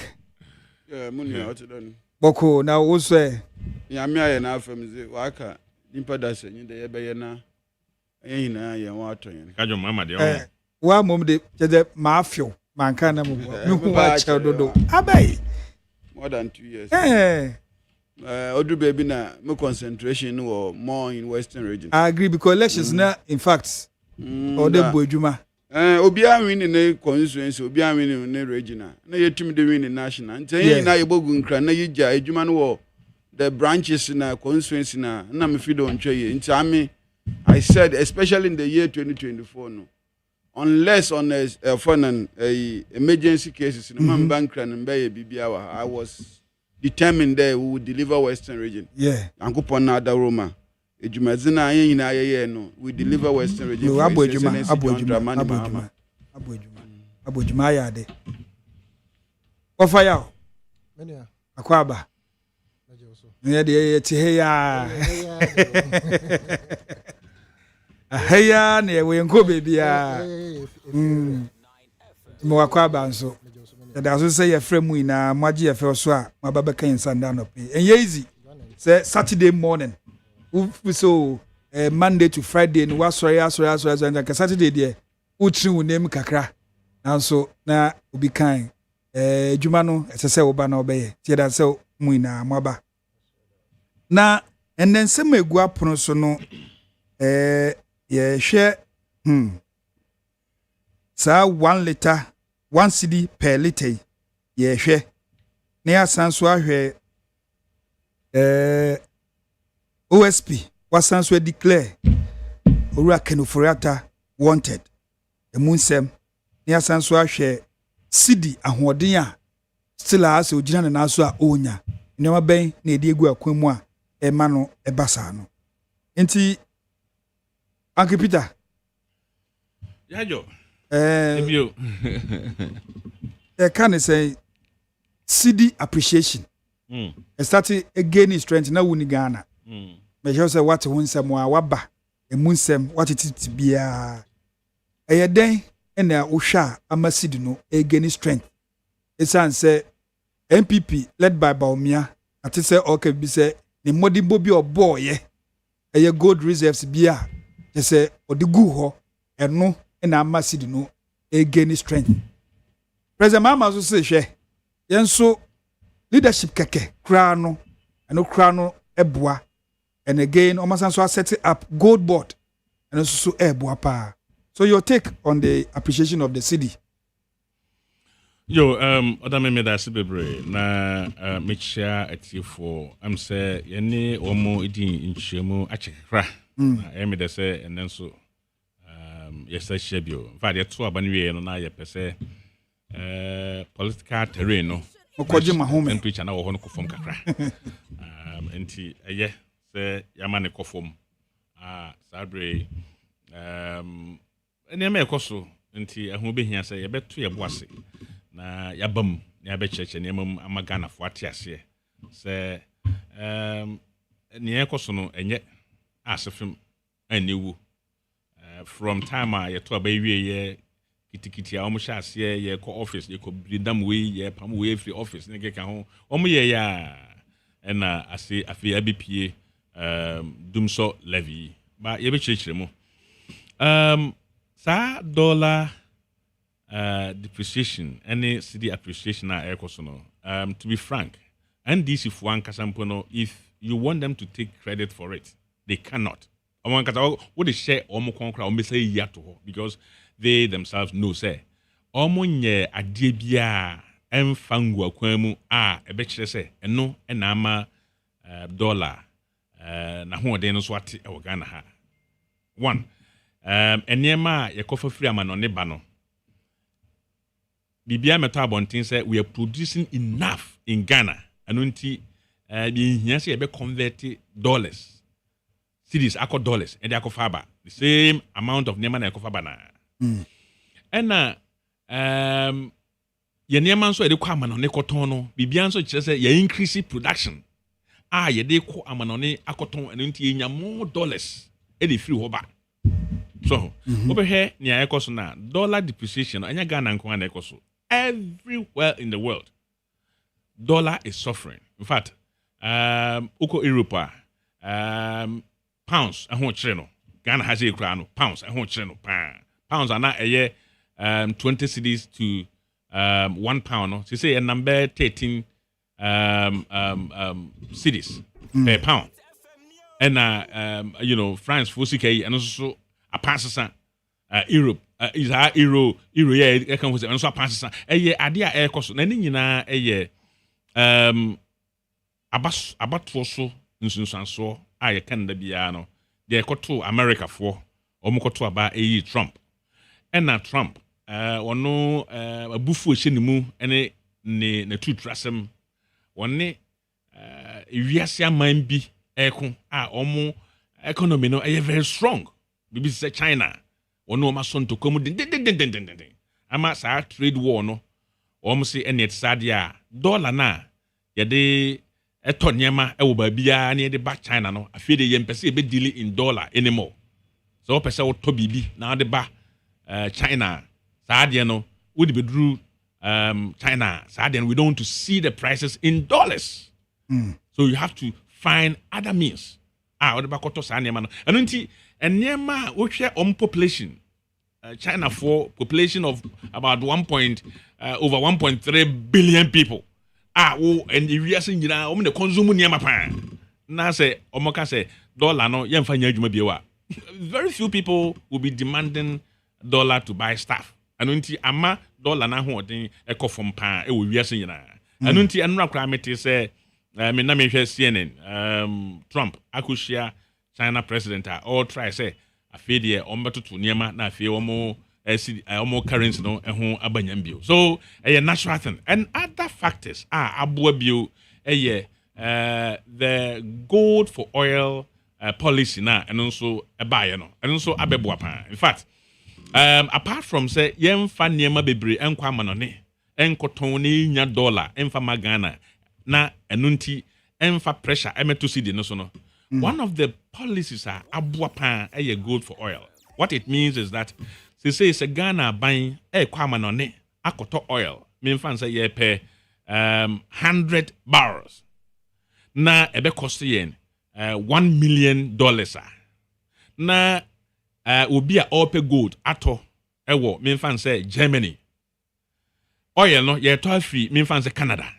Yeah, money out then. Boko na also Yamia na afem waka nimpa da se nyi de ye be ye na yina ye wa to yen Kajo mama de wa mom de je mafio manka na mo hu wa che dodo abai more than 2 years odu baby na my concentration no more in western region. I agree because elections na in fact or the boadwuma obia win in constituency obia win in regional na yetumi de win in national nten na yebogu nkra na yija adwuma no wo the branches na constituency na me fido ntwe ye nti I said especially in the year 2024 no unless on a foreign emergency cases no man bank and be bibia I was determined that we would deliver western region ankopon na da Roma ejumazina ayen na ayeye no we deliver western region no abojuma ya de ofa ya menia akwaba ne de ti heya heya ne we nko bebia mo akwaba nso da so say frame ina maji ya fe so a mababa kan sanda no pe easy say Saturday morning so Monday to Friday no wasori and Saturday there utri unem kakra nanso na obi kan adwuma no esese oba na obeye tie da se mu ina maba na ennensem egu apono so no ye hwe sa 1 liter 1 cedi per liter ye hwe na ya sanso ahwe OSP wasanso declare Owura Kenuforiata wanted emunsem na ya sanso ahwe cedi ahoden a still as ogina na so a onya nyoma ben na edi egu akwan mu a ema no ebasa no enti Uncle Peter Yajo ebio can say cedi appreciation started again strength na wuni Ghana me sure say what wunsem wa waba emunsem what it bia eyeden na ohwa amasidi no again strength esan say MPP led by Baumia ati say okay bi say ne modimbo bi oboye eye gold reserves bia je say odigu ho eno na amasidi no again strength President Mama so say hwe yenso leadership keke kra no eboa and again omasanso set up gold board and also eboa pa. So your take on the appreciation of the city? Yo odame me da sebebre na mechia atifo am say yene omo edin nchiemu achekra na me da say enenso yesa shebio fa de to abanwe no na ye pese political terrain no okoje mahome temperature na wo hono kofom kakra enti eye se yamane kofom sabre ene me ekoso enti ehun behia se ye beto ye boase na yabam na yabecheche ne mam amagana fo atiase se ne ekoso no enye asefim anewu from time ye to abawie ye kitikiti a omusha ase ye ko office ye ko bridam we ye pam we free office ne keka ho omu ye ya na ase afi abipie dumso levy ba ye be chirechire mu sa dollar depreciation any cedi appreciation na ekoso no to be frank NDC for one kasampono if you want them to take credit for it they cannot omo kata what they share omo konkra omo say ya to because they themselves know say omo nye ade bia emfangu akwamu ebe kire say eno na ama dollar na ho de no so ate e Ghana ha one enema yekofa free amano ne ba no bibia meto abontin say we are producing enough in Ghana anunti bi hia say ebe convert dollars cedis akọ dollars and they akọ ba the same amount of nema na akọ ba na ena ye nema nso ede kọ amano ne koton no bibia nso kire say ye increase production ye de kọ amano ne akoton anunti ye nya more dollars e dey free ho ba so over here ni ayeko so na dollar depreciation anya Ghana nko na ayeko so everywhere in the world dollar is suffering. In fact, uko Europa, pounds a chino. Ghana has a crown, pounds a chino. Pounds are not a year 20 cedis to 1 pound. No? So say a number 13 cedis per pound. And France 4CK and also a passer Europe is a euro yeah can was and so a passer idea air cost na nyina abatoso nsunsanso a ye kan da bia no de ekoto America for omokoto aba Trump and na Trump ono abufu ehenimu ene ne tutrasem wonne wiase aman bi eko omo economy no very strong bibi say China ono ma so to komu den ama sa trade war no omo say ene tsade a dollar na ye de eto nyema e wo ba bia na ye de back China no afie de ye mpese e be deal in dollar anymore so pese wo to bibi na de ba China sa de no wo de bedru China sa de we don't want to see the prices in dollars so you have to find other means what de ba koto sa nyema no eno nti nyema wo hwe population China for population of about over 1.3 billion people and if you are saying the consume nyema pa na say omoka say dollar no yemfa nya adwuma biewa very few people will be demanding dollar to buy stuff anunti ama dollar na ho odin ekofom pa e wo wiase nyina anunti enra kra mete say me na me hwe CNN Trump akushia China president all try say afedie ombetoto niema na afie omo currency no ho abanyambio so a natural thing and other factors abuabio the gold for oil policy na and also buy no and also abeboa pa in fact apart from say yemfa niema bebre enkwa manone enkoton ni nya dollar emfa magana na enunti emfa pressure emeto cedi no so no one of the policies are abuapa gold for oil. What it means is that they say it's a Ghana buying kwamanone akoto oil. Mean fans say ye pay 100 barrels. Na ebe cost yen $1 million. Na obi a ope gold ato ewo mean fans say Germany. Oil no ye toll free mean fans say Canada.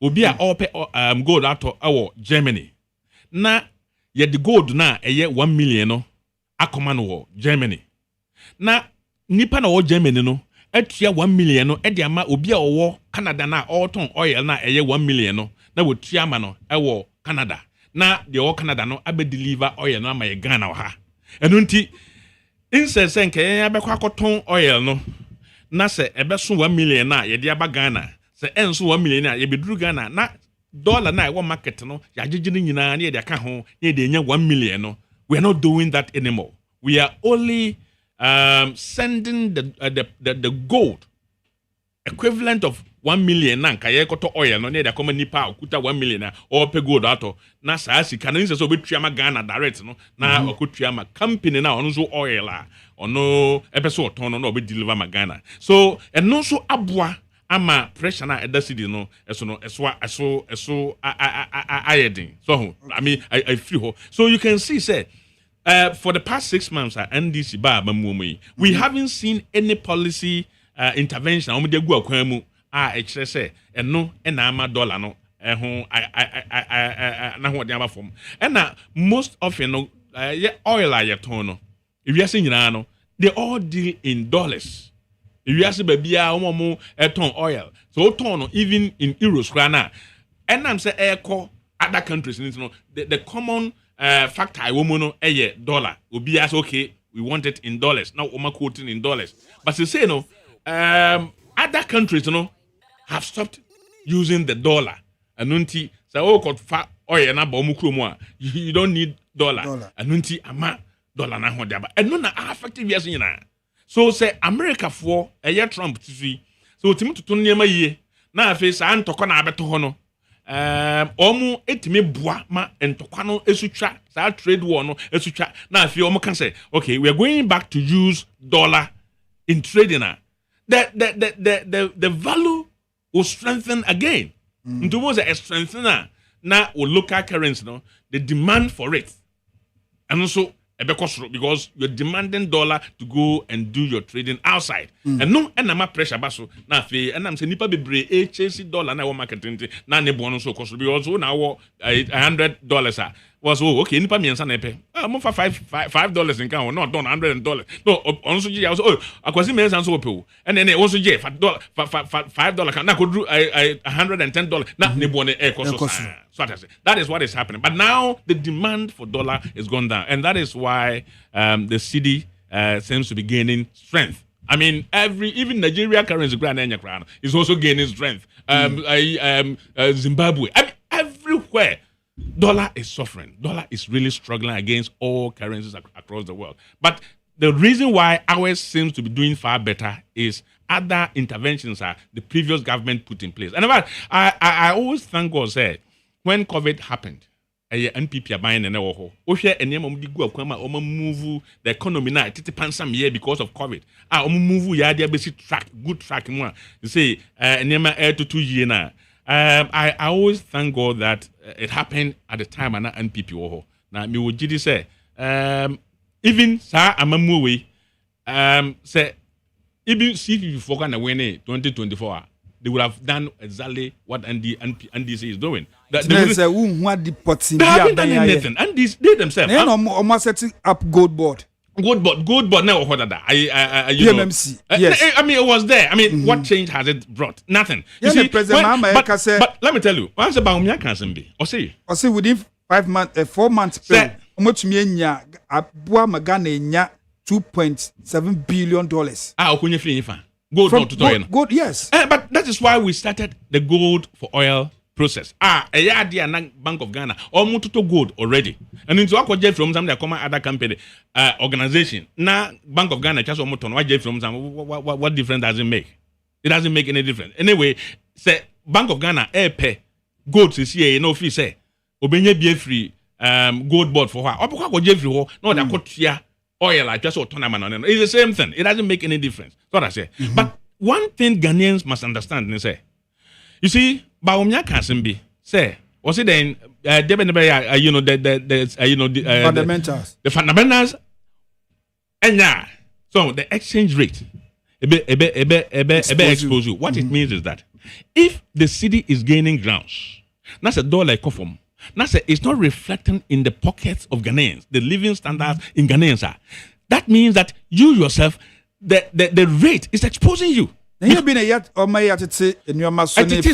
Obi a ope gold ato ewo Germany. Na ye the gold na 1 million no akoma no wo Germany na nipa na wo Germany no atua 1 million no e de ama obi a wo Canada na all-ton oil na 1 million no na wo tua ma no e wo Canada na de wo Canada no abe deliver oil no ama ye Ghana ha eno nti insense nke ye abekwa akoton oil no na se ebe so 1 million na ye de aba Ghana se enso 1 million na ye beduru Ghana na dollar na one market no ya jijini nyina na de aka ho na de nya 1 million no we are not doing that anymore we are only sending the gold equivalent of 1 million na nka ye koto oil no na de akoma nipa okuta 1 million na or pay gold ato na saa sika na nse so betua ma Ghana direct no na okotua ma company na ono so oil a ono ebeso oton no na obe deliver ma Ghana so eno so aboa ama pressure na eda city no eso ayedin so I mean I feel so you can see say for the past 6 months at NDC ba mamuomu we haven't seen any policy intervention omo de gu akwan mu ekire say eno na ama dollar no ho na ho de aba form na most often no oil ayeton no if you are seeing no they all deal in dollars. If you ask babia omo ton oil so ton no even in euros krana and I'm say echo other countries the common factor I woman no dollar obi as okay we want it in dollars now we quoting in dollars but they say no other countries have stopped using the dollar anunti say could fa oil na ba omo kromo you don't need dollar anunti ama dollar na ho diaba and no na affective yes nyina so say America for Trump to see so timi tutu niema yie na afi sa antoko na abeto ho no omu etimi boa ma entokwa no esutwa sa trade war no esutwa na afi omu kan say okay we are going back to use dollar in trading the value will strengthen again Into was a strengthener now with local currency, no, the demand for it. And also because you're demanding dollar to go and do your trading outside. And no, and I'm a pressure basso na fe and I'm saying nipa be HC dollar na marketing na ne bonus so cost because now $100 was okay nipa me nsa na pay mo for $5 in can not done $100 no also je also akwasi me nsa so pay and then also je $5 can na go do $110 na ne bonus so that is what is happening. But now the demand for dollar is gone down, and that is why the cedi seems to be gaining strength. I mean, even Nigeria currency is also gaining strength. Zimbabwe, I mean, everywhere, dollar is suffering. Dollar is really struggling against all currencies across the world. But the reason why ours seems to be doing far better is other interventions the previous government put in place. And in fact, I always thank God, say, when COVID happened, NPP are buying an oho. Oshe and move the economy now. Some year because of COVID. Move ya dia basic track, good track. You say air to 2 years now. I always thank God that it happened at the time and NPP oho. Now me would say even sa amamuwe say even see if you forget to win 2024. They would have done exactly what NDC is doing. They haven't done anything. And they themselves. They are setting up gold board. Gold board. Now what that? PMMC. Yes. I mean, it was there. I mean, what change has it brought? Nothing. You see, but let me tell you. Once about me, I can't say. Or say within 4 months. $2.7 billion. Okunye free fan. Gold, yes. But that is why we started the gold for oil process. A year Bank of Ghana almost to gold already. And into what Jeff from some other company organization. Now Bank of Ghana just almost on what Jeff from some what difference does it make? It doesn't make any difference. Anyway, say Bank of Ghana pay gold this year no fee say obenye be free gold board for what? Opo Jeff no that got oil like just tournament on it. It's the same thing. It doesn't make any difference. That's what I say. But one thing Ghanaians must understand is say, you see, Baumia Kasimbi say, was it then the fundamentals. The fundamentals and yeah. So the exchange rate expose you. What it means is that if the city is gaining grounds, that's a dollar conform. Now, it's not reflecting in the pockets of Ghanaians, the living standards in Ghanaians are. That means that you yourself, the rate is exposing you. You been a yet or may at it in your mass. It is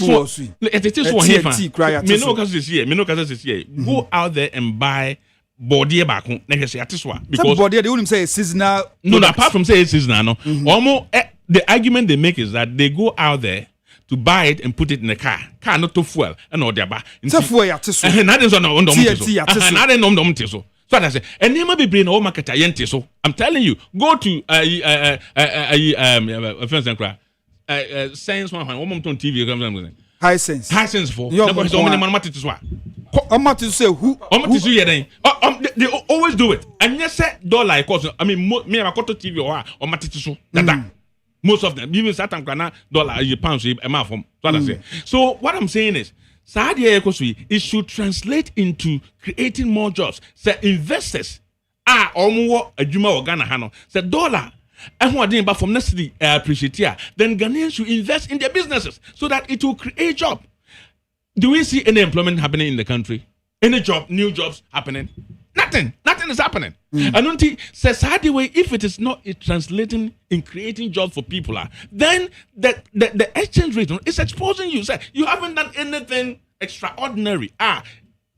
go out there and buy body back home. Because body they wouldn't say seasonal. No, apart from say seasonal, no. Almost the argument they make is that they go out there to buy it and put it in the car not to fuel and all that. So fuel ya tiso. Not is on the so I say, and you might be bringing all market so I'm telling you, go to friends and cry. Science one on TV comes high sense for they always do it. And yes, dollar cost. I mean, me I got to TV or matitiso that. Most of them, even certain dollar, pounds, a month from what I say. So what I'm saying is, it should translate into creating more jobs. Say investors or more a Juma or Ghana Hano. Say dollar. And what they from necessity appreciate here, then Ghanaians should invest in their businesses so that it will create job. Do we see any employment happening in the country? Any job, new jobs happening? Nothing is happening. And until says the way, if it is not translating in creating jobs for people, then the exchange rate is exposing you. Say you haven't done anything extraordinary.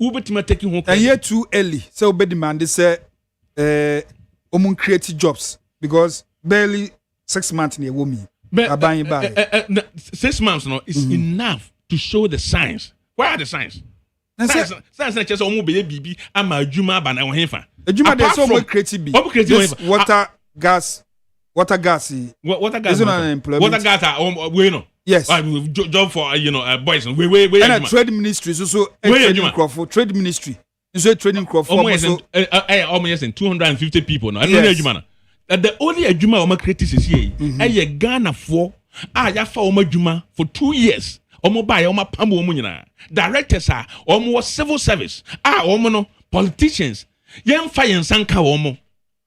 Taking home. A year too early. So be demand say creative jobs because barely 6 months in a woman. 6 months is enough to show the signs. Where are the signs? Science just almost baby. I'm a Juma ban and hefa. A Juma there's so much creative. Water gas. Water gas. Isn't unemployment. Water gas are we know. Yes. Job for boys. We and a trade ministry is also a trading crop for trade ministry. Is a trading crop for almost 250 people now. I don't know Juma. The only Juma creative is here. Ghana for ya for Juma for 2 years. omo buy omo pambo omo nyina. Directors are omo civil service. Omo no politicians. Yen fa yen sanka omo.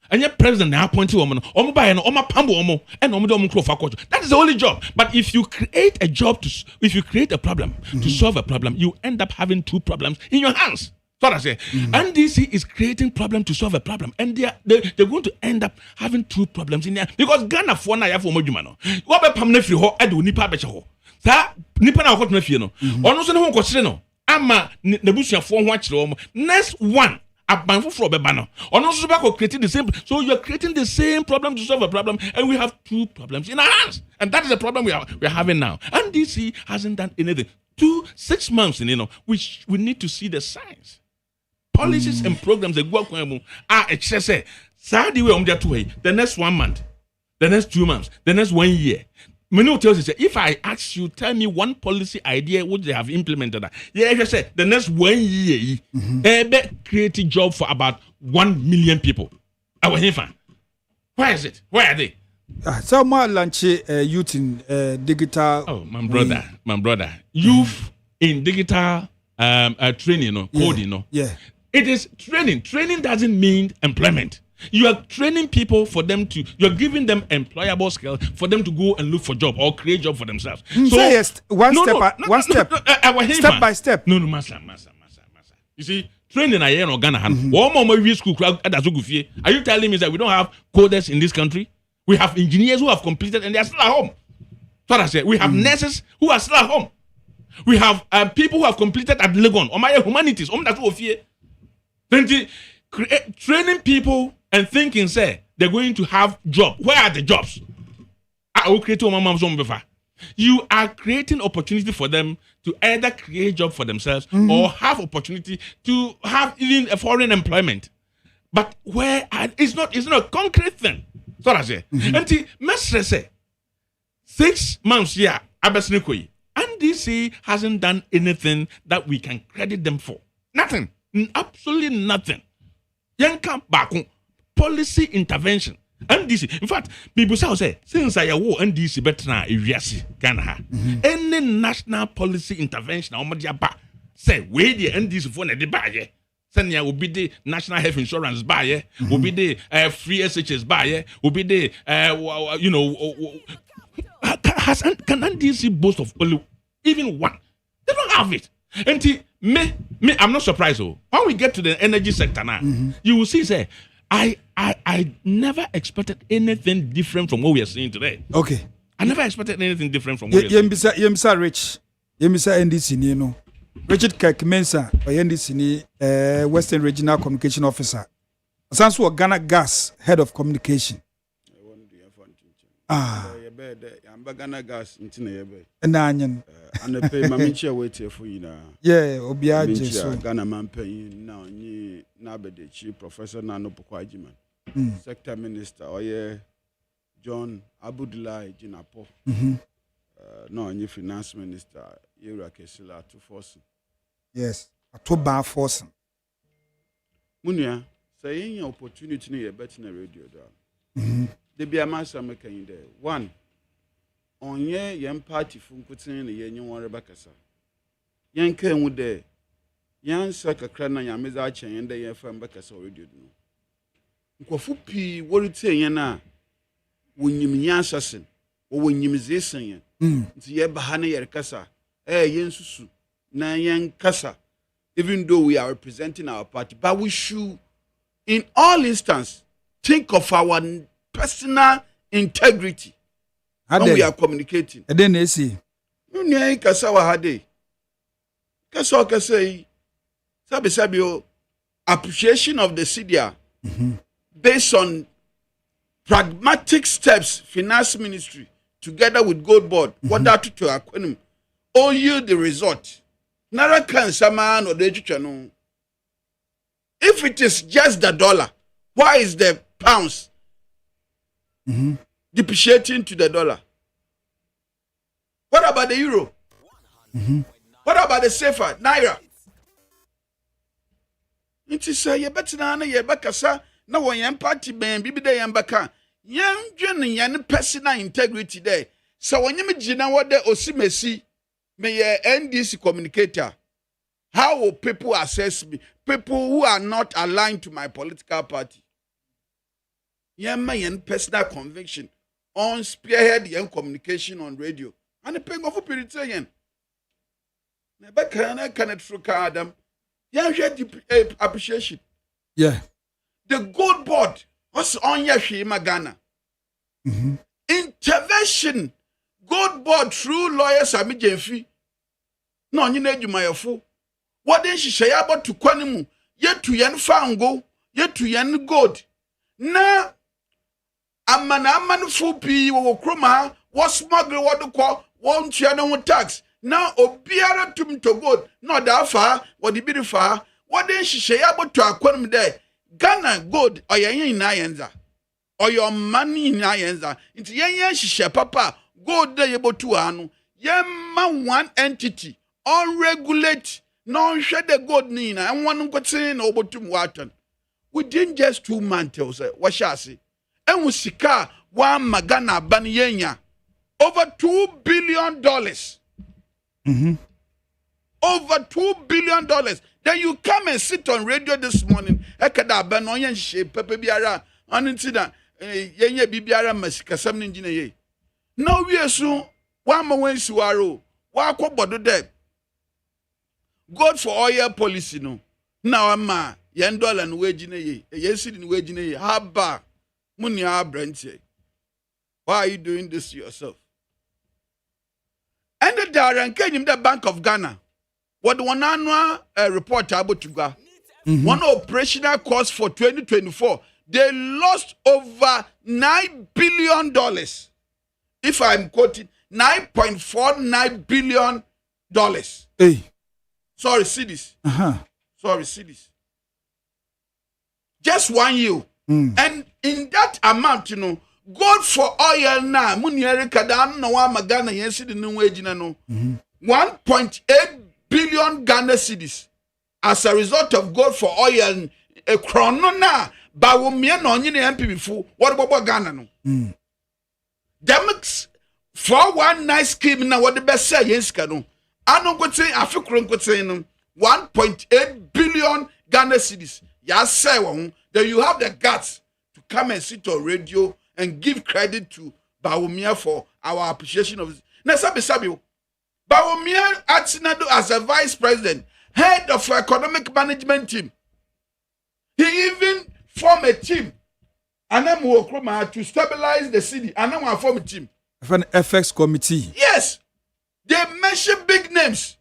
And your president now appointed woman, omo buy no omo pambo omo, and omo do omo crow for culture. That is the only job. But if you create a job if you create a problem to solve a problem, you end up having 2 problems in your hands. So I say, NDC is creating problem to solve a problem, and they're going to end up having 2 problems in there because Ghana for na ya for moduma no. What be pam na free ho e do nipa be che ho. Sa nipa na akotuna fie no. Ono so ne ho kwosire no. Ama nebusuafo ho akire wo. Next one abanfo for beba no. Ono so be creating the same. So you are creating the same problem to solve a problem, and we have 2 problems in our hands, and that is the problem we are having now. NDC hasn't done anything. 6 months, we need to see the signs. Policies and programs that go say the next 1 month, the next 2 months, the next 1 year. Many tells you, if I ask you, tell me one policy idea which they have implemented. Yeah, say the next 1 year, create a job for about 1 million people. Where is it? Where are they? So more launch youth in digital. Oh, my brother. Youth in digital training, coding, Yeah. It is training. Training doesn't mean employment. You are training people for them you're giving them employable skills for them to go and look for job or create job for themselves. So yes, one step by step. No, massa. You see, training I hear in Ghana. One school are you telling me that we don't have coders in this country? We have engineers who have completed and they are still at home. So I say we have nurses who are still at home. We have people who have completed at Legon. On my humanities, that's what fear. Training people and thinking, say they're going to have job. Where are the jobs? You are creating opportunity for them to either create job for themselves or have opportunity to have even a foreign employment. But it's not a concrete thing. So I say, and Mestre say 6 months here, Abesnikoi, NDC hasn't done anything that we can credit them for. Nothing, absolutely nothing. Yanka Baku policy intervention. NDC, in fact, people say since I war NDC better now, Ghana, any national policy intervention, say where the NDC for the buy. Senya will be the national health insurance buyer, will be the free SHS buyer, will be the can NDC boast of only even one? They don't have it. And me, I'm not surprised. When we get to the energy sector now, you will see, say, I never expected anything different from what we are seeing today. Okay. I never expected anything different from what we are seeing. Yemisa Rich, Yemisa NDC, Richard Kirk Mensa, NDC, Western Regional Communication Officer. Sansu Ghana Gas, Head of Communication. Ghana Gas, Nanyan. And I pay Mamicha wait here for you now. Yeah, Obiaji. So Ghana man paying now, ni Nabede, Chief Professor Nano Pokwajiman, Sector Minister, Oye John Abudulai Jinapo, no, new Finance Minister, Ira Kesila to force. Yes, a to bar force. Munia, saying your opportunity near better radio down. They be a master maker in there. One. On ye young party from Kutin, the young one Rebecca. Young came with the young sucker crana Yamizacha and the young firm Becca's already. Quafupi, what it say, yana when you mean assassin or when you miss this saying, the Bahana Yerkasa, Yensusu, Nayan Kasa, even though we are representing our party, but we should, in all instances, think of our personal integrity. When we are communicating. And then they see. Nunya kasawa hade. Kasawa kasai. Sabio appreciation of the CDA based on pragmatic steps, finance ministry, together with Gold Board, what that to acronym, all you the result. Nara can saman or the channel. If it is just the dollar, why is the pounds depreciating to the dollar? What about the euro? What about the safer naira? It is a yebetina yebakasa na one party ben bibi de yambaka yan dwen yan personal integrity there. So when you jina what the osimesi Me NDC communicator. How will people assess me? People who are not aligned to my political party. My personal conviction on spearhead young communication on radio. And the paying of a Puritan. Never can I through Adam. Yeah, appreciation. Yeah. The gold board was on Yashima Ghana. Intervention. Gold board through lawyers Ami Jenfi. No, you need my fool. What then she say about to Kwanimu? Yet to yan fango, yet to yan gold. Na amman fupi wo kroma was smuggle what to call one channel tax. Now obiara tum to gold, not that far, what the bit far. What then she say about to Akwanum there? Ghana gold or yan nayenza. Or your money in nayenza. It's yan she share papa gold there about to anu. Yemma one entity, unregulate. No, shed the gold nina, and one got saying over to Watan. Within just 2 months, what shall I say? And we sika one magana baniyenya over $2 billion. Over $2 billion. Then you come and sit on radio this morning. Ekada banoyen shape pepe biara on incident. Yenye bibiara masika some engineer. No, we assume one more when suaro. Wako bodo dead. God for oil policy no. Now ama yen dollar and wage na ye. Yen sit in wage na ye. Haba money brent. Why are you doing this to yourself? And the Darren came the Bank of Ghana. What one annual report about to go. One operational cost for 2024. They lost over $9 billion. If I'm quoting $9.49 billion. Hey. Sorry, cedis. Sorry, cedis. Just 1 year. And in that amount, you know, gold for oil now, Muniere Kadan, no one Magana, yes, the new wage, no. 1.8 billion Ghana cedis as a result of gold for oil, a chrono now, but we may not need MP before. What about Ghana? No, Demix for one nice scheme now, what the best say, yes, Cano. I don't go say African could say 1.8 billion Ghana cedis. Yes, sir. Then you have the guts to come and sit on radio and give credit to Bawumia for our appreciation of this. Now, Sabi, Bawumia Atsinado as a vice president, head of economic management team. He even formed a team, and I'm to stabilize the city. And I'm form a team. An FX committee. Yes. They mention big names.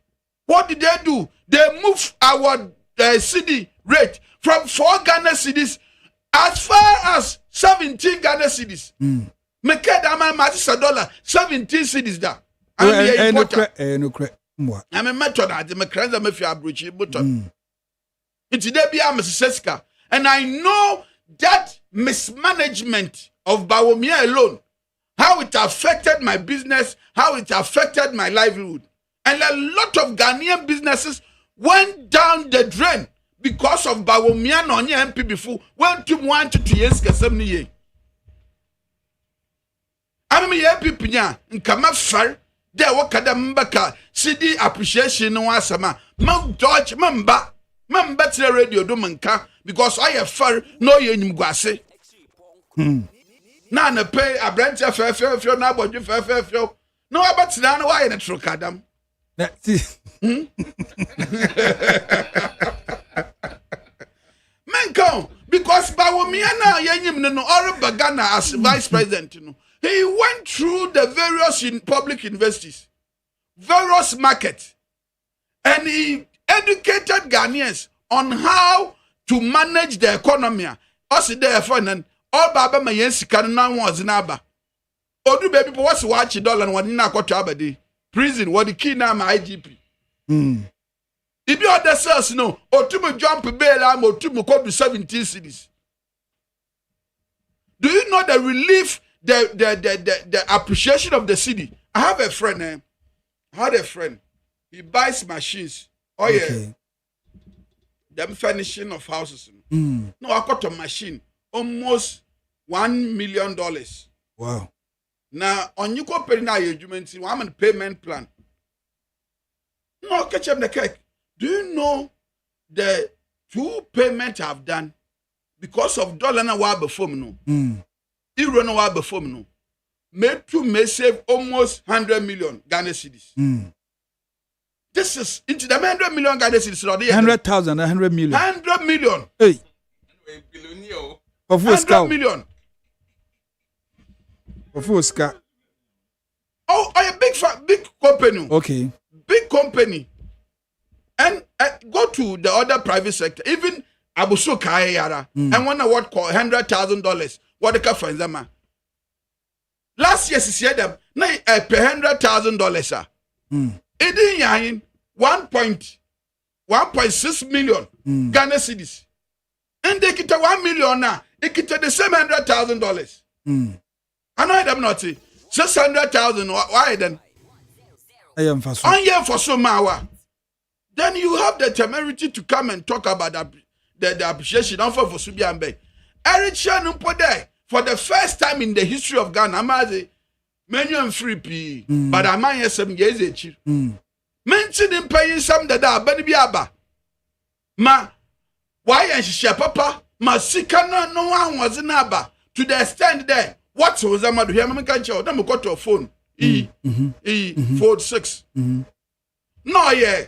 What did they do? They moved our city rate from 4 Ghana cedis as far as 17 Ghana cedis. Make that my $17 cedis da. I'm a method at the Macranza Mafia Bridge button. It's there be a Mrs. And I know that mismanagement of Bawumia alone, how it affected my business, how it affected my livelihood. And a lot of Ghanaian businesses went down the drain because of Bawumia on your MP before. Went to 1 to 2 years, 70 years. I mean, MP Pina, in Kamafar, there were Kadambaka, CD appreciation, no asama, Mount Dodge, Mamba, Mamba radio domanka, because I have far no yen guase. Nana pay a branch of fair, now what you fair. No, but now why in a true Kadam? That's it. Menko, because Bawumia Yenim no or Bagana as vice president, you know. He went through the various public universities, various markets, and he educated Ghanaians on how to manage the economy. Also, therefore, all Baba Mayensi can now was naba. Odu baby, what's watch $1 and one in a quarter abadi prison? What the key now, my IGP. If you other cells, no, or to me jump bail, I'm or to me call to 17 cities. Do you know the relief? The appreciation of the city. I have a friend. I had a friend. He buys machines. Oh yeah. Them furnishing of houses. No, I got a machine. Almost $1 million. Wow. Now on you compare now your I'm on payment plan. No, catch up the cake. Do you know the 2 payments I've done because of dollar na wa before me no? Euro na wa before me no. May save almost 100 million Ghana cedis. This is into the 100 million Ghana cedis. 100,000, 100 million. 100 million. Hey. Of 100 million. Of Oscar. Oh, a big company. Okay. Big company. And go to the other private sector. Even Abuso Kayara. And one award called $100,000. What the car finds them. Last year, she said them, pay $100,000, sir. It didn't 1.6 million Ghana cedis. And they get 1 million now. It get the same $100,000. I know them not. 600,000. Why then? I am for so. On year for so mawa. Then you have the temerity to come and talk about the appreciation of for Subiambe. Eric Shannon put there. For the first time in the history of Ghana, I'm menu and free P. But I'm here some years each. Mentioning paying some that are Benny Ma, why and she papa? Ma Sikana, no one was in Abba. To the extent there, what was a mother here? I'm got to a phone. Phone 6. No, yeah.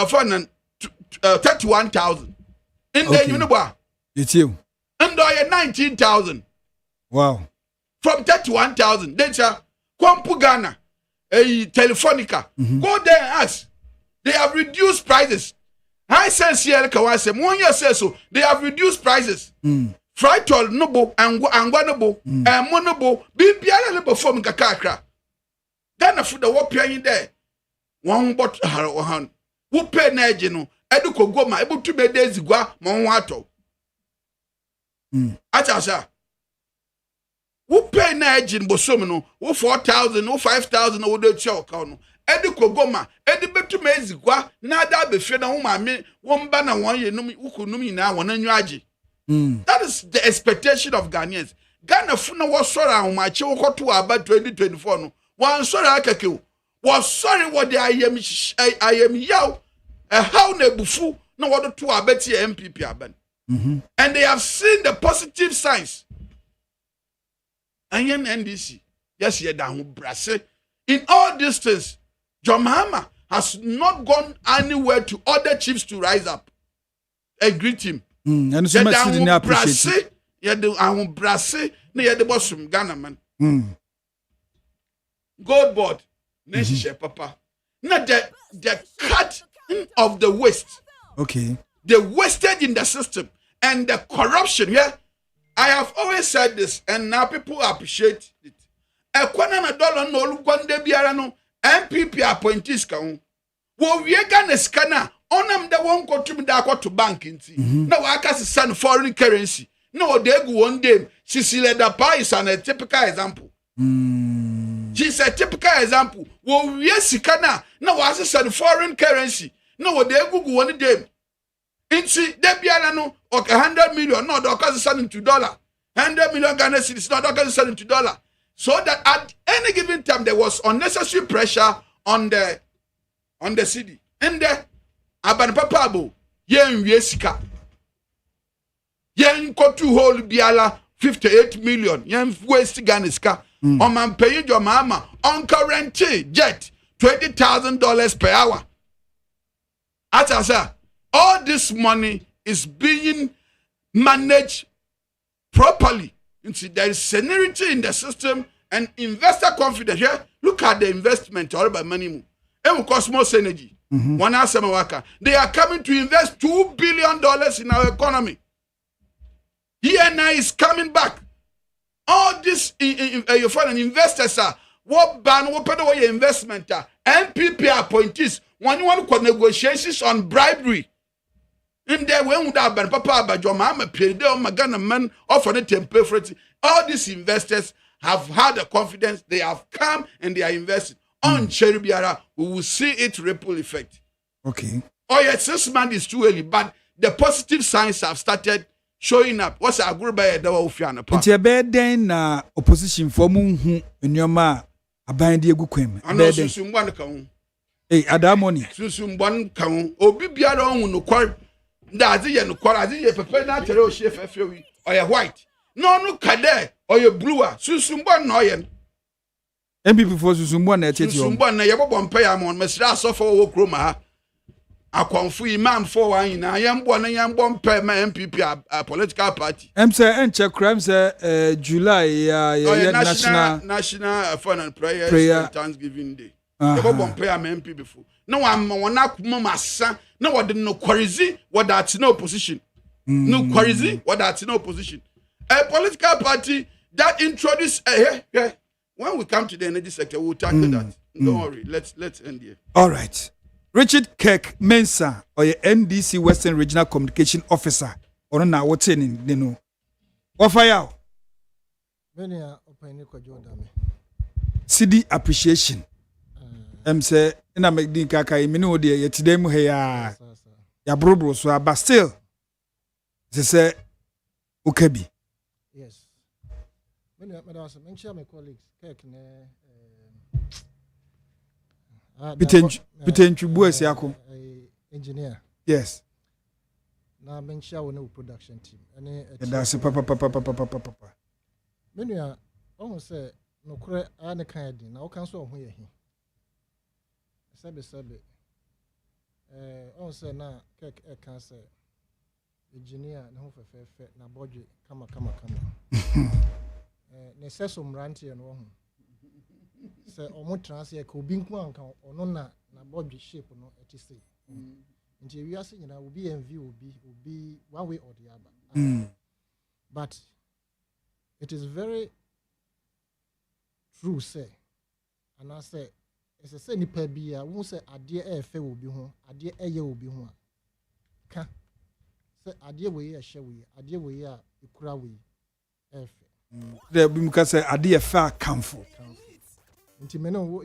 Phone 31,000. And then you know what? It's you. And I had 19,000. Wow. From 31,000. Then, sir, Kwampu Ghana, Telefonica. Go there and ask. They have reduced prices. I sense here, Kawase, 1 year says so. They have reduced prices. Fritol, Nobo, and Guanobo, and Monobo, BPL, Libo from Kakakra. Ghana for the war paying there. 1 bottle, who pay Najino, Eduko Goma, able to be days, Gua, Monwato. Achasa. Who pay na engine bosomino? Who 4,000? Who 5,000? Who the chow count? Eddie Kogoma, Eddie Betu Mezigua, nada be fed on my me, 1 banner 1 year, who could know me now, 1 annuaji. That is the expectation of Ghanaians. Ghana Funa was sorry on my choco to about 2024. No, one sorry I can kill. Was sorry what I am yow, a how ne bufu, no what to a betty MPP aben. And they have seen the positive signs. And NDC, yes, you're down Brasse. In all these things, John Mahama has not gone anywhere to other chiefs to rise up and greet him. And so much in appreciate. You're the Brasse, near the boss from Ghana, man. Gold board, Nation Papa. Not the cut of the waste. Okay. The wastage in the system. And the corruption, yeah. I have always said this, and now people appreciate it. A $1 no Lukwande Biarano, MPP appointees can. Wo Viega Nescana, on them the one go to bank in tea. No, I can send foreign currency. No, they go one day. Cecilia Dapa is a typical example. She's a typical example. Wo Viesicana, no, I send foreign currency. No, they go one day. Inchi debiana okay 100 million no dokas selling to $100 million Ghana cedis no dokas selling to $1 so that at any given time there was unnecessary pressure on the city and the aban papa abo yen wiesika yen ko to whole biala 58 million yen waste Ghana ska on man pay your mama on current jet $20,000 per hour atasa. All this money is being managed properly. You see, there is seniority in the system and investor confidence. Yeah? Look at the investment all about money. It will cost more energy. One Asem Yideka. They are coming to invest $2 billion in our economy. ENI is coming back. All this you find investors are what ban what pay away investment MPP appointees when you want to negotiations on bribery. In there, when would have been Papa Bajoma, period, Magana man, offer the temple for it. All these investors have had the confidence, they have come and they are investing. On Cherubiara, we will see it ripple effect. Okay. Oh, yes, 6 months is too early, but the positive signs have started showing up. What's a group by the Ofiana? It's a bad day na opposition for Moon in your ma, a band Diego Quim. I know you one. Hey, Adamoni. Susumbon kan obi biara ohun no kwar nda azi ye no kwar azi ye pepe na tere o hye fefewi oye white no no kade oye blue a susumbon no oye MPP for susumbon na eteti o susumbon na ye bobon pe ya mon mesra asofo wo kroma ha akonfo imam for wan na yembo na yembo mpe ma MPP a political party say enche crime say July ya national fun and prayer Thanksgiving day ye bobon pe ya ma MPP before na wona kuma masa na wode no kwarizi wode ati na opposition no kwarizi wode ati na opposition a political party that introduce when we come to the energy sector we'll tackle that. Don't worry, let's end here. All right. Richard Kirk Mensah or NDC Western Regional Communication Officer or na what's in no what fire many are open KWADWO Odame CD appreciation say na make din kaka me no de yetide mu he ya brobro so but still say okabi yes many also mention my colleagues Kirk Peter Buesi ako engineer yes na mention we production team that's papa many are say no kure ane kan din na o kan so ho ye hi sabe say na Kirk kan say engineer na ho fefe na budget kama ne seso mrantie no ho say omo transfer ka obi nko anka ono na budget shape no etise nti we ase nyina obi envy obi one way or the other but it is very true say and I say it's a say nipa bia won say ade e fe obi ho ade eye obi ho ka say ade we ye hye we ade we a ekura we e fe there bi muka say ade e fa kamfo nti me no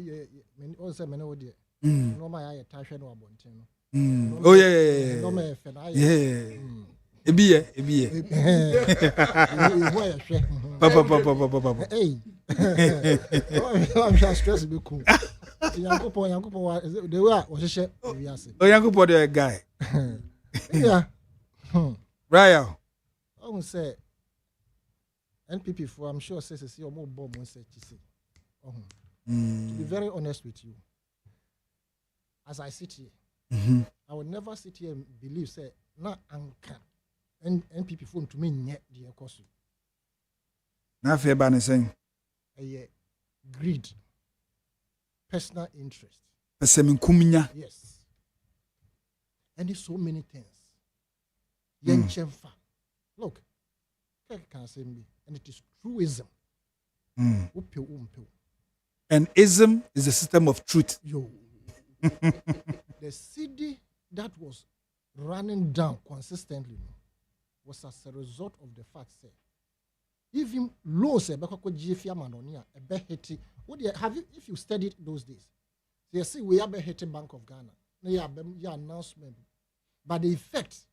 o say me no de no ma ya tahwe no abonten no oh yeah no ma fe na yeah ebi ye wo ya hwe papa hey I'm just stress be cool Yankopon the way o hye we ase Yankopon the guy yeah right I will say NPP for I'm sure says see omo bomb won say to be very honest with you as I sit here I would never sit here and believe say na anka NPP phone to me nye the ekoso na fe ba ne sen greed personal interest kumnya yes and there's so many things yenchemfa look can say me and it is truism and ism is a system of truth the CD that was running down consistently was as a result of the fact say even low say bekoko GFA manonia e be hiti have you if you studied those days you see we have hit Bank of Ghana na announcement but the effect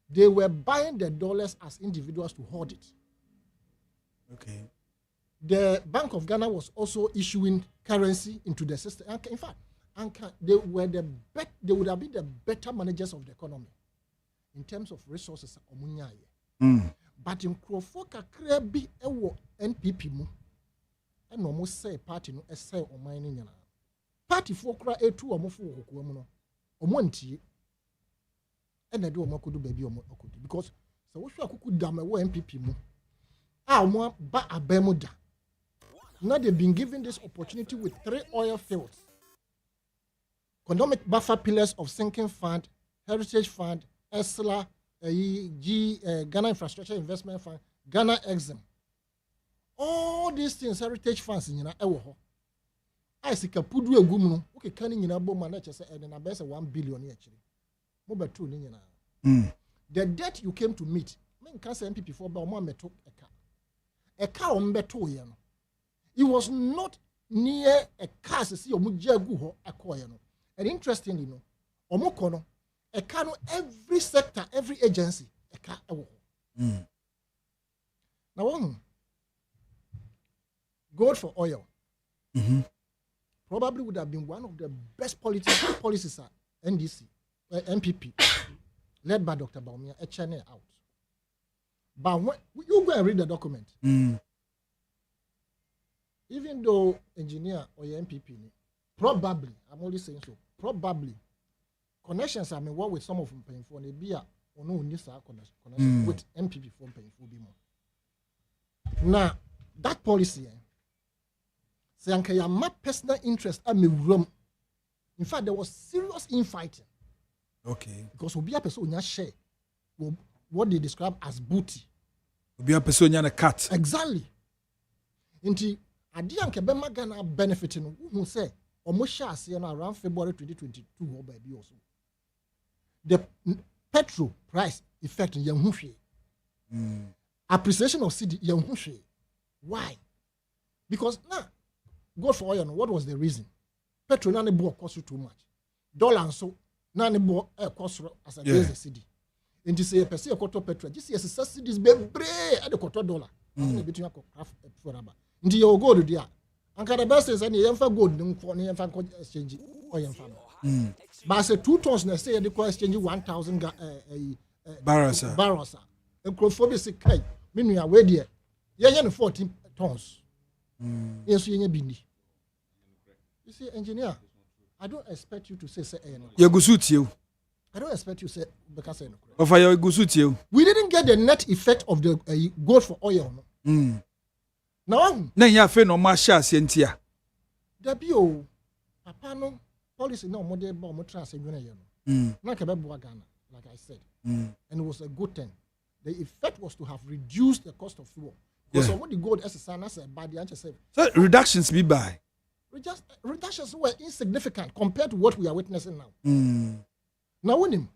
they were buying the dollars as individuals to hold it. Okay. The Bank of Ghana was also issuing currency into the system. In fact, they would have been the better managers of the economy in terms of resources. But in Krofoka Krebi ewo NPP mu, and almost say party no essay or mining yana. Party for kra A2 or mofu okuamuno, or monty. And I do a could do baby or because so what should I could damn a MPP mu? More ba a bemuda. Now they've been given this opportunity with 3 oil fields. Economic buffer pillars of sinking fund, heritage fund, ESLA, Ghana Infrastructure Investment Fund, Ghana Exim. All these things, heritage funds in Ewo. I see Kapudu a gumno, okay, canning in a bomb and then I bet 1 billion actually. Mobile 2 the debt you came to meet, men can't say MPP for about 1 metal a car on beto yano. It was not near a car to see Omujagu a coyano. And interestingly, no, Omokono, a car every sector, every agency, a car. Now, gold for oil. probably would have been one of the best policies at NDC, MPP, led by Dr. Baumia, a channel out. But when you go and read the document, even though engineer or your MPP, probably, I'm only saying so, probably, connections I mean, what with some of them paying for, and be a or no connection with MPP for paying for be more. Now, that policy, say, my personal interest, I'm a room. In fact, there was serious infighting. Okay. Because Obi a person who share what they describe as booty. Obi a person who cut. Exactly. Inti adi anke be magana benefiting who say almost share say around February 2022 or baby also. The petrol price effect in Yahoo. Appreciation of cedi Yahoo. Why? Because now, go for oil. What was the reason? Petrol nane bo cost you too much. Dollar so nane bo cost as a base cedi. And you say a person quarter petrol. This is subsidies be at the quarter $1. Between half for rubber. Into your gold there. And the best is any young gold for any young exchange or young farmer. But I say 2 tons na say the exchange 1,000 barrels. Barrels. And crofobia say kai. Meaning I weigh there. Yeah, 14 tons. Yes, you bindi. You see, engineer, I don't expect you to say you go suit you. I don't expect you to say because of your go suit you. We didn't get the net effect of the gold for oil. Now, you fe no ma sha sentia. The bio papa no policy no more dey more trans no. Na ke be bo Ghana, like I said. And it was a good thing. The effect was to have reduced the cost of fuel. Because some of the gold as a bad answer said. So reductions be by. Reductions were insignificant compared to what we are witnessing now. Now, when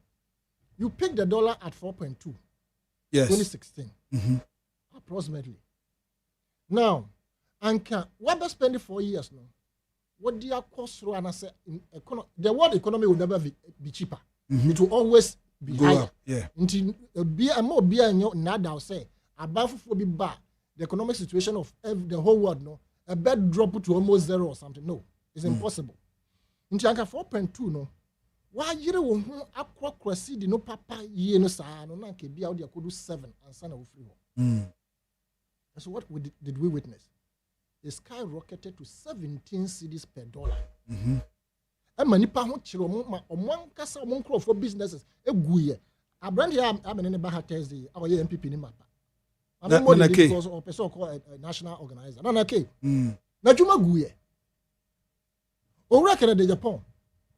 you pick the dollar at 4.2, 2016, approximately. Now, and what they spend 4 years now? What do you cost through? And I say, the world economy will never be cheaper. It will always be higher. Until beer more beer and nada say above for be bad. The economic situation of the whole world, no, a bed drop to almost zero or something. No, it's impossible. In Chanka 4.2, no, why you don't aqua cressy no papa ye no sa no nanke be out there could do 7 and son of free. So what did we witness? It skyrocketed to 17 cedis per dollar. And many pound chiro one cassa for businesses a guye. I brand here I'm in Baha Thursday, our MPP in mapa. I'm not because of a person called a national organizer. No, okay. Najuma Guye. Or reckon the Japan.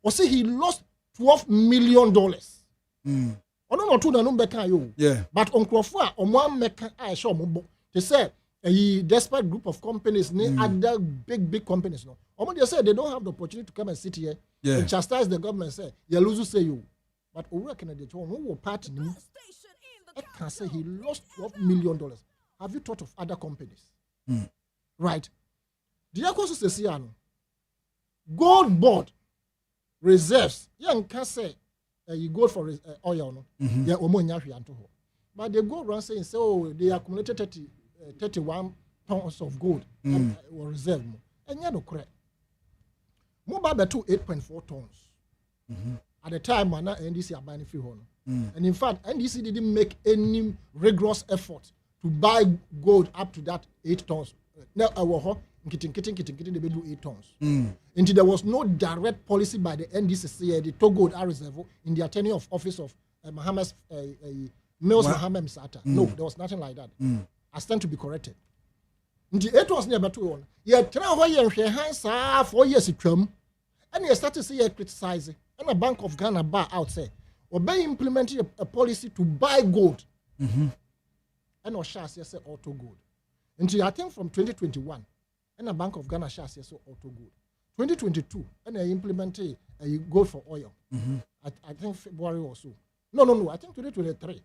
Or say he lost $12 million. Or no, two no beka you. Yeah. But on Crawford, on one meka I show mumbo. They say a desperate group of companies, other big companies. No. Or they say they don't have the opportunity to come and sit here and chastise the government. Say, you lose say you. But over Canada, who part I can say he lost $12 million. Have you thought of other companies? Right. The Yakosu Sesiano Gold Board reserves. You can say you go for oil. But they go around saying, so they accumulated 31 tons of gold and were reserved. And you know, correct. Mobile 8.4 tons. At the time, NDC are buying free honor. And in fact, NDC didn't make any rigorous effort to buy gold up to that 8 tons. Now, they do 8 tons. Until there was no direct policy by the NDC, they took gold reserve in the tenure of office of Mills Mohammed Misata. No, there was nothing like that. I stand to be corrected. Until 8 was never 2 yeah, 4 years it come, and you started to see criticizing. And a Bank of Ghana bar out say, or by implementing a policy to buy gold. And or shares say auto gold. Until I think from 2021, and a Bank of Ghana shares say auto gold. 2022, and they implemented a gold for oil. I think February or so. No, I think 2023.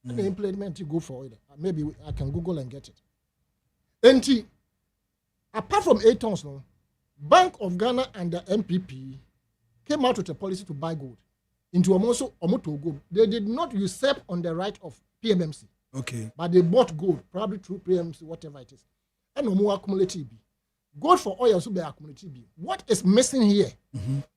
And they implemented gold for oil. Maybe I can Google and get it. And apart from 8 tons, no, Bank of Ghana and the MPP came out with a policy to buy gold into Omoto gold. They did not usurp on the right of PMMC. Okay. But they bought gold, probably through PMMC, whatever it is. And Omo accumulated. gold for oil should be accumulated. What is missing here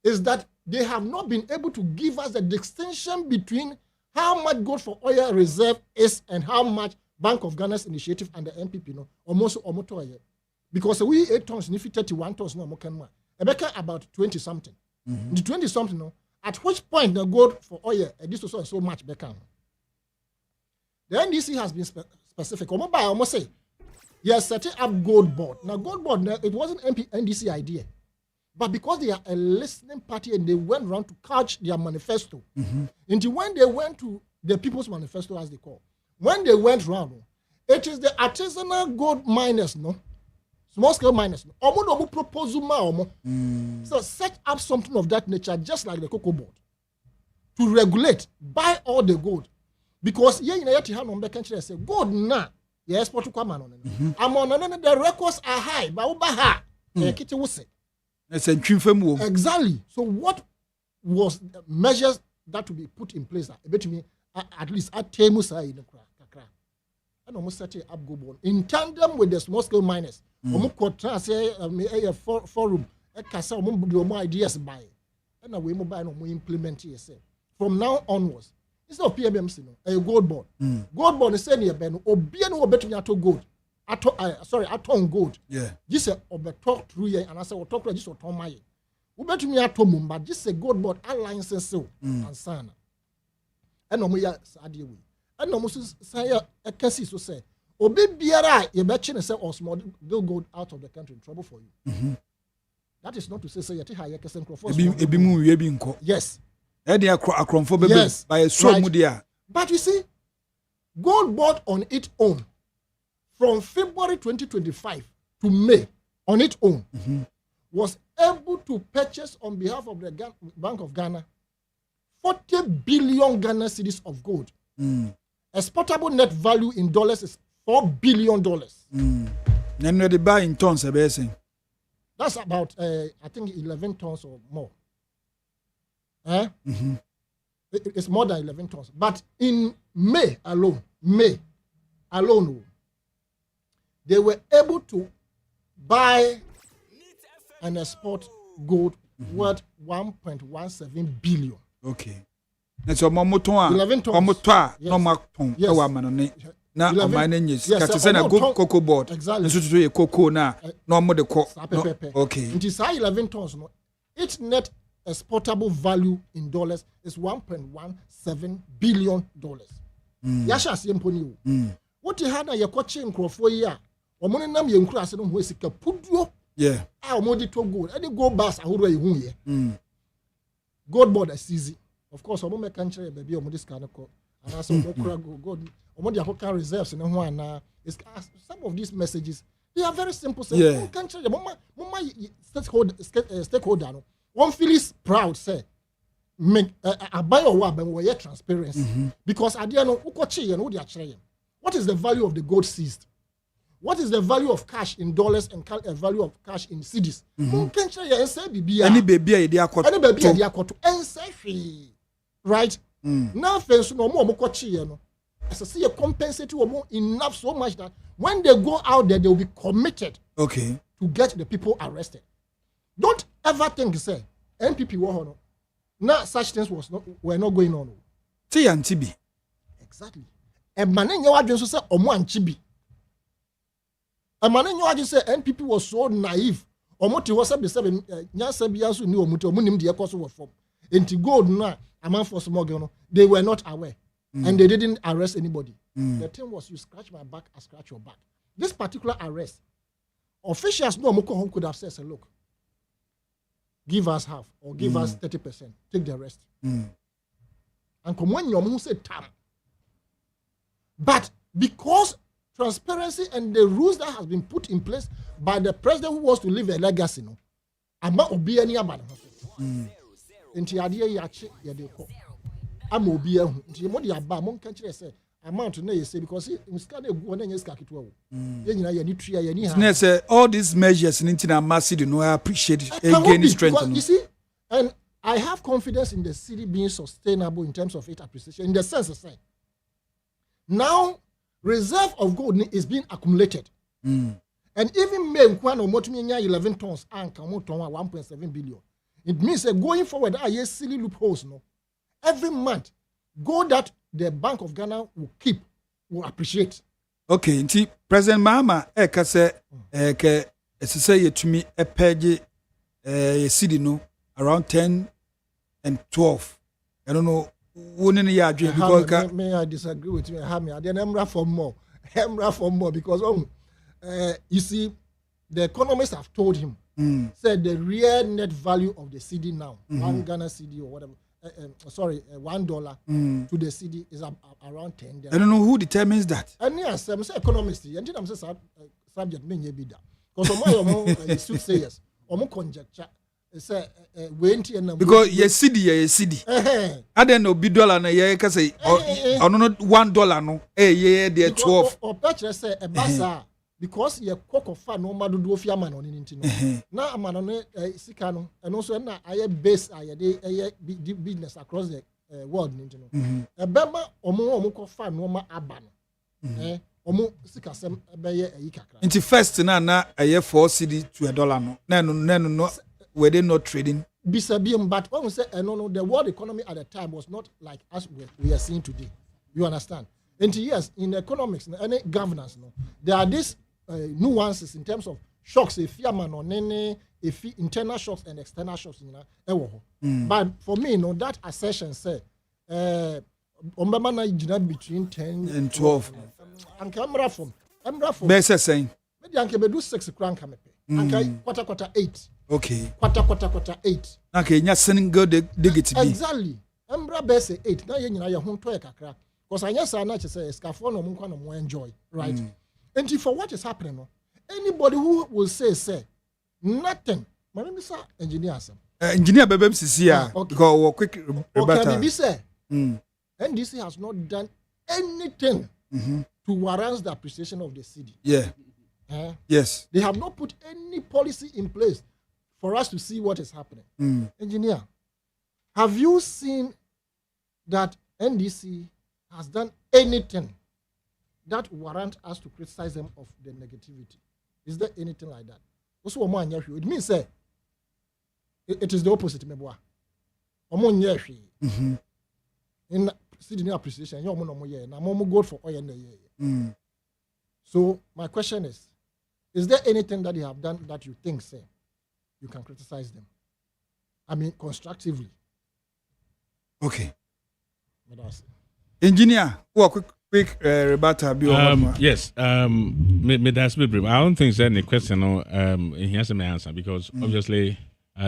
is that they have not been able to give us the distinction between how much gold for oil reserve is and how much Bank of Ghana's initiative and the NPP almost oil. Because we 8 tons, if 31 tons, no more can one. About 20 something. The 20 something, at which point the gold for oil, this was so much better. The NDC has been specific. Almost say, yes, setting up gold board. Now, gold board, it wasn't NDC idea. But because they are a listening party and they went around to couch their manifesto, until when they went to the People's Manifesto, as they call, when they went around, it is the artisanal gold miners, small scale miners, proposal, so set up something of that nature, just like the cocoa board, to regulate, buy all the gold. Because say gold now, you export to come on. The records are high, but exactly. So what was the measures that to be put in place? At least at Temusa in the crack. And almost set up go bond in tandem with the small scale miners. A forum, a casa, ideas by, and we mobile implement yourself. From now onwards, instead of PMMC, a gold bond. Gold bond is saying here, Ben, Obiano betting to gold. Aton gold. Yeah. This is talk through here, and I say, talk just or Tom May. We bet me at Tomum, but just a gold board alliance so and sana. And no more Sadia. And no more say a cassis to say, Obi Biara, you bet you say, or small gold out of the country in trouble for you. That is not to say, you higher Cassan Crawford. Yes. Yes. By a so mudia. But you see, gold bought on its own. From February 2025 to May, on its own, was able to purchase on behalf of the Bank of Ghana 40 billion Ghana cedis of gold. Exportable net value in dollars is $4 billion. Then they buy in tons, that's about, I think, 11 tons or more. It's more than 11 tons. But in May alone, they were able to buy and export gold worth 1.17 billion. Okay. That's a momoton. 11 tons. No marton. Now, my name is Katsena cocoa board. Exactly. This is a cocoa now. No more the okay. It is 11 tons. Its net exportable value in dollars is $1.17 billion. Yasha Siemponi. What you had a coaching for a year. Omoni nam ye nkura ase no ho esika puduo omodi to gold any gold bars ahoro ye hu ye gold board is easy of course omo make country baby omodi scan ko and so okura gold omodi akoka reserves ne ho ana some of these messages they are very simple say country mama stakeholder no one feels proud say make abuy or wa ben we transparency because adia no ukochi ye no dey akere what is the value of the gold seized? What is the value of cash in dollars and value of cash in cedis? Any baby idea right? Now, first, no more mokochi, as I see a compensatory enough so much that when they go out there, they will be committed to get the people arrested. Don't ever think, say, NPP war now such things were not going on. Say Antibi. Exactly. A man in your address say Omo Antibi. A man in your address say NPP was so naive. Omo was a seven Nyasabiasu knew Munim the Ecoso was from. And to go now, a man for small they were not aware. And they didn't arrest anybody. The thing was, you scratch my back, I scratch your back. This particular arrest, officials no Moko could have said, look, give us half or give us 30%, take the rest. And come when you say tam. But because transparency and the rules that has been put in place by the president who wants to leave a legacy, no, I'm not obi any about Inti idea yachi yadeko. I'm obi ehu. Inti mo di aba mo nka kire say amount na you say because in scan egu na nyeska kitwa wo. Ye nyina ye ni tria ye ni ha. Say all these measures in na massive no I appreciate gaining strength. You see, and I have confidence in the city being sustainable in terms of its appreciation in the sense of saying now reserve of gold is being accumulated. And even May Nkwano Motuminya 11 tons and Kamotonwa 1.7 billion. It means going forward, I hear silly loopholes. No, every month, gold that the Bank of Ghana will keep will appreciate. Okay, nti President Mahama say say to me a page city no around 10 and 12. I don't know. Because may I disagree with you? Then Emra for more. Because you see, the economists have told him said the real net value of the CD now, 1 Ghana CD or whatever. $1 to the CD is around 10. I don't know who determines that. And yes, I'm saying economists. And I'm saying subject may be that because some soothsayers, conjecture. Because ye CD. I don't know $1 na ye ka say or no $1 no ye there 12. Or purchase say a basa because ye cock of fan no madu do fiaman on intino. Na amano sikano and also na aye base aye business across the world intino. E bema omo ko fan no ma aba no. Omo sikasem ebeye ayi kakra. Inti first na aye 4 CD to $1 no. No. Were they not trading? But when we say no, the world economy at the time was not like as we are seeing today. You understand? And yes, in economics, any governance, there are these nuances in terms of shocks, if internal shocks and external shocks. But for me, that assertion say, between 10 and 12. And camera from Best saying, maybe I can do 6 crown quarter 8. Okay. Quarter 8. Okay, nya single digit be. Exactly. Embra best 8. Now you your home to kakra. Because I just say scaffold no mo enjoy, right? And for what is happening, anybody who will say nothing. My name is engineer Asem. Engineer Bebem Sisia. Because quick rebuttal. Okay, say. NDC has not done anything to warrant the appreciation of the city. Yeah. Yes. They have not put any policy in place for us to see what is happening. Engineer, have you seen that NDC has done anything that warrant us to criticize them of the negativity? Is there anything like that? It means it is the opposite. In city appreciation, you go for oil. So my question is there anything that they have done that you think, you can criticize them? I mean, constructively. Okay. Engineer, quick rebuttal. Yes. I don't think there's any question. He has an answer because obviously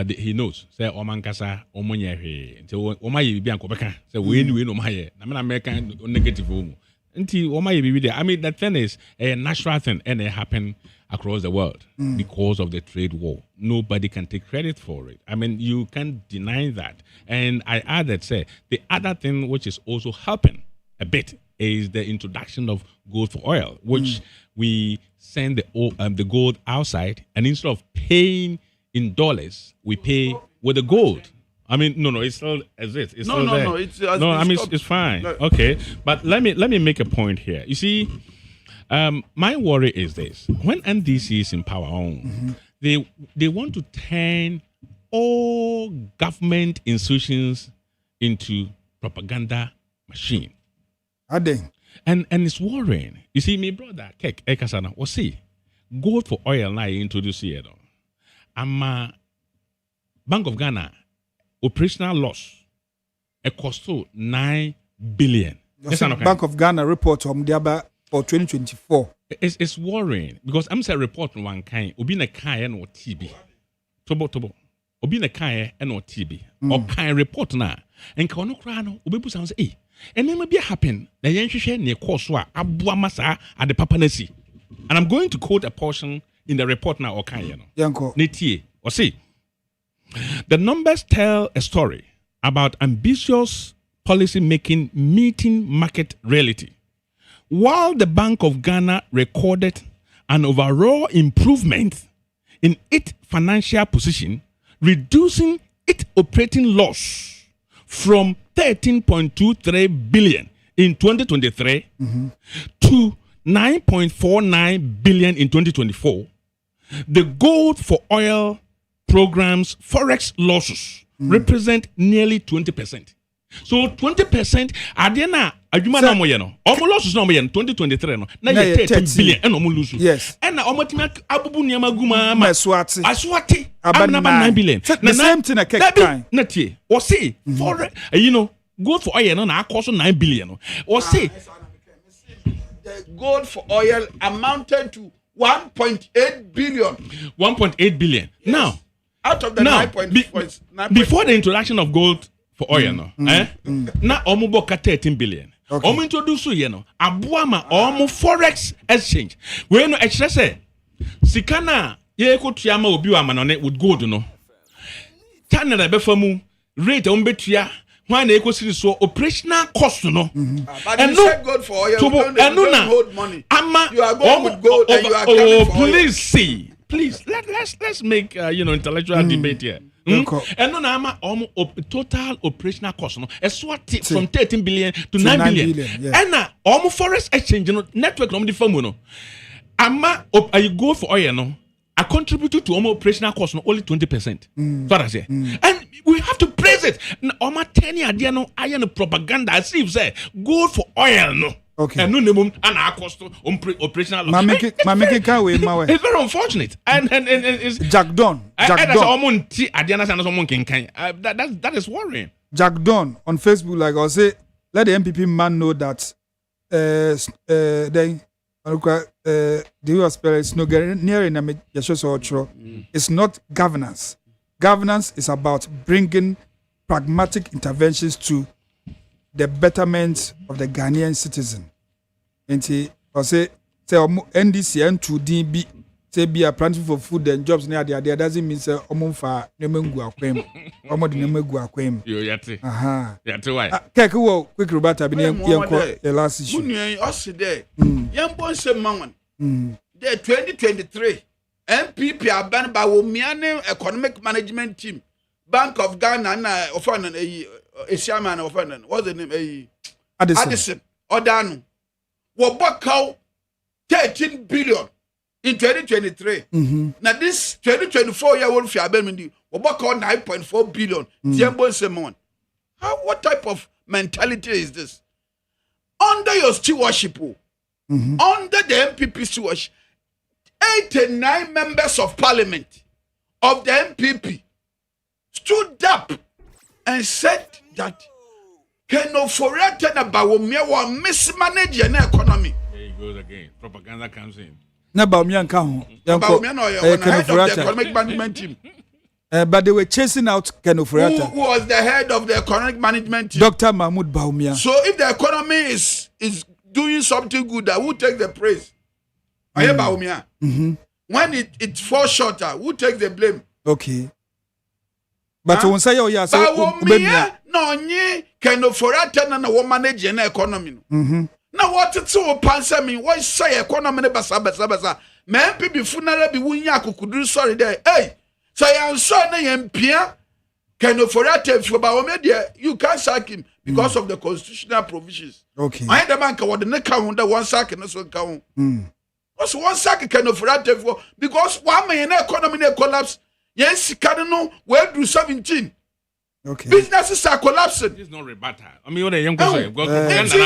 he knows. Say Oman Kasa Omonya he. So Omayi be Ankobeka. Say we no maye. Na me American negative. I mean, the thing is a natural thing and it happened across the world because of the trade war. Nobody can take credit for it. I mean, you can't deny that. And I added, the other thing which is also helping a bit is the introduction of gold for oil, which we send the gold outside, and instead of paying in dollars, we pay with the gold. I mean, no, it's still as it. It's still there. It's fine. No. Okay, but let me make a point here. You see, my worry is this: when NDC is in power, they want to turn all government institutions into propaganda machine. Are they? And it's worrying. You see, my brother, Kek Ekasana, was see gold for oil now introduced here. I'm Bank of Ghana. Operational loss, a cost of 9 billion. Bank of Ghana report from Diaba for 2024. It's worrying because I'm saying report on one kind. Obi na kind or TB. Tobo. Obi na kind or TB. Or kind report na. And kono krano. Obi pu sounds and then maybe happen. The young share near Koswa Abua Masa at the Papanesi. And I'm going to quote a portion in the report now. Or kind. Yanko. Netie or see. The numbers tell a story about ambitious policy making meeting market reality. While the Bank of Ghana recorded an overall improvement in its financial position, reducing its operating loss from 13.23 billion in 2023 to 9.49 billion in 2024, the gold for oil programs, forex losses represent nearly 20%. So 20% adena adwuma na omoye no omo losses na omoye 2023 no na ye 13 billion and omo lose. Yes. And na omo timi abubu niam aguma ma aswati amna 9 billion. The same thing a cake time. Na tie. O say for gold for oil no na cost 9 billion no. O say the gold for oil amounted to 1.8 billion. 1.8 billion. Yes. Now out of the 9.4 before the introduction of gold for oil na omo boka 13 billion. Omo introduce ye no aboa ma omo forex exchange we no ekire say sika na ye kotua ma obi wa ma no with gold no China na be famu rate omo betua when na ekosiri so operational cost no but you said gold for oil you don't hold money you are going with gold and you are coming for oil. Please let's make intellectual debate here. And no nama total operational cost no eswati from 13 billion to 9 billion. And na forex exchange network no different no. Ama you go for oil no I contributed to operational cost no only 20%. So I say. And we have to praise it. Oma 10 year no iron propaganda as if say go for oil no. Okay. And no name and our cost operational loss. It's very unfortunate. And it's Jack Don. That is worrying. Jack Don on Facebook, like I'll say, let the MPP man know that it's not governance. Governance is about bringing pragmatic interventions to the betterment of the Ghanaian citizen. And say NDC and 2DB say be a planting for food and jobs near there doesn't mean say omonfa nemengu akwem omo de nemengu akwem yo yate yate why keke quick robata bi yenko the last issue munye us there yembo nsem manwan the 2023 MPP aban ba wo miane economic management team Bank of Ghana na ofan Esiama na ofan what's the name Addison Odano wo bakaw 13 billion in 2023. Now this 2024 year won't fi abenmindi wo bakaw 9.4 billion tiembo semon. What type of mentality is this? Under your stewardship, under the MPP stewardship, 89 members of parliament of the MPP stood up and said that Kenoforete na Bawumia will mismanage the economy. There he goes again. Propaganda comes in. Na Bawumia nkaho. Bawumia no head of the economic management team. But they were chasing out Kenoforete. Who was the head of the economic management team? Dr. Mahmoud Bawumia. So if the economy is doing something good, who take the praise? I hear Bawumia. When it falls short, who takes the blame? Okay. But when say you say Bawumia no nye Kenoforete na wo manage the economy. Na what it's so pansa me why say economy ne basa. Me MPP funeral bi wunya akukuduru sorry there. Hey, say am so na yempia Kenoforete for Bawumia there you can't sack him because of the constitutional provisions. Okay. I the man ka wo de ka ho da one sack no so ka ho. Because one sack Kenoforete for because one man economy ne collapse. Yes, no, we do 17. Okay. Businesses are collapsing. This is not rebuttal. I mean, what a young person. It's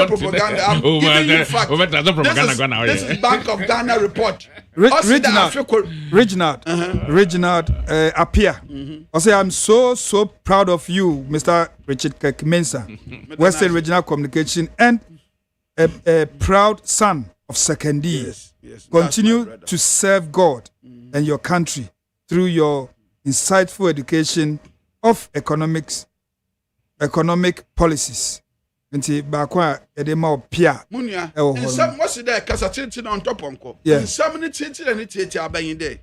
propaganda. I'm giving you facts. This is Bank of Ghana report. Reginald Apia. I say, I'm so proud of you, Mr. Richard Mensa, Western Regional Communication, and a proud son of Sekendi. Yes, continue to serve God and your country through your insightful education of economic policies. Nti bakwa edema opia. Munya. Some what's there kasatinti on top onko. Yes. Some ni tinti na ni tieti abayin there.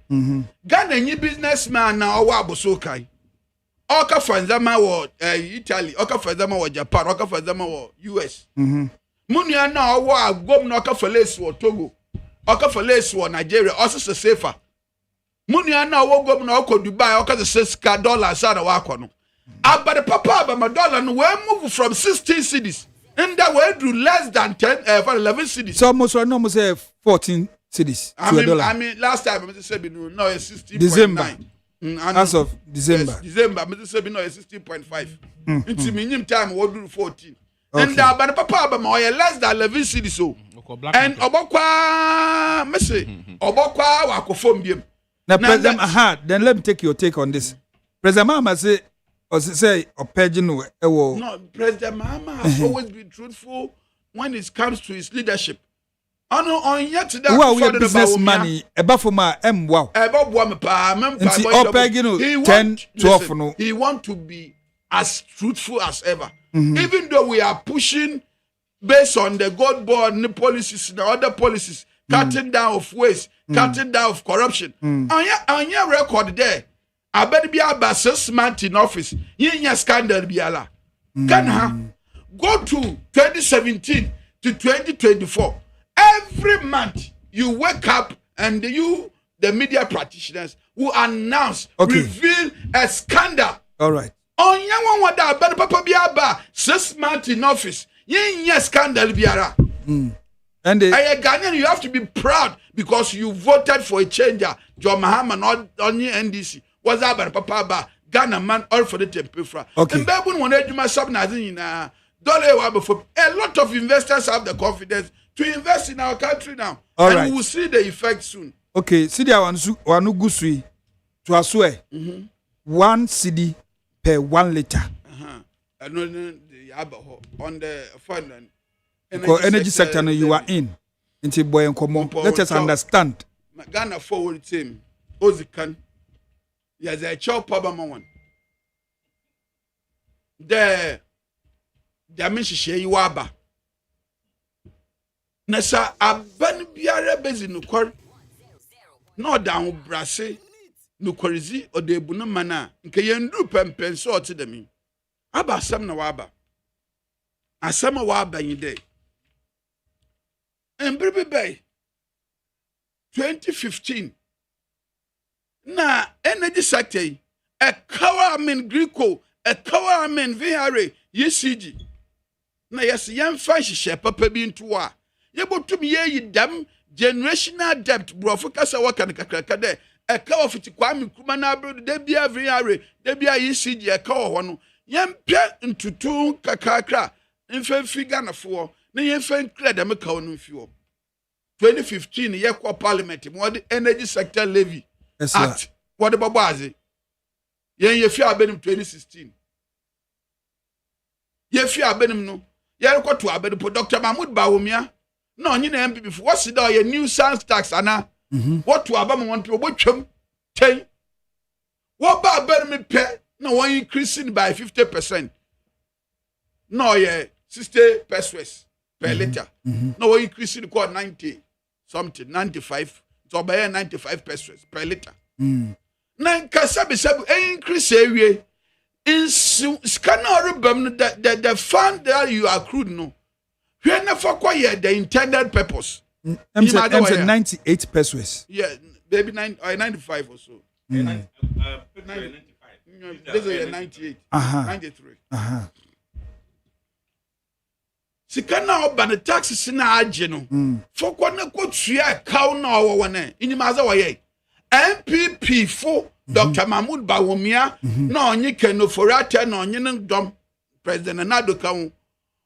Ghana nyi businessman na owa abosokai. Oka fanzama wo Italy, oka fanzama wo Japan, oka fanzama wo US. Munya na owa agom na oka falesu wo Togo. Oka falesu wo Nigeria, also safer. Munya na owa gom na oko Dubai, oka $6 sana wako no. But the papa but my dollar no we move from 16 cities. And that we do less than 11 cities. So almost right now almost 14 cities I to mean, a dollar. I mean, last time I said no, it's 16.9. December. As of December. Yes, December, I said no, it's 16.5. It's minimum time we do 14. Okay. And but the papa less than 11 cities so. And obokwa me say obokwa wa kofom biem. Now, President, then let me take your take on this. President Mahama say no, President Mahama has always been truthful when it comes to his leadership. On yet to that, wow, we have business money. Eba for my wow. Eba buam pa, he 10, 12 no. He want to be as truthful as ever. Even though we are pushing based on the God born policies and other policies, cutting down of waste, cutting down of corruption. On your record there, I better be about 6 months in office. Yin scandal biala. Go to 2017 to 2024. Every month you wake up and the media practitioners, will announce, reveal a scandal. All right. On your one that better papa be about 6 months in office. Yin scandal biara. And a Ghanaian, you have to be proud because you voted for a changer. John Mahama not on your NDC. Was that papa ba Ghana man all for the tempura. Okay. And baby when you must have nothing a lot of investors have the confidence to invest in our country now. All and right. we will see the effect soon. Okay, see there one gusui to aswe 1 cedi per 1 liter. And on the fund and energy sector no you are in. Into boy and come let us understand. Ghana forward team Ozikan. Yes, a chop problem one. The Mishishe Iwaba. Nasa aban biara bezi nukor. No down brase nukorizi or de bunamana. Nke yendu pempen so to the me. Aba Asem na waba. Asem waba yide. And Bribe Bay 2015. Na energy sector a kawa amen Greco, a kawa amen VRA, YCG. Na yes, young fashion papa be into wa. Yebo to me ye dam generational debt, bro. Focus a work and kakade. A kawa fiti kwami kumana bro, debia VRA, debia YCG, a kawa one. Yam pia into 2 kakakra, infen figure na 4, na yenfen clear them a kawa no fuel. 2015, Yekwa Parliament, more the energy sector levy. Yes, Act. What the Babazi? Ye fear benim 2016. Ye fear benim no. Ye ko to abed Dr. Mahmoud Bawumia. No, you know MP before. What's it your new sales tax ana? What to abam want to watchum? Ten. What ba benim pay? No one increasing by 50%. No, yeah, 60 pesos per liter. No one increasing to 90 something, 95. So by 95 pesos per liter. Nan kasabi sabu increase area in scanner the fund that you accrued no. We never acquire the intended purpose. I'm saying 98 pesos. Yeah, maybe 95 or so. 95. This is 98. 93. Sikana oba the taxes na agye no. For kwana ko tua kaw na owo wane. Inimaza waye. MPP for Dr. Mahmoud Bawumia na onye Kenoforata na onye ndom President Nado Kawu.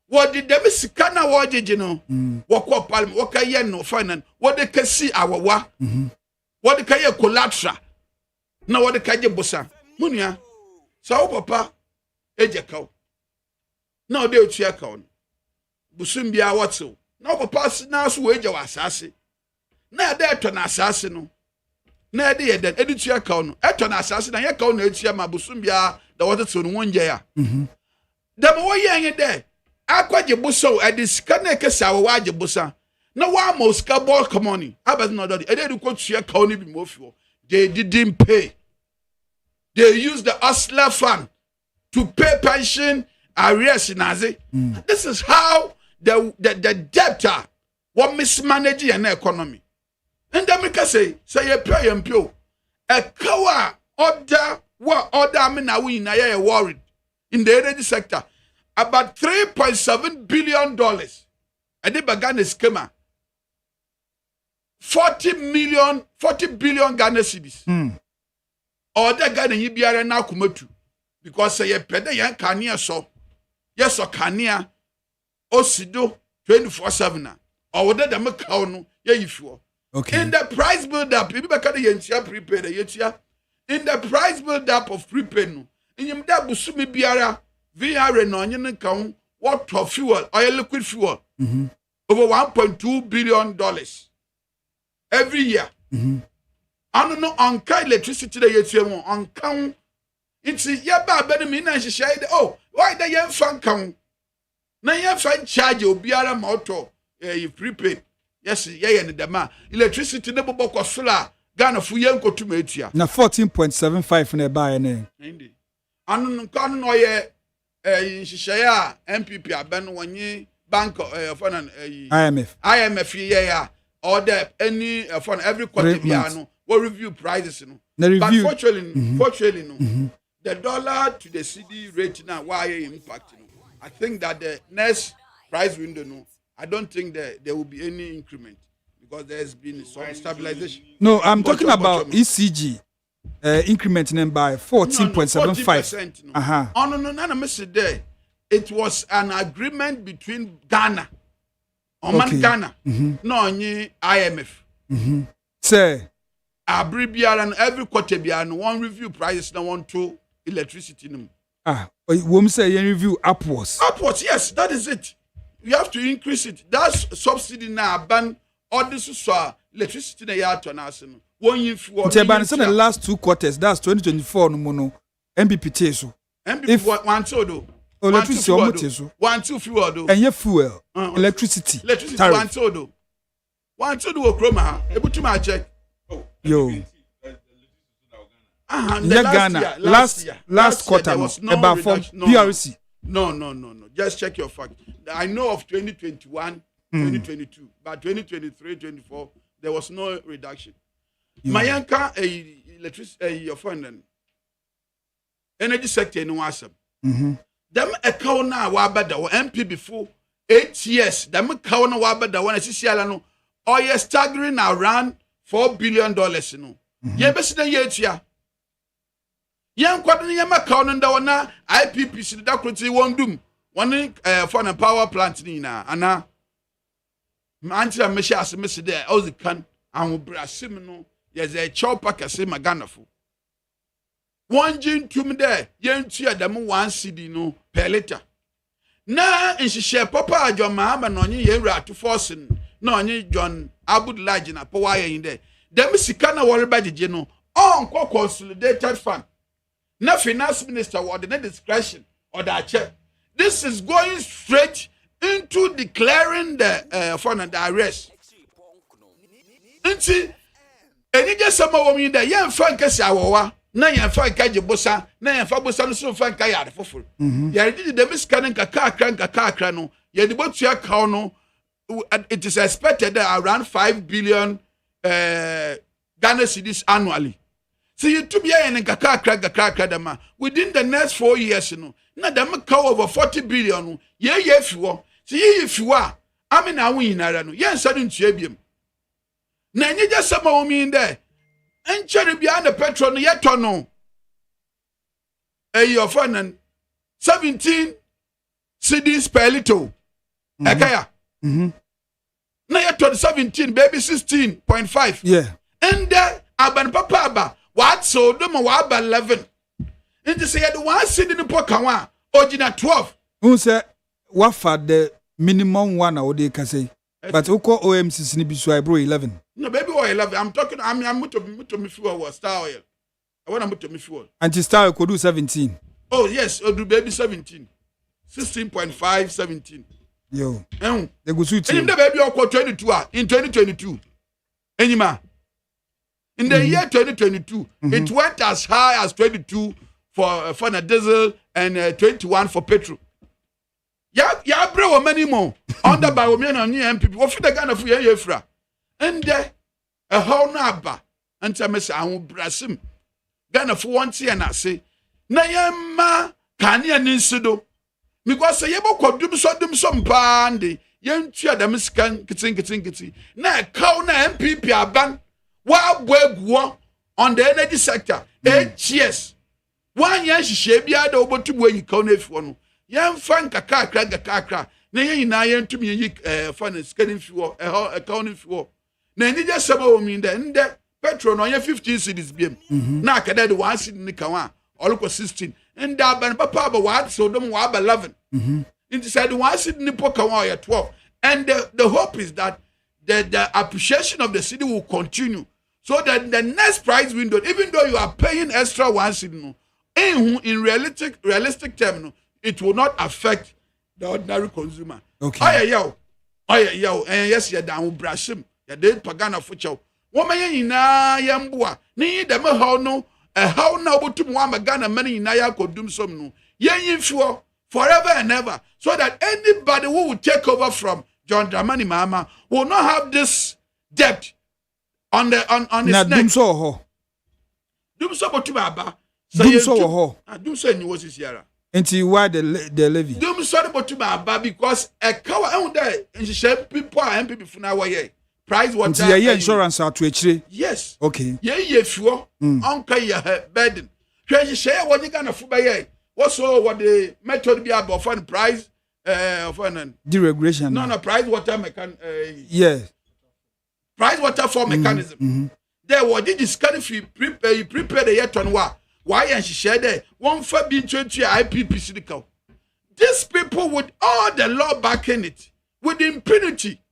What did them sikana wajije no? Wako palm waka ye no finance. What they can see awawa. What they can collateral. Na what they can bosa. Munia. So papa eje kaw. Na ode otua kaw. Busumbia watso. Na papa na so eje wa asase. Na de to na asase no. Na de ye den editua kaw no. Eto na asase na ye kaw na etua ma busumbia da watso no wonje ya. Dem wo ye yen de. Akwaje buso edisika na ekesa wo waje busa. Na wa moska ball money. Abas no dodi. Ede du ko tua kaw ni bi mofio. They didn't pay. They used the hustler fund to pay pension arrears in Aze. This is how the debtor what mismanage an economy. And America say you pay and pay. A kawa order what order me now we na worried in the energy sector about $3.7 billion. And they began a schema. 40 billion Ghana cedis. Or the Ghana yibiara na kumatu. Because say ye pede yan kania so. Yes or kania osido 24/7 or whether the makao no ye ifuo. Okay. In the price build up, you be ka the yentia prepaid yetia. In the price build up of prepaid no. In yim da busumi biara VR no nyen kan what of fuel or liquid fuel. Over $1.2 billion every year. I don't know on electricity that you on count. It's yaba benefit na share. Oh, why the young fan count? Na young fan charge you biara motor you prepaid. Yes, yeah, and the man electricity never boko solar. Ghana fu yen ko tumetia. Na 14.75 na buy na. Indi. Anu kan no ye share MPP aben wonye bank for an IMF yeah or the any for every quarter piano will review prices no. But fortunately no. The dollar to the CD rate now why impact no. I think that the next price window no, I don't think that there will be any increment because there's been some stabilization. No, I'm talking about ECG increment by 14.75. No. Oh no, miss there. It was an agreement between Ghana, Ghana, no only IMF. Say, every quarter biara one review prices na one to electricity no. Wom say you review upwards. Upwards, yes, that is it. You have to increase it. That's subsidy now ban all this so electricity na ya to na no. One year for the last 2 quarters, that's 2024 no MPPT so. MPP one so do. Electricity one two fuel do. And fuel. Electricity. One so do. One so do okroma. Ebutuma check. Yo. Ghana last quarter about for PRC. No. Just check your fact. I know of 2021, 2022, but 2023, 24 there was no reduction. Mayanka electricity your fund energy sector no asem. Them account na wa bada MP before 8 years. Them account na wa bada one sisiala no oil staggering around $4 billion no. Ye besi na ye tia. Yan kwado ye account na wana IPPC da kroti won dum. One for a power plant ni na ana anti am meshi asem there all the can and brasim no yes a chopper kase maganafo. One gin to me there, yen tia them 1 CD no per liter. Na in share papa John Mahama no nye yen to forcing no nye John Abud Lodge na power in there. Them sikana worry by the no on consolidated fund. Na finance minister word the discretion or that check. This is going straight into declaring the fund and the arrest. Nti enije sama wo mi da yen fan kase awowa na yen fan kaje bosa na yen fa bosa no so fan ka yare foforo yare didi de miska ne kakakra no ye de botua ka no it is expected that around 5 billion Ghana cedis annually. See you to be yen kakakra dama within the next 4 years no na dem ka over 40 billion no ye fiwo see ye fiwa amina wo yinara no yen sadu ntua biem na enye je sama wo mi there enchere bia na petrol no yeto no your fund 17 cedis per liter ekaya na yeto 17 baby 16.5 yeah and aban papa aba what so do mo wa aba 11 and say the one cedi no poka wa ogina 12 who say what for the minimum one or they can say but uko OMC ni biso bro 11. No, baby, oil 11. I'm talking. I'm to me fuel was star oil. I want to me fuel. Anti-star oil could do 17. Oh yes, do baby 17, 16.5, 17. Yo, they go suit you. And the baby or 22 in 2022. Anima. In the year 2022, it went as high as 22 for the diesel and 21 for petrol. Yeah, bro, many more. Under by women on new MPP. What for the Ghana for your fra? And a whole naba. And Tamasa, I will brasim. Ghana for 1 year and I say, Nayama, Kanya Ninsido. Because I ever could do some pandy. yentua dem scan kitchen na cow na MPP aban wa boaguo on the energy sector 8 years one year hihye bia da obotubu ayi cow na efi no yemfa nkakakra na yina yentumi yi finance scanning fuel account fuel na ni je sema o mi nde petrol no ye 15 cedis biem na akada de 1 cedi ni kan wa olko 16 nda aban papa ba wa so dom wa ba 11 inside 1 cedi ni po kan wa 12 and the hope is that the appreciation of the city will continue so that the next price window even though you are paying extra 1 cedi no in realistic term no it will not affect the ordinary consumer. Okay. Oh yeah, and yes, you're down with Brashim. You're dead Pagana for chow. Woman in Yambua, need them a how no, to Mwama Ghana money in Naya could do some no. Yen sure forever and ever, so that anybody who will take over from John Dramani Mama will not have this debt on his neck. Doom so to Baba. Doom so do so in was his yara. Until why the levy? Doom sorry about to Baba because a cow out there and she people are MPP for now. Price what insurance out to a yes. Okay. Yeah, sure. Uncle your burden. Can you share what you gonna fool by what's all what the method be about for the price for deregulation? No, price water mechan yeah. Price water for mechanism. There what did this kind of you prepare the yet on what? Why and she shared there? One for being 20 IPP cynical. These people with all the law backing it, with impunity,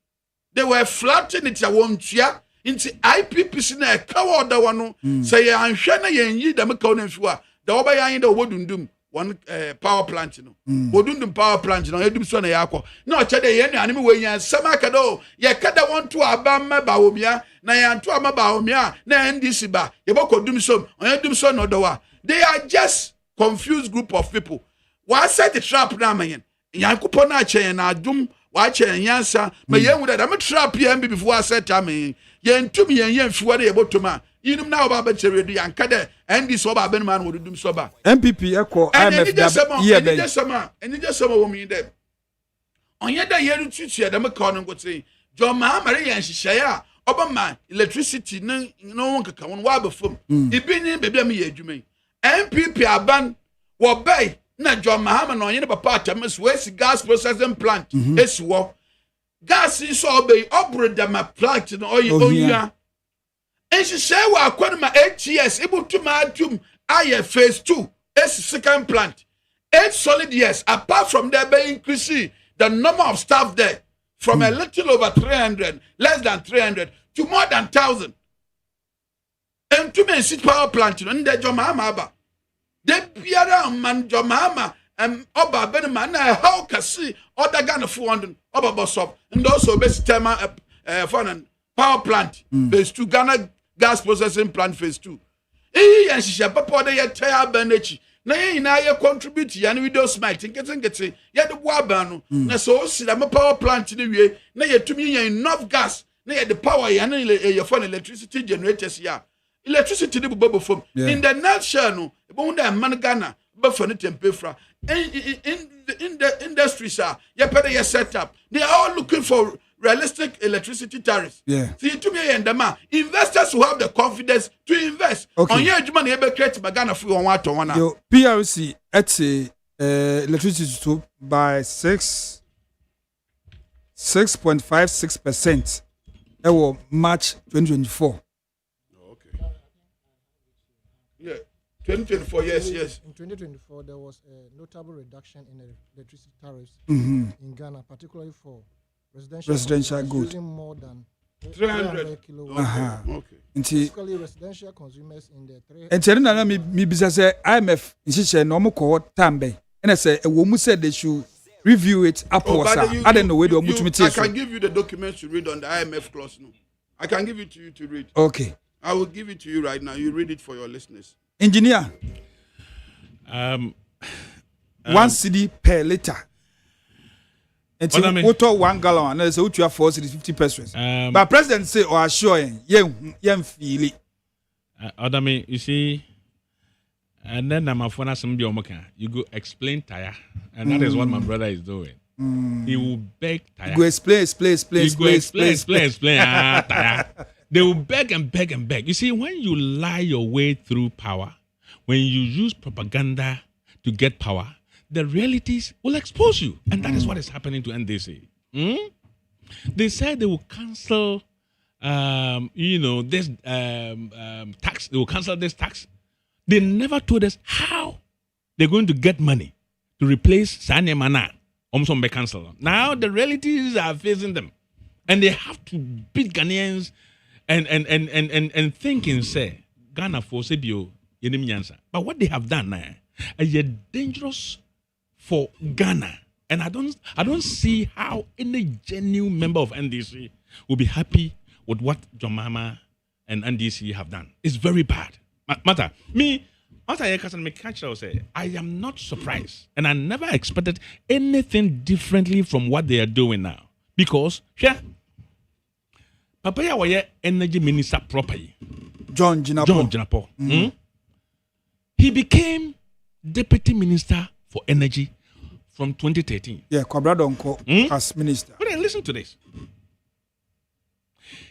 they were flattening it. I won't share into IPP cynical. Cow the one say, I'm sure you them account for the Obayan the wooden doom one power plant. Wooden power plant. No, you do so. No, today, any animal way and some acado. Ya kada want to abama baumia, na ya to amabaumia, na ndisiba. You boko doom some, or you do so no doa. They are just confused group of people. Why set the trap now, man? Yankupona chain na doom, watch and yansa. May you would have a trap here before I said to me. Yen to me and yen for the about to man. You know now about the and Kada and this sober man would do sober. MPP echo IMF and it just some woman there. On yet the year to teach you, the corner would say, John Marie and she share. Obama electricity no one can come on wab from. It been in baby me you MPP aban wo bay na John Mahama no yen papa tamis waste gas processing plant esi wo gas is so bay operate them plant no oya and she say wa akwanma 8 years able to ma atum aye phase 2 esi second plant 8 solid years apart from there by increasing the number of staff there from a little over 300 less than 300 to more than 1,000 and to me sit power plant no nde John Mahama aba de biara man John Mahama oba ben man na how can see other Ghana 400 oba boss and also best tema for power plant phase 2 Ghana gas processing plant phase 2 and she papa de ya tire benechi na yen na ye contribute ya na video smite nkete ya de boaba no na so si da power plant ni wie na ye tumi yen enough gas na ye the power ya na ye for electricity generators ya electricity ni bobo from in the nutshell no e bo hunda man Ghana ba for ne tempefra in the industries ya pede ye set up they are all looking for realistic electricity tariffs. Yeah. See, to me and the investors who have the confidence to invest. Okay. On your money, able create Ghana free on what one. Your PRC at electricity to by 6.56%. That was March 2024. Okay. Yeah, 2024. Yes. In 2024, there was a notable reduction in electricity tariffs in Ghana, particularly for residential good using more than 300 kilowatts. Okay. Basically, residential consumers in the 300. And tell me, bisa say IMF insist no mo ko tambe. And I say a woman said they should review it upwards. I don't know where the I can give you the documents to read on the IMF clause. No, I can give it to you to read. Okay. I will give it to you right now. You read it for your listeners. Engineer. 1 cedi per liter. And so water 1 gallon and so you have 4 cedis 50 pesos. But president say or assure yen feel it. Odame, you see, and then I'm a phone some you go explain tire, and that is what my brother is doing. He will beg Taya. Go explain. Taya. They will beg and beg and beg. You see, when you lie your way through power, when you use propaganda to get power, the realities will expose you. And that is what is happening to NDC. They said they will cancel, this tax. They will cancel this tax. They never told us how they're going to get money to replace Sanya Mana. Cancel. Now the realities are facing them. And they have to beat Ghanaians and thinking, say, Ghana for Sebio, but what they have done now is dangerous for Ghana. And I don't see how any genuine member of NDC will be happy with what John Mahama and NDC have done. It's very bad. Matter. I am not surprised. And I never expected anything differently from what they are doing now. Because, Papaya was energy minister properly. John Jinapo. He became deputy minister for energy from 2013. Yeah, Kwabradonko as minister. But then listen to this.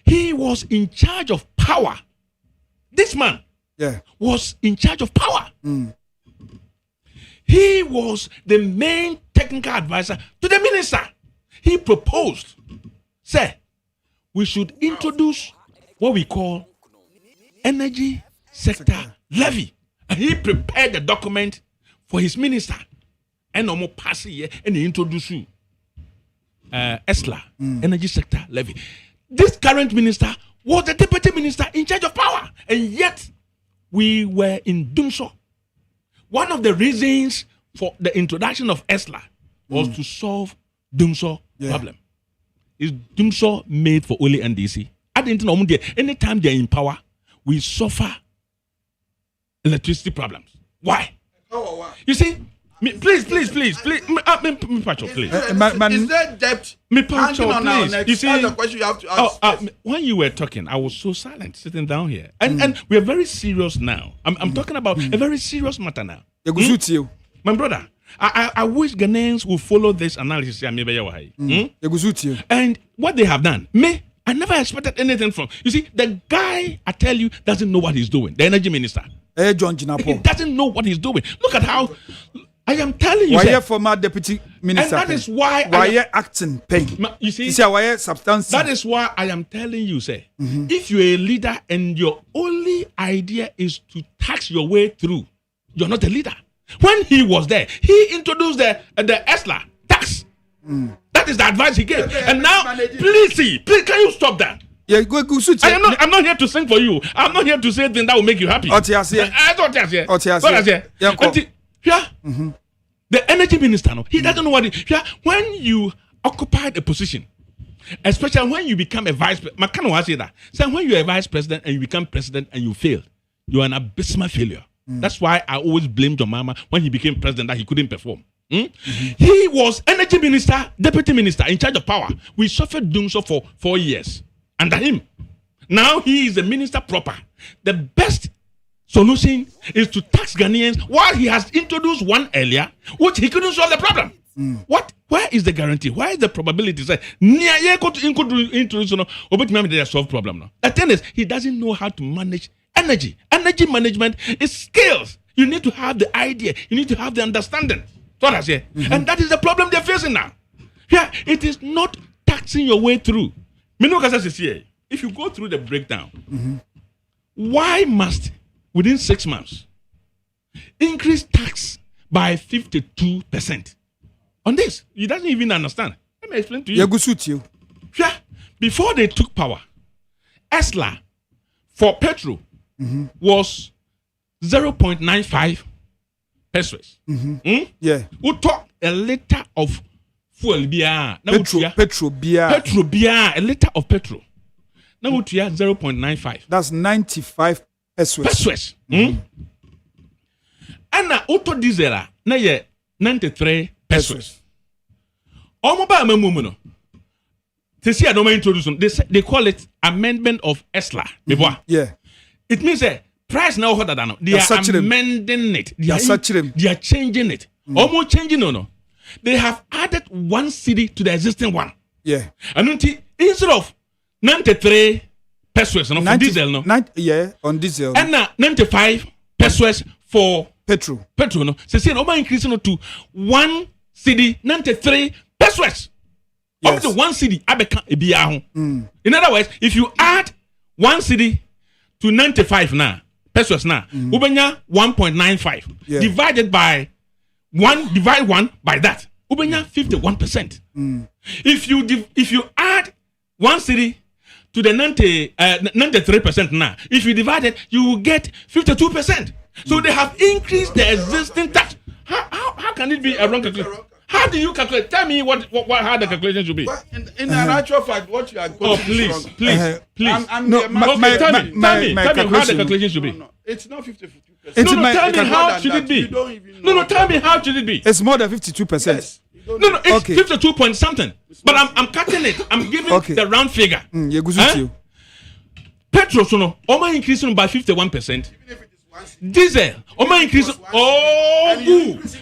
He was in charge of power. This man was in charge of power. He was the main technical advisor to the minister. He proposed, say, we should introduce what we call energy sector levy. And he prepared the document for his minister. And no more pass here and he introduced you. ESLA, energy sector levy. This current minister was the deputy minister in charge of power. And yet, we were in Dumso. One of the reasons for the introduction of ESLA was to solve Dumso problem. Is Dumso made for only NDC? I didn't know. Anytime they're in power, we suffer electricity problems. Why? You see, please. Is there debt hanging on our necks? You see, that's the question you have to ask. When you were talking, I was so silent, sitting down here, and we are very serious now. I'm talking about a very serious matter now. My brother, I wish Ghanaians will follow this analysis. And what they have done, I never expected anything from. You see, the guy, I tell you, doesn't know what he's doing. The energy minister. John Jinapo. He doesn't know what he's doing. Look at how I am telling you. Why are former deputy minister? And that is why. Why are acting pain? You see, why substance? That is why I am telling you, say, if you're a leader and your only idea is to tax your way through, you're not a leader. When he was there, he introduced the ESLA tax. That is the advice he gave. And now, please, can you stop that? Yeah, I'm not here to sing for you. I'm not here to say things that will make you happy. The energy minister, he doesn't know what it. When you occupied a position, especially when you become a vice president, so when you're a vice president and you become president and you fail, you're an abysmal failure. That's why I always blame John Mahama when he became president that he couldn't perform. He was energy minister, deputy minister in charge of power. We suffered doing so for 4 years under him. Now he is the minister proper. The best solution is to tax Ghanaians while he has introduced one earlier, which he couldn't solve the problem. What? Where is the guarantee? Where is the probability? Say, introduce solve problem. The thing is, he doesn't know how to manage energy. Energy management is skills. You need to have the idea. You need to have the understanding. And that is the problem they're facing now. It is not taxing your way through. If you go through the breakdown, why must, within 6 months, increase tax by 52% on this? You doesn't even understand. Let me explain to you. Before they took power, ESLA for petrol was 0.95 pesos. We talk a liter of fuel beer. Petrol beer. A liter of petrol. Now we have 0.95. That's 95 pesos. And now auto diesel na ye 93 pesos. Omoba memuno. They call it amendment of ESLA. Yeah. It means price now harder than they are amending it. They are changing it. Almost changing no. they have added 1 cedi to the existing one. Yeah. And instead of 93 pesos for diesel, no? On diesel. And 95 pesos for petrol. Petrol, no? So, increasing to 1 cedi 93 pesos. Up to 1 cedi, in other words, if you add 1 cedi to 95 now, pesos now, ubenya 1.95 divided by 1, divide 1 by that, ubenya 51%. If you add 1 cedi to the 93% now, if you divide it, you will get 52%. So they have increased the existing tax. How can it be a wrong calculation? How do you calculate? Tell me how the calculation should be. In an actual fact, what you are going please. Tell me how the calculation should be. No, it's not 52%. Tell me how should it be. Tell me how should it be. It's more than 52%. Yes. No, it's 52 point something. But I'm cutting it. I'm giving the round figure. Petrol, so no, increasing by 51%. Diesel, increase.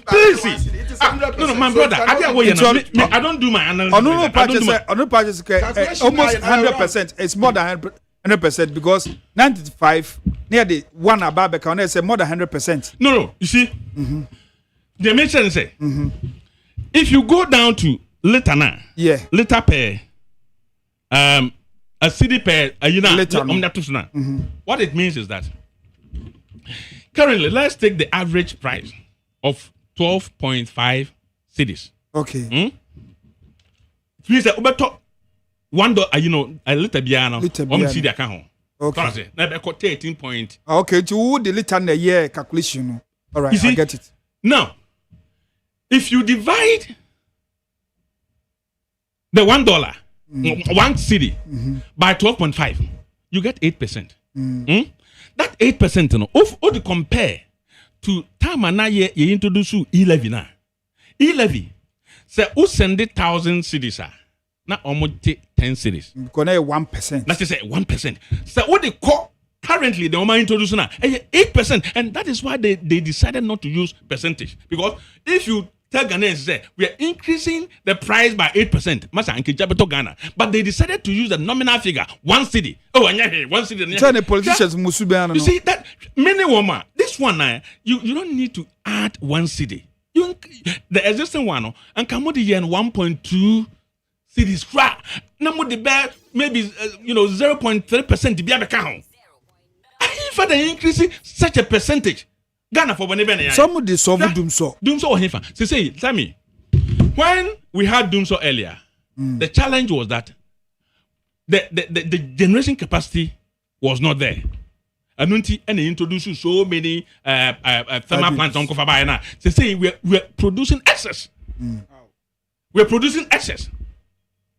Please. No, my brother. I don't do my analysis. Almost 100%. It's more than 100% because 95 near the one above the counter say more than 100%. No. You see, the mention say if you go down to liter now, liter per a city per what it means is that currently, let's take the average price of 12.5 cedis. Okay. It means that $1, a little piano, cedi account. Okay. Now, 13 point. Okay, to the little in the year calculation. All right, I get it. Now, if you divide the $1, 1 cedi by 12.5, you get 8%. That 8%, if you compare to time na ye introduce e-levy na. E-levy, say who send 1,000 cedis na almost 10 cedis. Because 1%. That's just 1%. So what they call currently the Oma introducing now 8%, and that is why they decided not to use percentage, because if you tell Ghanaians say we are increasing the price by 8%, Ghana, but they decided to use the nominal figure 1 cedi. Oh, and 1 cedi. Tell the politicians you see that many women, this one you don't need to add 1 cedi. The existing one and come with the 1.2 cedis. Now the bear maybe 0.3% to be a count. If they increasing such a percentage, Ghana for some of the solve Doomso. Doomso, say, tell me, when we had Doomso earlier, the challenge was that the generation capacity was not there. And they introduced so many thermal plants on Kofabayana. They say we're producing excess. We're producing excess.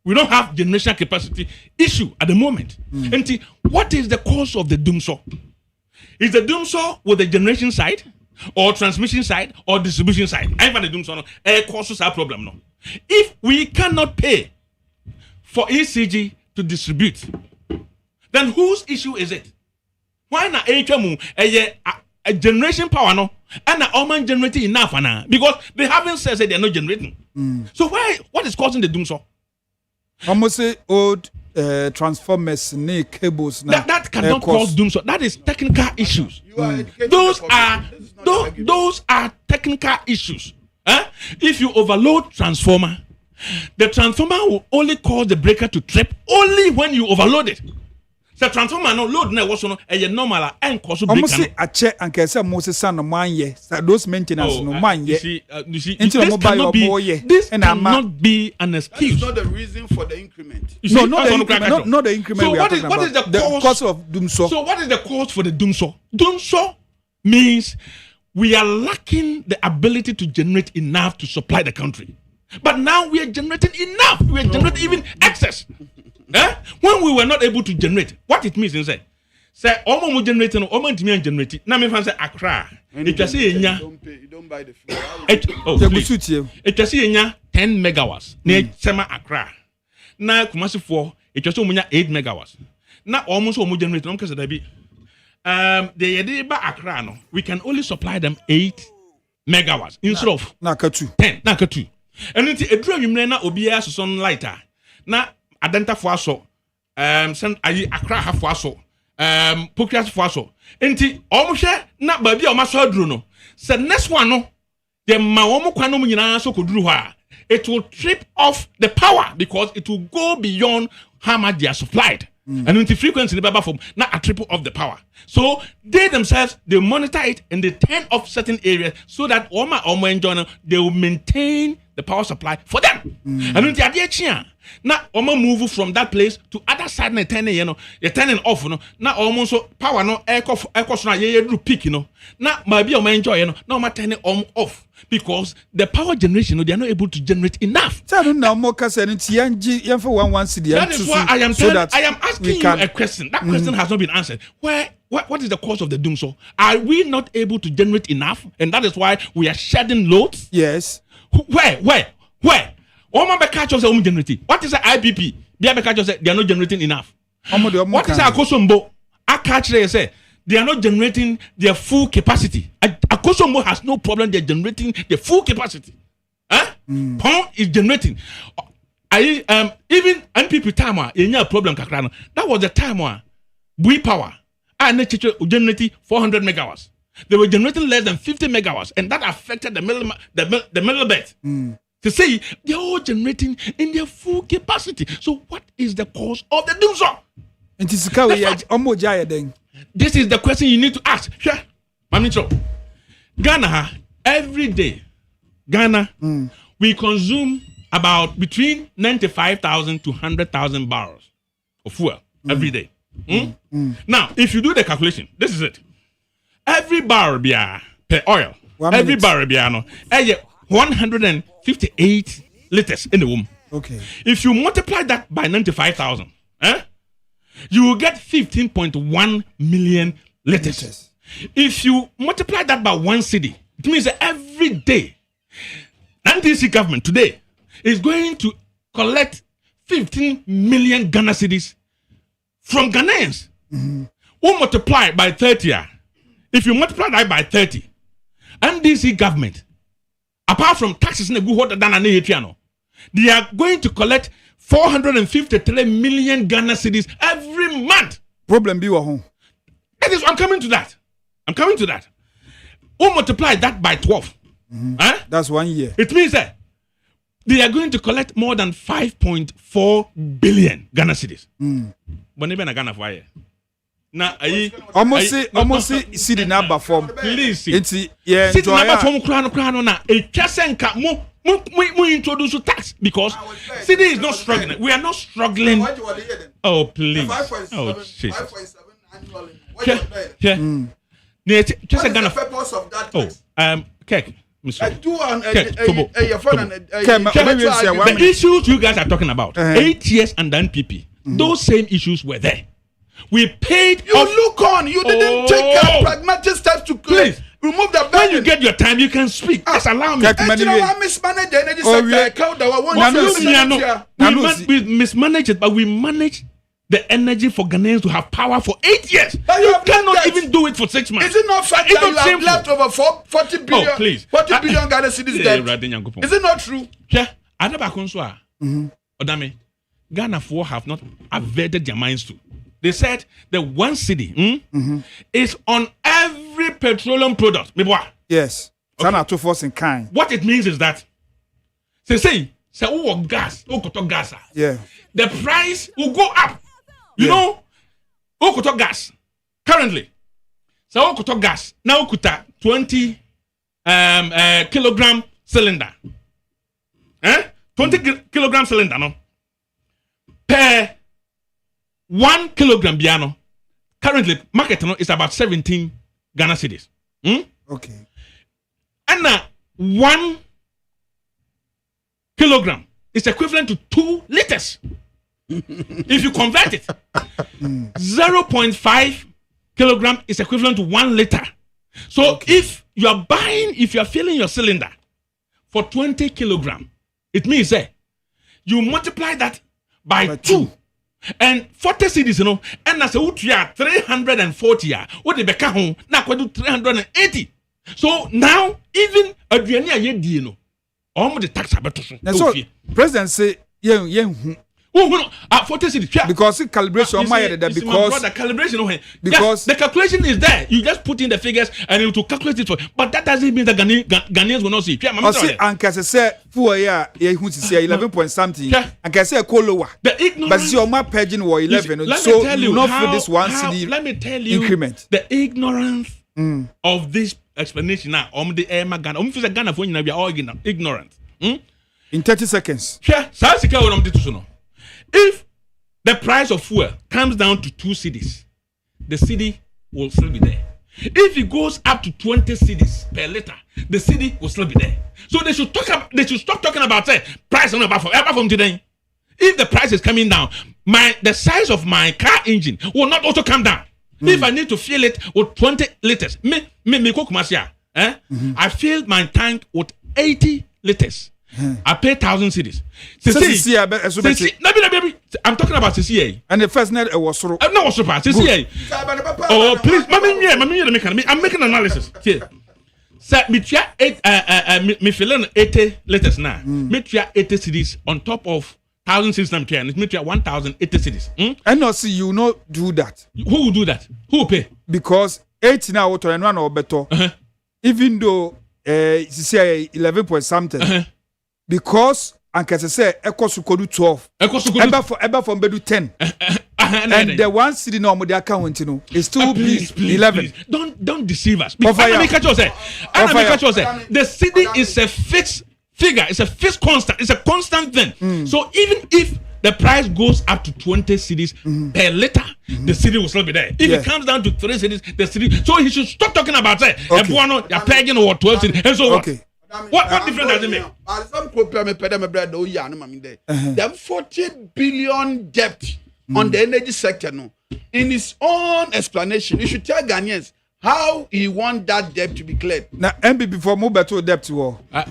We don't have generation capacity issue at the moment. And what is the cause of the Doomso? Is the Doomso with the generation side, or transmission side, or distribution side? I find the Doomso causes our problem. No, if we cannot pay for ECG to distribute, then whose issue is it? Why not a generation power no, and a woman generating enough because they haven't said they're not generating. So what is causing the Doomso? Almost say old transformers, cables. That cannot cause Doomso. That is technical issues. Those are technical issues. If you overload transformer, the transformer will only cause the breaker to trip only when you overload it. So transformer no load na was no a normal and cause breaker. Almost say a check and can say Moses son of man ye. Those maintenance no man ye. You see, this cannot be an excuse. That's not the reason for the increment. No, not the increment. So what is the cause of Doomso? So what is the cause for the Doomso? Doomso means we are lacking the ability to generate enough to supply the country. But now we are generating enough. We are generating even excess. When we were not able to generate, what it means is that say omo generating, omo ntimi generate. Na me fan say Accra. It just say enya. You don't buy the fuel. It just say enya 10 megawatts. Na sema Accra. Na Kumasi 4, it just say 8 megawatts. Na almost omo generate. No kase da bi. The Yediba Accra no, we can only supply them 8 megawatts instead of Naka 2. 10. Naka 2. And it's a dream you na obia so lighter. Na adenta for so send ayi akra ha for so pokras for so. Enti omuhwe na ba bia o maso aduru no. Say next one no the ma omo kwano mu nyina so koduru ho a it will trip off the power because it will go beyond how much they are supplied. And when the frequency the from not a triple of the power. So they themselves they monitor it and they turn off certain areas so that they will maintain the power supply for them. And when the idea now move from that place to other side and turning you're turning off now almost power no air cost na peak now maybe enjoy now turning off because the power generation they are not able to generate enough. That is why I am asking you a question. That question has not been answered. What is the cause of the doom? So are we not able to generate enough, and that is why we are shedding loads? Yes. Where? What is the IPP? They are not generating enough. What is Akosombo? Akachre say they are not generating their full capacity. Akosombo has no problem. They are generating the full capacity. Pong is generating. Even NPP time you a problem kakrano. That was the time Bui Power and generating 400 megawatts. They were generating less than 50 megawatts, and that affected the middle belt. To say they are all generating in their full capacity. So what is the cause of the doom? This is the question you need to ask. Sure. Ghana, every day, we consume about between 95,000 to 100,000 barrels of fuel every day. Now, if you do the calculation, this is it. Every barrel per oil, every barrel 158 liters in the womb. Okay. If you multiply that by 95,000, you will get 15.1 million liters. If you multiply that by one city, it means that every day, NDC government today is going to collect 15 million Ghana cedis from Ghanaians. Who multiply by 30. If you multiply that by 30, NDC government, apart from taxes they are going to collect 453 million Ghana cedis every month. Problem be home. That is, I'm coming to that. Who multiply that by 12? That's 1 year. It means that they are going to collect more than 5.4 billion Ghana cedis. But never Ghana for year. Now, almost see the number form. Please see. It's see the number form crown na. It just we introduce tax because city is not struggling. We are not struggling. Oh please. Oh shit. Yeah. Just a Ghana. Oh, Kek. The issues you guys are talking about, 8 years and the NPP, those same issues were there. We paid. You look on. You didn't take pragmatic steps to please remove the burden. When you get your time, you can speak. Just allow me. Mismanage the energy sector. We mismanage it, but we manage the energy for Ghanaians to have power for 8 years. But you cannot even do it for 6 months. Is it not fact that you have left over 40 billion? Oh, please. 40 billion Ghana cedis debt. Is it not true? Yeah. Odame, Ghana 4 have not averted their minds to. They said the one city is on every petroleum product. Yes. Okay. In kind. What it means is that say gas, gas. Yeah. The price will go up. You know, gas. Currently, so gas now 20 kilogram cylinder. 20 kilogram cylinder no. Per 1 kilogram biano currently market is about 17 Ghana cedis. Okay. And 1 kilogram is equivalent to 2 liters. If you convert it, 0.5 kilogram is equivalent to 1 liter. So if you are filling your cylinder for 20 kilogram, it means you multiply that by 2. And 40 cedis, and as a 340, what the Beka now 380. So now, even Adriania Yedino, All the tax about so president say yeah. 40 cities. Because calibration because the calibration because the calculation is there. You just put in the figures and it will calculate it for. But that doesn't mean that Ghanaians will not see. And can say for yeah, who say 11 point something. And can say lower. But see your map paging or 11. So you not for this one city. Let me tell you increment. The ignorance of this explanation now. The Ghana. Ghana for we are all ignorant. In 30 seconds. If the price of fuel comes down to 2 cedis, the city will still be there. If it goes up to 20 cedis per liter, the city will still be there. So they should stop talking about price on about from today. If the price is coming down, the size of my car engine will not also come down. If I need to fill it with 20 liters, I filled my tank with 80 liters. I pay 1,000 cedis. I'm talking about CCA. And the first net was no was CCA. Oh please, I'm making analysis here. So me try 80 letters now. Me try 80 cedis on top of 1,000 cedis. I'm trying. Me try 1,080 cedis. And no see you not do that. Who will do that? Who will pay? Because 8 now auto and 1 or better. Even though CCA 11 point something. Because and can say Ekosukodu 12. Ever from Bedu 10. And the one city no more the account is still please, 11. Please. Don't deceive us. The city is a fixed figure. It's a fixed constant. It's a constant thing. So even if the price goes up to 20 cedis per liter, the city will still be there. If it comes down to 3 cedis, the city. So he should stop talking about you're paying or 12 cedis. And so what? What difference does it make? They have 40 billion debt on the energy sector. No, in his own explanation, you should tell Ghanaians how he want that debt to be cleared. Now, MB before move better debt to war. I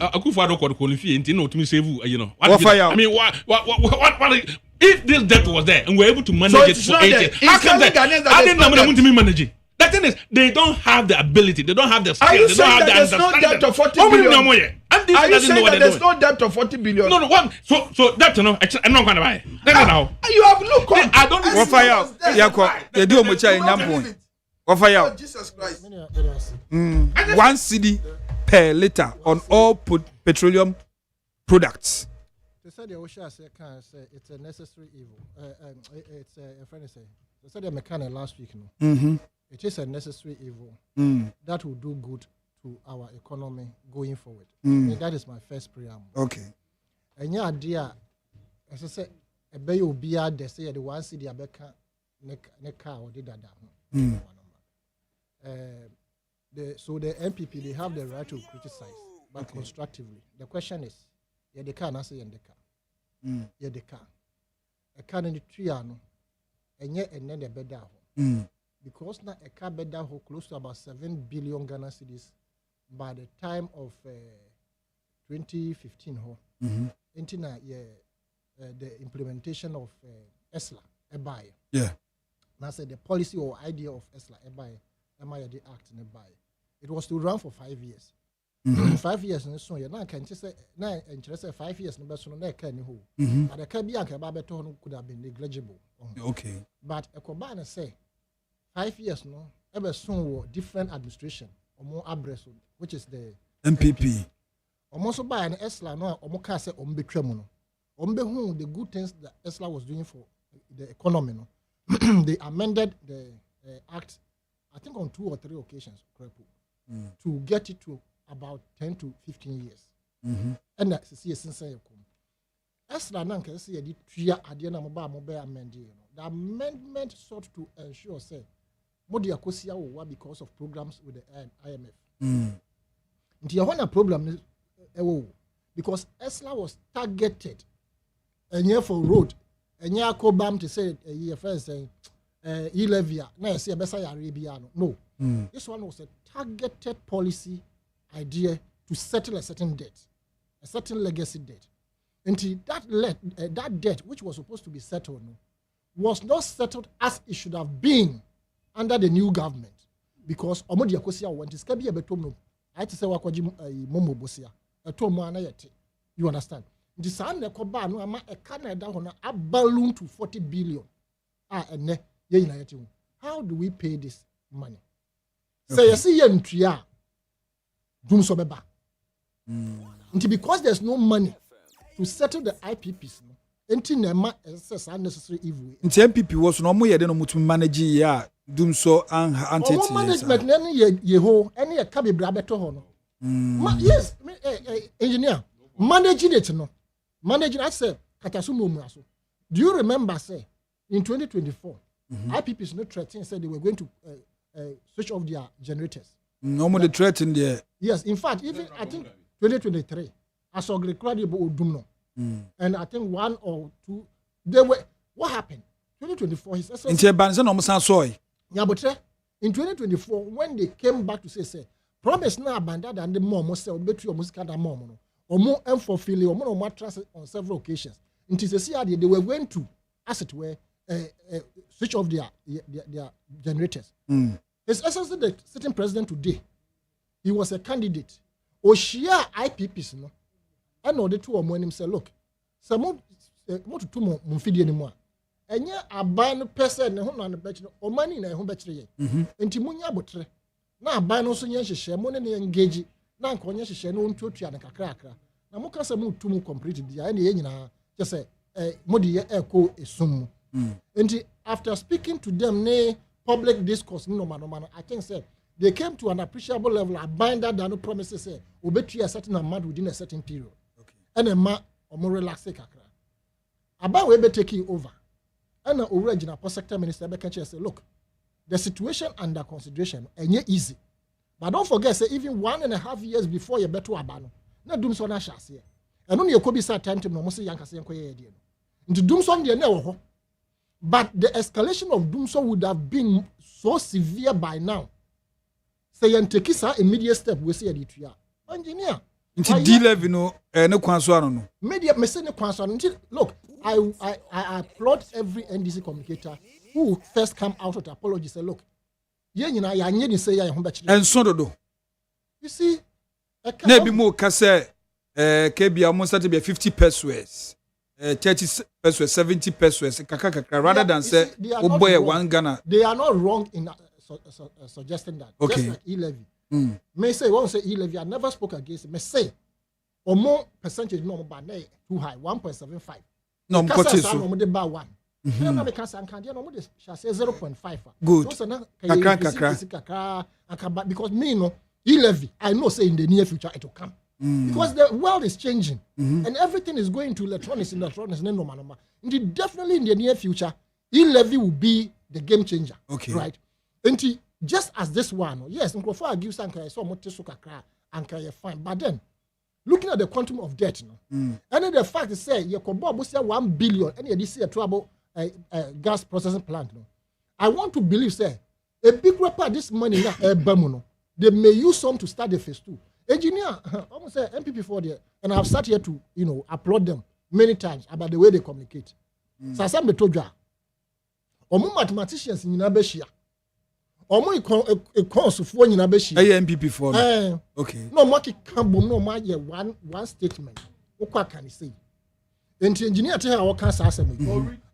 mean, what? If this debt was there and we're able to manage it for 8 years, how come I didn't know to manage it? The thing is, they don't have the ability, they don't have the skills, they don't have the understanding. There's no debt of 40 billion? Are you saying that there's no debt of 40 billion? No, one. So that I'm not going to buy. You have look on. I don't. What fire? They do much in Nampo. What fire? Jesus Christ. 1 cedi per liter on all petroleum products. They said the OSHA say it's a necessary evil. It's a friend say. They said the mechanic last week. It is a necessary evil that will do good to our economy going forward. I mean, that is my first preamble. Okay. And yeah, dear, as I said, a bay will be out there, say the 1 cedi abeka neka or did that. So the MPP, they have the right to criticize, but constructively. The question is, the car, and say the car. A car in the triano, and yet and then the bed down. Because now a car bed down close to about 7 billion Ghana cedis by the time of 2015. Into the implementation of ESLA, yeah. Now said the policy or idea of ESLA, the act, it was to run for 5 years. 5 years in so now can just say now and 5 years no beso no can who. But the can be could have been negligible. Okay. But a Kobana say 5 years no ever soon different administration or more abreast, which is the MPP. Almost by an ESLA no or more case betremono. Who the good things that ESLA was doing for the economy. No? They amended the act, I think on 2 or 3 occasions, to get it to about 10 to 15 years. And that's a sincere. ESLA now can see a 3 year adena mobile amendment. The amendment sought to ensure, say, Modia Kosia will because of programs with the IMF. The one problem is because ESLA was targeted a year for road, a year cobam to say a year first saying Elevia, no, say Messiah Arabiano. No, this one was a targeted policy idea to settle a certain debt, a certain legacy debt. Until that debt, which was supposed to be settled, was not settled as it should have been under the new government. Because Omodia Kosia went to Skabi Betomo, I had to say Wakwaji Momo Bosia, a Tomo Anayete. You understand? The san ne koba no ama e Canada ho na a balloon to 40 billion. Ene ye nyina yeti. How do we pay this money? Say you see ye ntua dum so beba. Because there's no money to settle the IPPs no. Enti na ma excess unnecessary evil. Nti MPP was no mo ye de no mutum manage ya dum so anti management na ye ho ene ye ka bebra beto ho no. Yes, engineer, managing it no. Managing I say katasu no mu aso. Do you remember say in 2024 IPPs no threatening said they were going to switch off their generators. No more the threaten there. Yes, in fact even I think 2023 as credible odum no. And I think 1 or 2 they were what happened 2024 his essence in banza no san soy. Yeah, but in 2024 when they came back to say promise na abandoned and the mom say obetu o musika da mom no omo fulfill omo no trust on several occasions until they were going to as it were switch off their generators. His essence the sitting president today he was a candidate o share IPPs no and no the two of him say look some mo to mo mfidi anymore enye aban no person ne ho na bechi o mani na ho bechi ye enti munya abotre na aban no so nye hyehyɛ mo ne ne engage na nka onye hyehyɛ no ntuatua ne kakra na mo kasa mo tumu complete dia na ye nyina je say mo de ye eko esum enti after speaking to them ne public discourse no man I think say they came to an appreciable level aban that no promises say obetua a certain amount within a certain period and a ma omo relax kakra aban we be taking over and na original sector minister be can say look the situation under consideration enye easy but don't forget say even 1.5 years before you beto abano na dum so na shase e no ne ekobi sa time to no mo say yanka say enkoye de no nti dum so de na wo ho but the escalation of dum so would have been so severe by now say yanteki sa immediate step we say dey tua engineer nti D-level no ne kwanso ano no media me say ne kwanso ano nti look I applaud every NDC communicator who first come out with apology say look ye nyina ya nye ni say ya ho be kire enso dodo you see na bi mo ka say KBA mo start be 50 pesos 30 pesos 70 pesos kakaka rather than say oh boy one Ghana they are not wrong in suggesting that okay. Just like e-levy may say one say e-levy I never spoke against it may say or more percentage no ba na too high 1.75 no mkote so no de ba 1 na me ka san kan no de say 0.5 good kakra because me no e-levy I know say in the near future it will come because the world is changing and everything is going to electronics no definitely in the near future e-levy will be the game changer right and just as this one yes nkrofo argue sanka so mo teso kakra anka ye fine but then looking at the quantum of debt and the fact is say you could buy 1 billion and you see a trouble gas processing plant no I want to believe say a big part this money na no they may use some to start the phase 2 engineer almost say MPP for there and I've sat here to applaud them many times about the way they communicate so some be told you omo mathematicians nyina be hia omo econs for nyina be hia MPP for okay no mo kan bom no ma ye one statement what can you say engineer tell how can say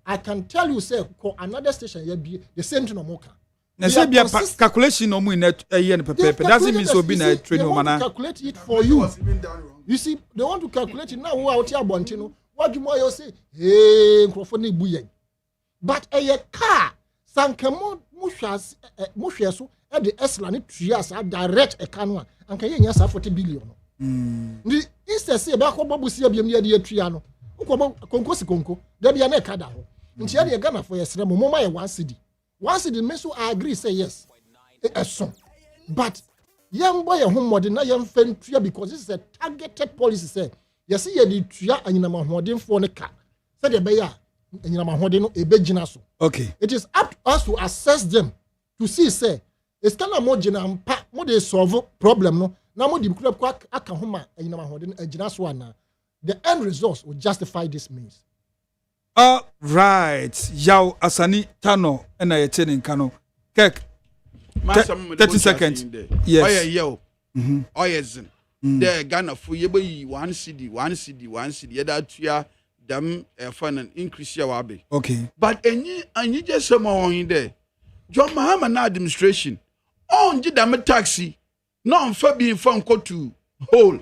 I can tell you say another station here be the same thing no more can na say bia calculation no mu in yen pepe doesn't mean so be na train no mana calculate it for you you see they want to calculate it now who out here bonti no what you more say hey nkrofo na buyen but a car sankamo muhwe so e de esla ne tuas direct e kanu anka ye nya 40 billion no instead say ba ko babusi abiem ne de atua no ko konko da bia na kada ho nti ya de Ghana for yesre mo ma ye 1 cedi 1 cedi me so I agree say yes so but young boy home modern na yam fentua because this is a targeted policy say yes ye de tua anyina mahoden for ne ka say de be ya anyina mahoden no ebegina so okay it is up to us to assess them to see say it's kind of more gina mpa mo dey solve problem no na mo di kura aka homa anyina mahoden agina so ana the end results will justify this means all right yaw asani tano na yete ne nka no kek 30 seconds yes oye zin the Ghana for yebe 1 cedi yada tuya them fund an increase ya wabe. Okay. But any just some in there. John Mahama administration on did them taxi non for being from to whole.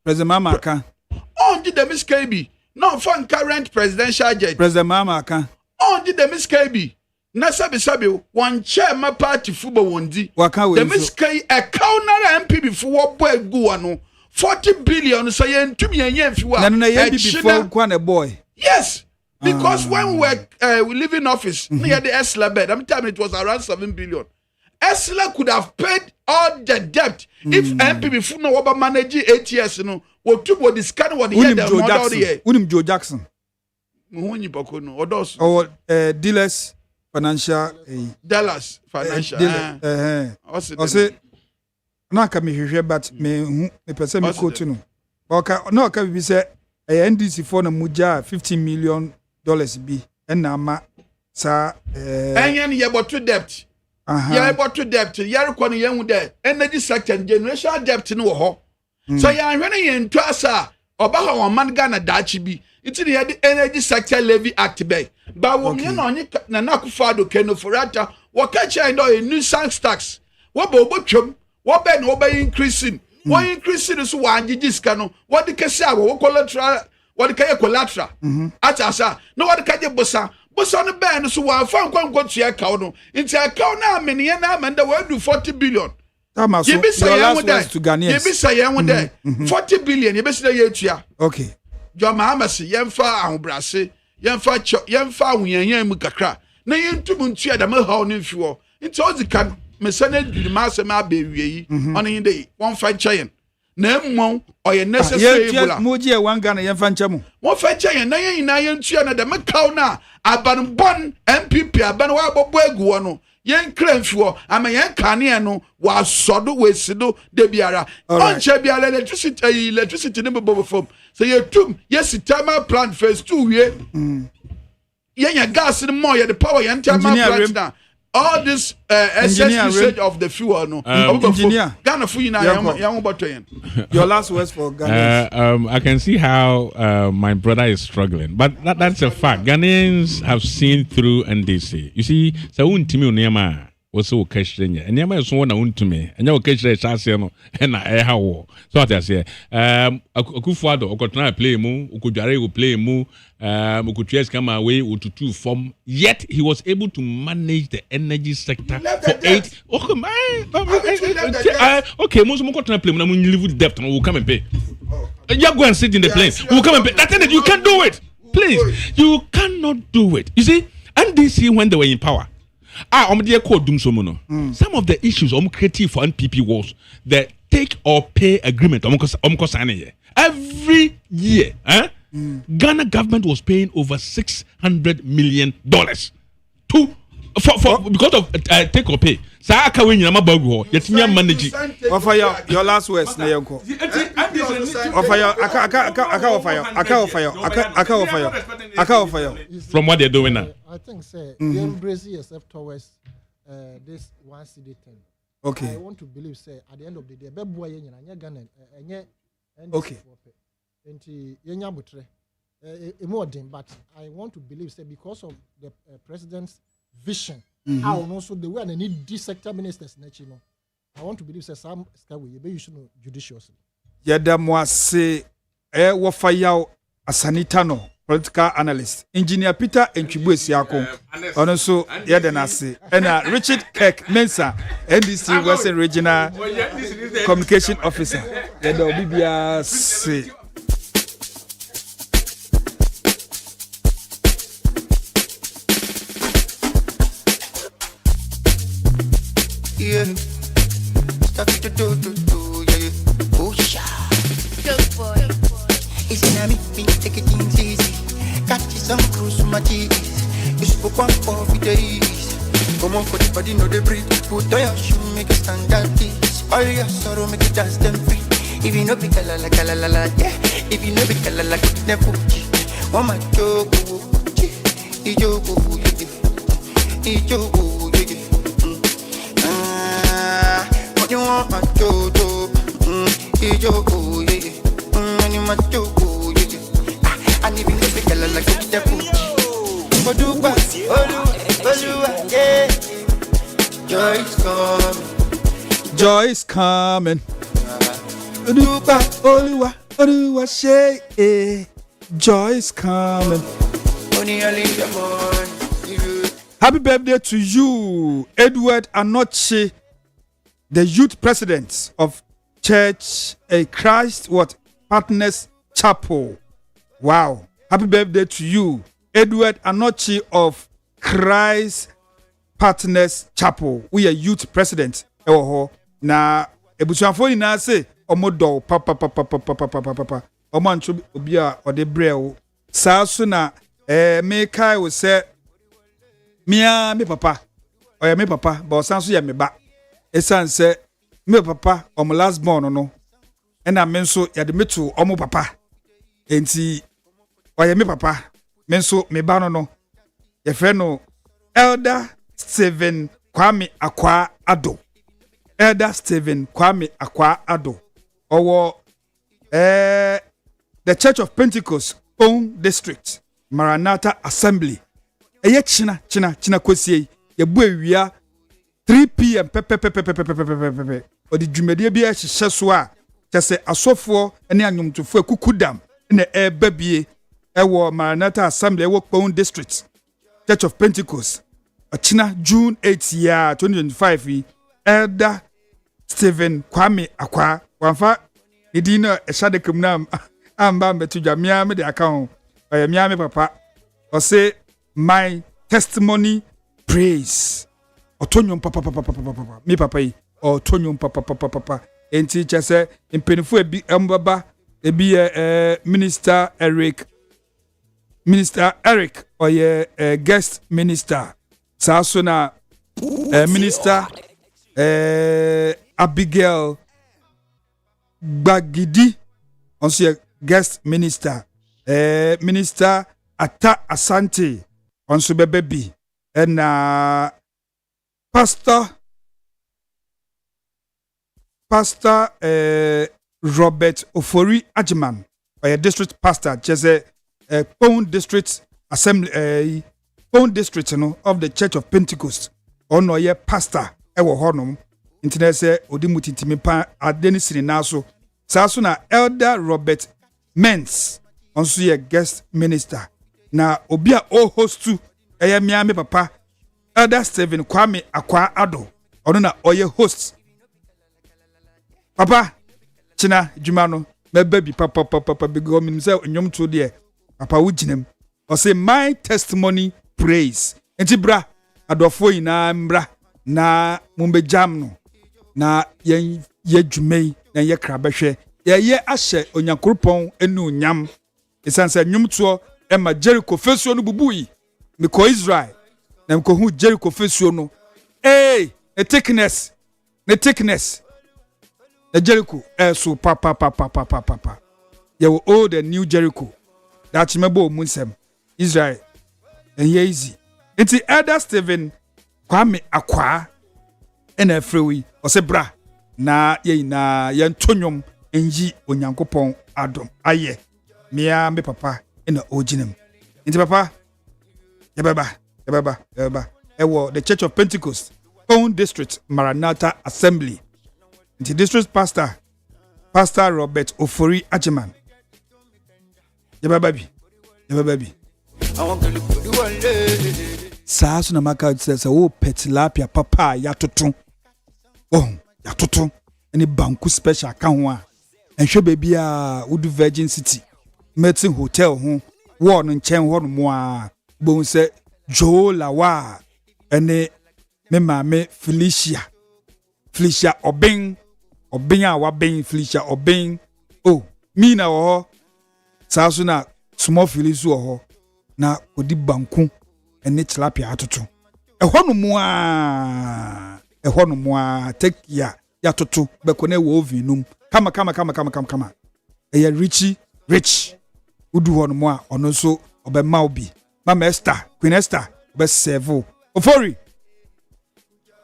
President Mama Aka. On did them KB non for current presidential jet. President Mama Aka. On did them KB. Na sabi one chair my party football one di. The Miss K a counter MP before boy go ano 40 billion so yen to me and yen if you are. Na before kwan a boy. Yes. Because when we live in office near the Esla bed, I'm telling you it was around 7 billion. Esla could have paid all the debt if MP before no over manage 8 years no. What to what this kind of what the year Unim Joe Jackson. Muhuni Bakono or those. Or dealers financial Dallas financial. Ose na ka me hwehwe but me person me quote no. Oka no ka bi say NDC for na muja $15 million bi na ma sa enyen ye boto debt. Ye boto debt. Ye rekọ no ye hu de energy sector generational debt no wo ho. So ye anhwe ye nto asa oba ha won man Ghana dachi bi. It's the energy sector levy act by. But when you know na nakufado keno forata, what catch I know a nuisance tax. What bochum, what ben obey increasing. What increasing is one discano. What the cassa, what collateral, what the kaya collateral. Atasa, no what the kaya bossa. Bossa the band so one found one go to your account. Into account now, many and the world do 40 billion. You be saying one day to Ghanaians. You be saying one day 40 billion. You be saying okay. John Mahama si yemfa ahobrase yemfa ahunyanyan mu kakra na yentum ntua da ma haw ne mfiwo nti ozikan mesane dwuma asem abewie yi ono yinde won fa chayen na mmon oye necessary bula moji e wanga na yemfa ncha mu won fa chayen na yen na yentua na da ma kaw na abanbon MPP aban wa bobo egu wono yen kra mfiwo ama yen kane no wa sodo we sido de biara onche biara electricity ne bobo fom so you tum yes thermal plant phase 2 here yen gas in more the power yen thermal plant now all this excess usage of the fuel no engineer Ghana fu na yan boto yen your last words for Ghanaians. I can see how my brother is struggling, but that's a fact. Ghanaians have seen through NDC. You see, so untimi onema also question and yama so na untumi and you question chance no and na how so what I say Akufo-Addo okotna play mu okudware go play mu okutues come away to form, yet he was able to manage the energy sector for 8 okay most okotna play mu na mu live with debt will come and pay. You go and sit in the plane, will come and pay. That's it, you can't do it, please, you cannot do it. You see, NDC when they were in power, some of the issues creative for NPP was the take or pay agreement. Every year, Ghana government was paying over $600 million for because of take or pay. Your last words, from what they're doing now. I think, sir, you embrace yourself towards this 1 cedi thing. Okay. I want to believe, sir, at the end of the day, okay. But I want to believe, sir, because of the president's vision, and also the way I need this sector ministers, I want to believe, sir, some skyway, you should know judiciously. Yada mwase wafaya asanitano political analyst engineer Peter Entwibu Esiako ono so yada nase and Richard Kirk Mensa NDC Western Regional Communication Officer yada obibia se yeah stuff to do yeah oh yeah Good boy. It's in me take it easy. Catch some cruise my cheese. You spoke one for days. Come on for the body, no they breathe. Put on your shoe, make a stand at this. All your sorrow, make it dance them free. If you know be kalala, yeah. If you know be kalala, never put one my joke, what you want my joke, Ijoko, yeah. Money my joko, yeah. And even if you like the food. Oduwa, yeah. Joy is coming. Joy is coming. Oduwa, say, joy is coming. Only early in the morning. Happy birthday to you, Edward Anochi, the youth president of Church Christ Partners Chapel. Wow. Happy birthday to you, Edward Anochi of Christ Partners Chapel. We are youth president. Na ebusuafo nyina say omodo papa omancho obi a ode brɛ saa so na me kai wo say mia me papa oya me papa ba osan so ya me ba esan say me papa omo last born no na me nso ya de meto omo papa enti oya me papa me nso me ba no ye frɛ no Elder Stephen Kwame Akwa Addo. Elder Stephen Kwame Akwa Addo. Owo the Church of Pentecost own district Maranatha Assembly. Eye china kosie ye bu awia 3 p.m. pepe odi dwumade bi a hyehyɛ so a kyese asofo ne anwomtofo akukudam na babie ewo Maranatha Assembly ewo own district Church of Pentecost achina June 8 year 2025 Elder Stephen Kwame Akwa wanfa edina ehade kumnam amba metu jamia me de account mia me papa o say my testimony praise otonyom papa me papa yi otonyom papa enti chese impenifo ebi mbaba ebi minister Eric oye guest minister saso na minister Abigail Bagidi also guest minister minister Ata Asante also baby and pastor Robert Ofori Ajman or district pastor just own district assembly own district of the Church of Pentecost on no ye pastor ewo honum internet say odimutintimi pa adeni sini naso saso na Elder Robert Mens onso ye guest minister na obi a o host to eye miame papa Elder Stephen Kwame Akwa Addo ono na oye host papa china djuma no mebabi papa bigo mi say nyom to de papa wuginem o say my testimony praise enti bra adofo ina mbra na mumbe jam no na ye dwumei na ye krabehwe ye ahye onyankoropon enu nyam esanse nwumto ema Jericho fesuo no bubui meko Israel na meko hu Jericho fesuo no the thickness the Jericho so papa ye will old and new Jericho that mebo munsem Israel and ye easy enti Elder Stephen Kwame Akwa ena frewi osebra na ye na ye ntonyom enji onyankopon adom aye mia me papa ena oginem nti papa ye baba ewo the Church of Pentecost own district Maranatha Assembly nti district pastor Robert Ofori Ajiman ye baba bi Sasu na maka says oh petilapia papa ya toto any banku special kan ho a enhwe baby a wood Virgin City Meeting Hotel ho wo no nchen ho no mo a bon se Jo Lawa ene me mame Felicia Obeng a wa ben Felicia Obeng mi na wo sasu na small Felicia ho na odi banku ene tilapia atoto ehɔ no moa take ya toto beko na wo oven num kama eya rich udu hɔ no moa ɔno nso obema obi mama Esther Queen Esther be serve ofori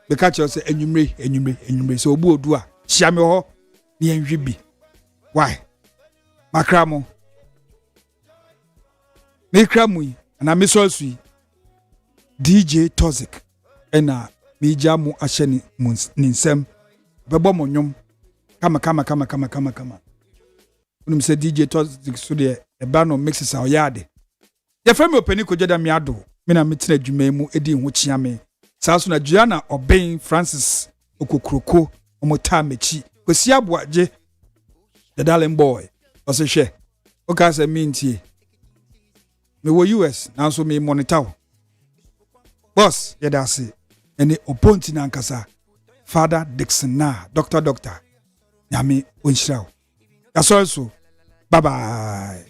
be catch us enwumre so obu odu a hia me hɔ na enhwe bi why makramo mekramu na mesolsui DJ Toxic ena mija mu ahye ni nsem bebo monyom kama unum se DJ Toxic so de eba no mixes a oyade ye frame openi ko jeda mi ado me na metina adwuma mu edi ho chia me saa so na Juana Oben Francis Okokroko omota mechi kwesi aboaje the darling boy ose hwe o ka se mintie me wo US na so me monitor boss ye da se ene oponti na nkasa Father Dixon na doctor nyame onhyirawo that's also bye bye